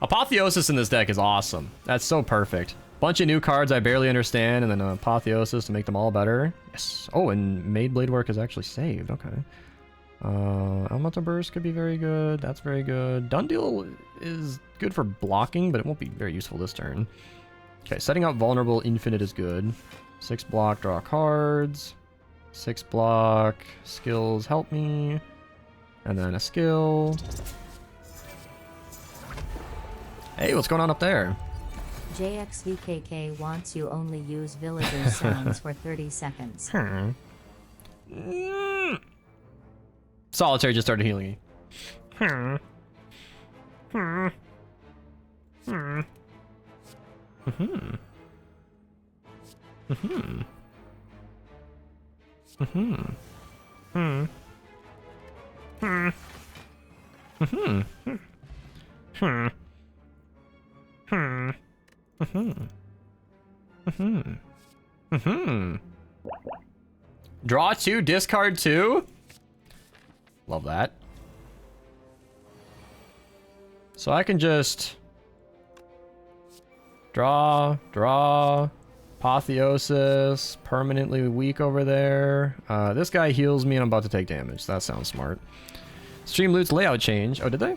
Apotheosis in this deck is awesome. That's so perfect. Bunch of new cards I barely understand, and then Apotheosis to make them all better. Yes. Oh, and Made Blade Work is actually saved. Okay. Elemental Burst could be very good. That's very good. Dundeel is good for blocking, but it won't be very useful this turn. Okay, setting up Vulnerable Infinite is good. 6 block, draw cards. 6 block. Skills help me. And then a skill. Hey, what's going on up there? JXVKK wants you only use villagers sounds for 30 seconds. Solitaire just started healing me. Draw 2, discard 2. Love that. So I can just draw, apotheosis, permanently weak over there. This guy heals me and I'm about to take damage. That sounds smart. Stream loot's layout change. Oh, did they?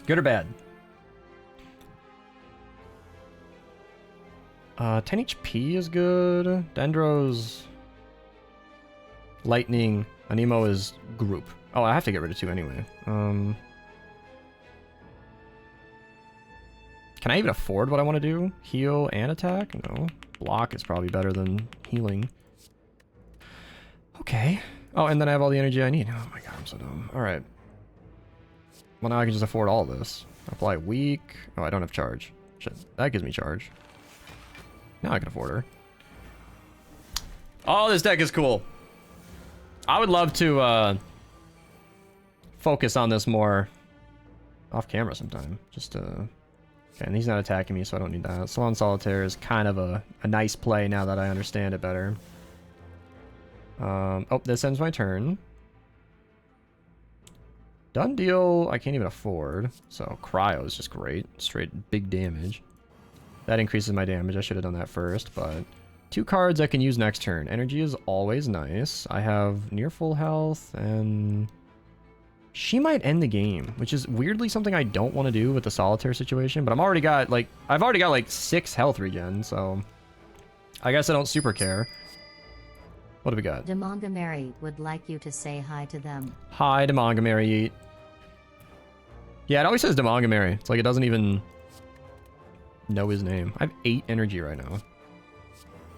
Good or bad? 10 HP is good. Dendro's lightning. Anemo is group. Oh, I have to get rid of 2 anyway. Can I even afford what I want to do? Heal and attack? No. Block is probably better than healing. Okay. Oh, and then I have all the energy I need. Oh my god, I'm so dumb. Alright. Well, now I can just afford all this. Apply weak. Oh, I don't have charge. Shit. That gives me charge. Now I can afford her. Oh, this deck is cool. I would love to focus on this more off camera sometime. Just okay, and he's not attacking me, so I don't need that. Swan Solitaire is kind of a nice play now that I understand it better. Oh, this ends my turn. Done deal, I can't even afford. So Cryo is just great. Straight big damage. That increases my damage. I should have done that first, but 2 cards I can use next turn. Energy is always nice. I have near full health, and she might end the game, which is weirdly something I don't want to do with the Solitaire situation, but I've already got like 6 health regen, so I guess I don't super care. What do we got? Demongamary would like you to say hi to them. Hi, Demongamary. Yeah, it always says Demongamary. It's like it doesn't even know his name. I have 8 energy right now.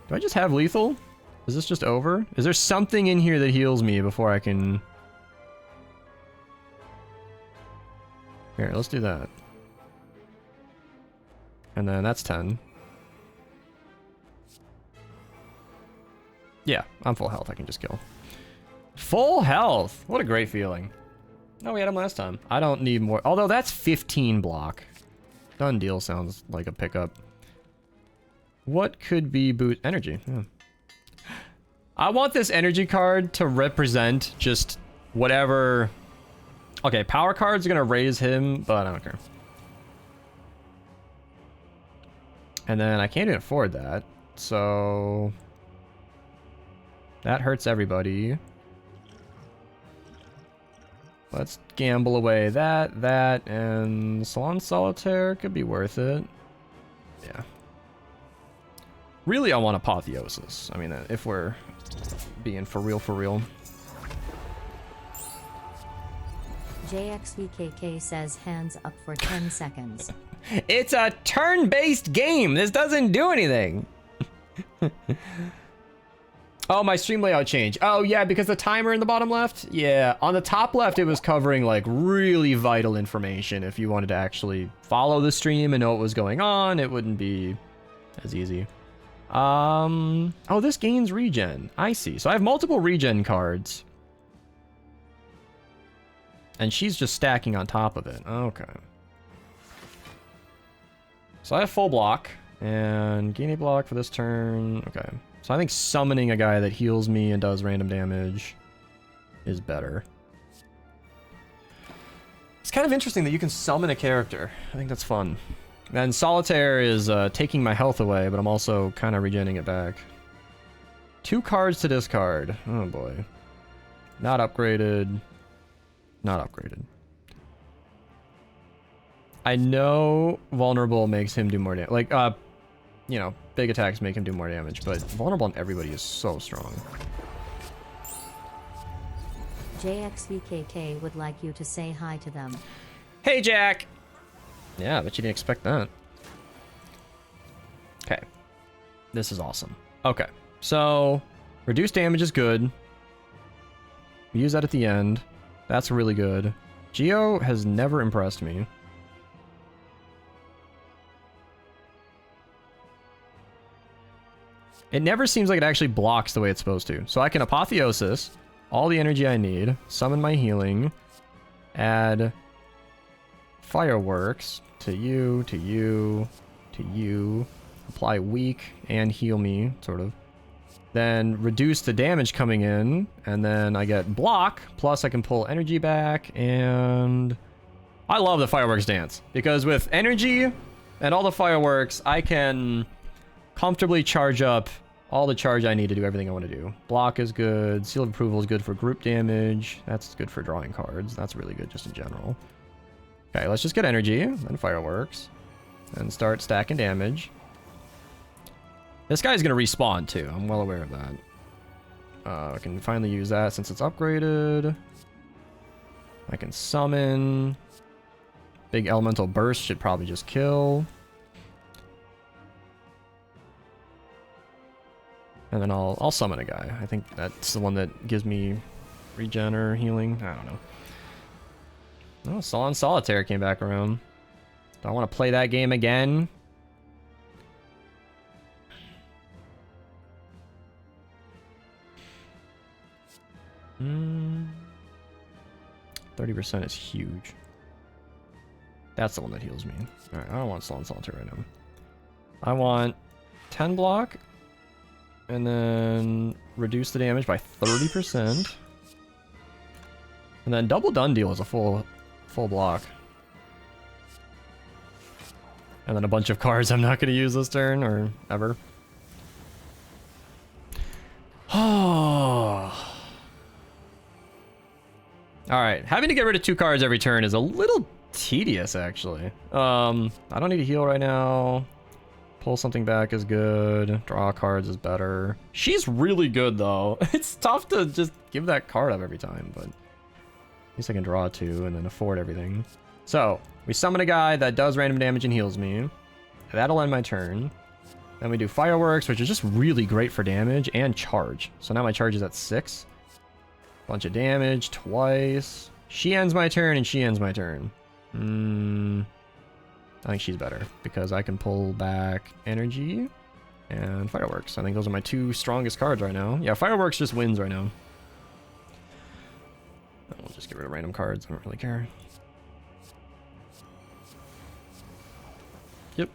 Do I just have lethal? Is this just over? Is there something in here that heals me before I can... Here, let's do that. And then that's 10. Yeah, I'm full health. I can just kill. Full health! What a great feeling. No, we had him last time. I don't need more. Although that's 15 block. Done deal sounds like a pickup. What could be boot energy? Yeah. I want this energy card to represent just whatever. Okay, power cards are gonna raise him, but I don't care. And then I can't even afford that, so that hurts everybody. Let's gamble away that, and Salon Solitaire could be worth it. Yeah. Really, I want Apotheosis. I mean, if we're being for real, for real. JXVKK says hands up for 10 seconds. It's a turn-based game. This doesn't do anything. Oh, my stream layout changed. Oh, yeah, because the timer in the bottom left? Yeah, on the top left, it was covering, like, really vital information. If you wanted to actually follow the stream and know what was going on, it wouldn't be as easy. Oh, this gains regen. I see. So I have multiple regen cards. And she's just stacking on top of it. Okay. So I have full block. And gain a block for this turn. Okay. So I think summoning a guy that heals me and does random damage is better. It's kind of interesting that you can summon a character. I think that's fun. And Solitaire is taking my health away, but I'm also kind of regenerating it back. 2 cards to discard. Oh boy. Not upgraded. Not upgraded. I know vulnerable makes him do more damage. Like, you know, big attacks make him do more damage, but vulnerable on everybody is so strong. JXVKK would like you to say hi to them. Hey, Jack! Yeah, but you didn't expect that. Okay. This is awesome. Okay. So, reduced damage is good. We use that at the end. That's really good. Geo has never impressed me. It never seems like it actually blocks the way it's supposed to. So I can Apotheosis, all the energy I need, summon my healing, add Fireworks to you, to you, to you, apply weak and heal me, sort of. Then reduce the damage coming in, and then I get block, plus I can pull energy back, and I love the Fireworks dance, because with energy and all the fireworks, I can comfortably charge up all the charge I need to do everything I want to do. Block is good, Seal of Approval is good for group damage, that's good for drawing cards, that's really good just in general. Okay, let's just get energy, then fireworks, and start stacking damage. This guy's gonna respawn too, I'm well aware of that. I can finally use that since it's upgraded. I can summon. Big elemental burst should probably just kill. And then I'll summon a guy. I think that's the one that gives me regen or healing. I don't know. Oh, Solon Solitaire came back around. Do I want to play that game again? Hmm. 30% is huge. That's the one that heals me. Alright, I don't want Solon Solitaire right now. I want 10 block. And then reduce the damage by 30%. And then double done deal is a full block. And then a bunch of cards I'm not going to use this turn or ever. Oh. Alright, having to get rid of 2 cards every turn is a little tedious, actually. I don't need to heal right now. Pull something back is good. Draw cards is better. She's really good, though. It's tough to just give that card up every time, but... At least I can draw 2 and then afford everything. So, we summon a guy that does random damage and heals me. That'll end my turn. Then we do Fireworks, which is just really great for damage and charge. So now my charge is at 6. Bunch of damage, twice. She ends my turn and she ends my turn. I think she's better because I can pull back energy and Fireworks. I think those are my 2 strongest cards right now. Yeah, Fireworks just wins right now. We'll just get rid of random cards. I don't really care. Yep.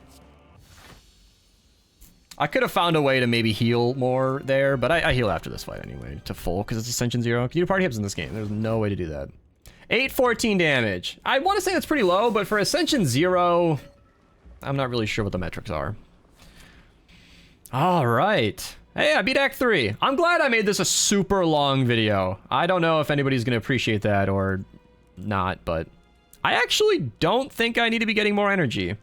I could have found a way to maybe heal more there, but I heal after this fight anyway to full because it's Ascension 0. Can you do party hips in this game? There's no way to do that. 814 damage. I want to say that's pretty low, but for Ascension 0, I'm not really sure what the metrics are. All right. Hey, I beat Act 3. I'm glad I made this a super long video. I don't know if anybody's going to appreciate that or not, but I actually don't think I need to be getting more energy.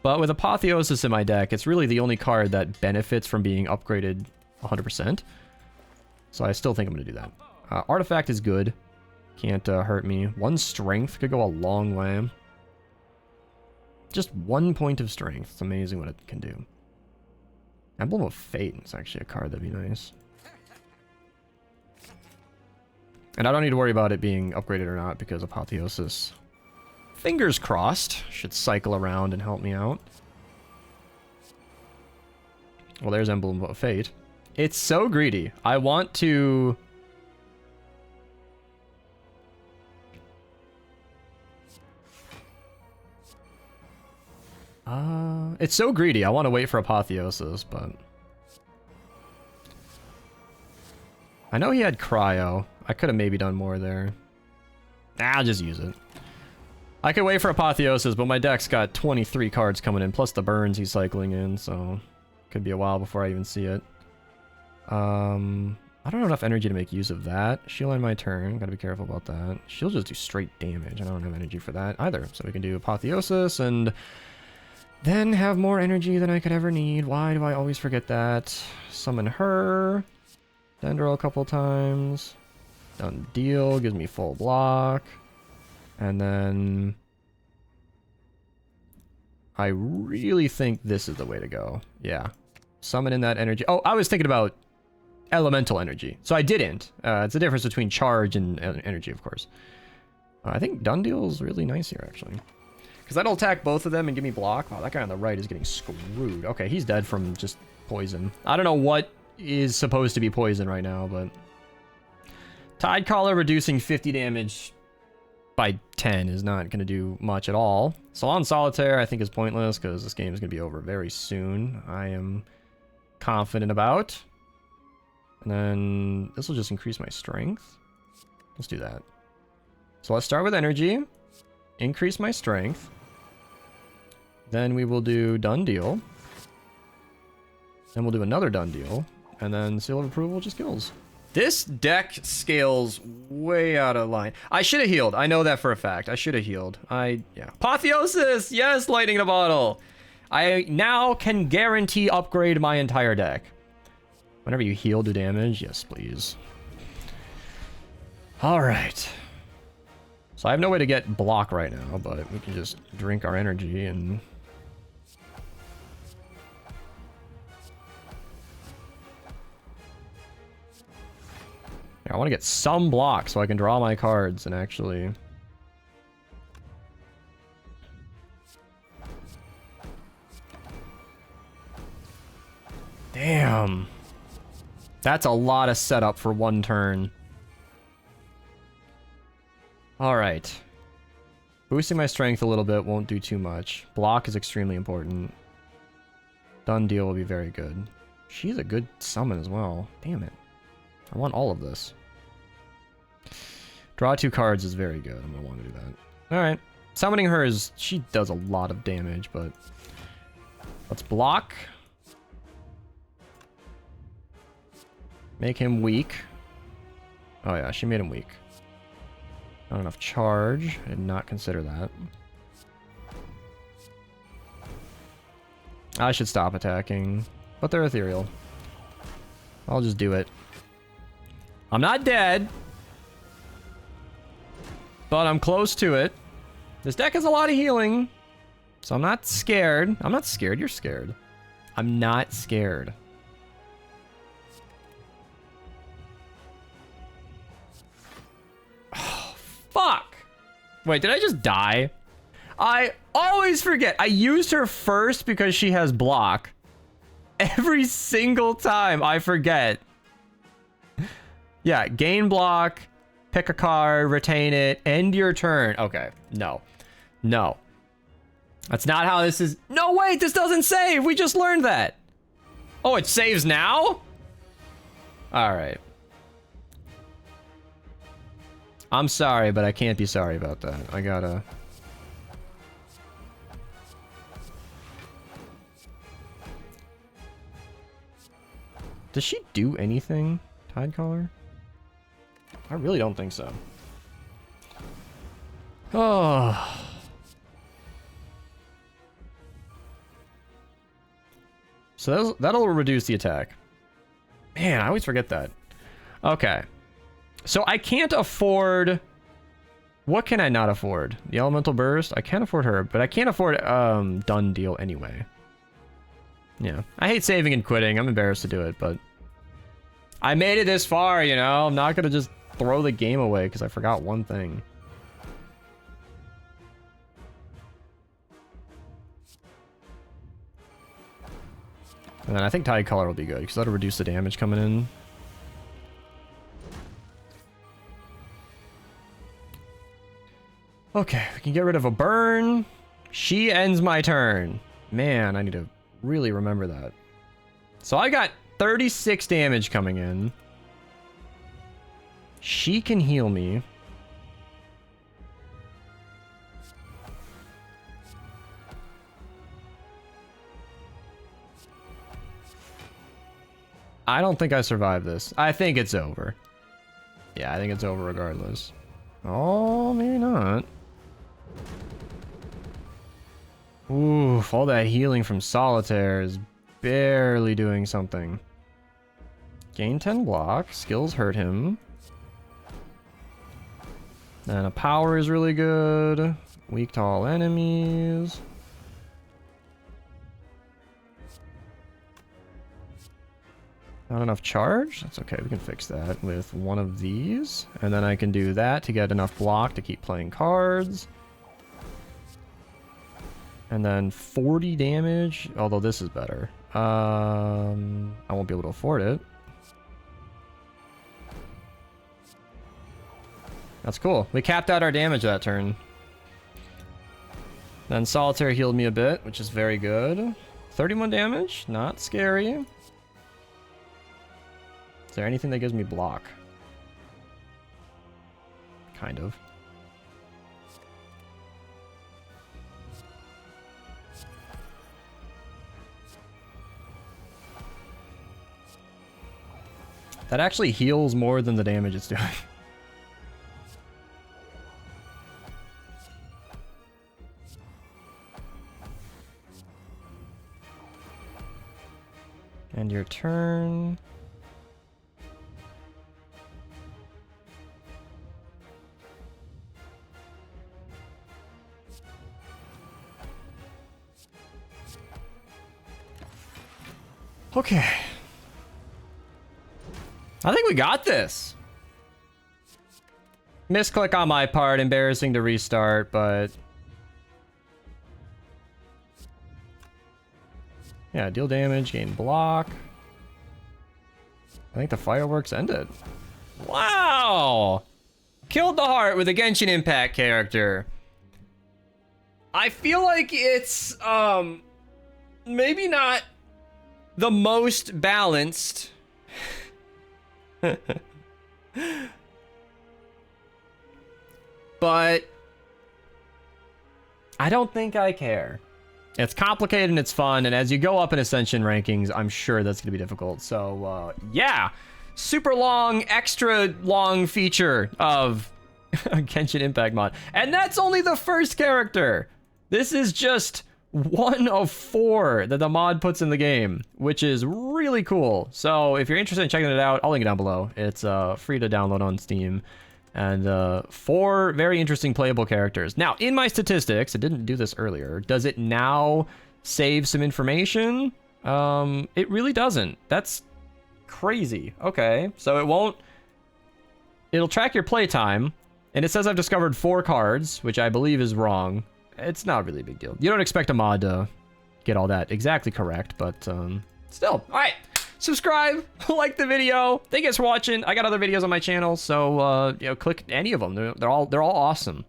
But with Apotheosis in my deck, it's really the only card that benefits from being upgraded 100%. So I still think I'm going to do that. Artifact is good. Can't hurt me. 1 strength could go a long way. Just 1 point of strength. It's amazing what it can do. Emblem of Fate is actually a card that'd be nice. And I don't need to worry about it being upgraded or not because Apotheosis, fingers crossed, should cycle around and help me out. Well, there's Emblem of Fate. It's so greedy. I want to... It's so greedy. I want to wait for Apotheosis, but... I know he had Cryo. I could have maybe done more there. Nah, I'll just use it. I could wait for Apotheosis, but my deck's got 23 cards coming in, plus the burns he's cycling in, so... Could be a while before I even see it. I don't have enough energy to make use of that. She'll end my turn. Gotta be careful about that. She'll just do straight damage. I don't have energy for that either. So we can do Apotheosis and... then have more energy than I could ever need. Why do I always forget that? Summon her. Dendro a couple times. Done deal. Gives me full block. And then... I really think this is the way to go. Yeah. Summon in that energy. Oh, I was thinking about elemental energy. So I didn't. It's the difference between charge and energy, of course. I think Done Deal is really nice here, actually. Because that'll attack both of them and give me block. Wow, that guy on the right is getting screwed. Okay, he's dead from just poison. I don't know what is supposed to be poison right now, but... Tide Collar reducing 50 damage by 10 is not going to do much at all. Salon Solitaire, I think, is pointless because this game is going to be over very soon. I am confident about. And then this will just increase my strength. Let's do that. So let's start with energy. Increase my strength. Then we will do Done Deal. Then we'll do another Done Deal. And then Seal of Approval just kills. This deck scales way out of line. I should have healed. I know that for a fact. I should have healed. Yeah. Apotheosis! Yes, lightning in a bottle! I now can guarantee upgrade my entire deck. Whenever you heal, do damage. Yes, please. Alright. So I have no way to get block right now, but we can just drink our energy and... I want to get some block so I can draw my cards and actually... Damn. That's a lot of setup for one turn. Alright. Boosting my strength a little bit won't do too much. Block is extremely important. Done Deal will be very good. She's a good summon as well. Damn it. I want all of this. Draw 2 cards is very good. I'm going to want to do that. Alright. Summoning her is... She does a lot of damage, but... Let's block. Make him weak. Oh yeah, she made him weak. Not enough charge. I did not consider that. I should stop attacking. But they're ethereal. I'll just do it. I'm not dead. But I'm close to it. This deck has a lot of healing. So I'm not scared. I'm not scared. You're scared. I'm not scared. Oh, fuck. Wait, did I just die? I always forget. I used her first because she has block. Every single time I forget. Yeah, gain block, pick a card, retain it, end your turn. Okay, no. No. That's not how this is. No, wait, this doesn't save. We just learned that. Oh, it saves now? All right. I'm sorry, but I can't be sorry about that. I gotta... Does she do anything? Tide Collar? I really don't think so. Oh. So that'll reduce the attack. Man, I always forget that. Okay. So I can't afford... What can I not afford? The Elemental Burst? I can't afford her, but I can't afford Done Deal anyway. Yeah. I hate saving and quitting. I'm embarrassed to do it, but... I made it this far, you know? I'm not gonna just throw the game away because I forgot one thing. And then I think Tide Color will be good because that'll reduce the damage coming in. Okay, we can get rid of a burn. She ends my turn. Man, I need to really remember that. So I got 36 damage coming in. She can heal me. I don't think I survived this. I think it's over. Yeah, I think it's over regardless. Oh, maybe not. Oof, all that healing from Solitaire is barely doing something. Gain 10 block. Skills hurt him. And a power is really good. Weak to all enemies. Not enough charge? That's okay, we can fix that with one of these. And then I can do that to get enough block to keep playing cards. And then 40 damage, although this is better. I won't be able to afford it. That's cool. We capped out our damage that turn. Then Solitaire healed me a bit, which is very good. 31 damage, not scary. Is there anything that gives me block? Kind of. That actually heals more than the damage it's doing. And your turn. Okay. I think we got this. Misclick on my part, embarrassing to restart, but... yeah, deal damage, gain block. I think the fireworks ended. Wow! Killed the heart with a Genshin Impact character. I feel like it's, maybe not the most balanced. But I don't think I care. It's complicated and it's fun, and as you go up in Ascension rankings, I'm sure that's going to be difficult. So, yeah. Super long, extra long feature of a Genshin Impact mod. And that's only the first character. This is just one of 4 that the mod puts in the game, which is really cool. So if you're interested in checking it out, I'll link it down below. It's free to download on Steam. And 4 very interesting playable characters. Now, in my statistics, I didn't do this earlier. Does it now save some information? It really doesn't. That's crazy. Okay, so it won't... it'll track your playtime. And it says I've discovered 4 cards, which I believe is wrong. It's not really a big deal. You don't expect a mod to get all that exactly correct, but still. All right. Subscribe, like the video. Thank you guys for watching. I got other videos on my channel, so you know, click any of them. They're all awesome.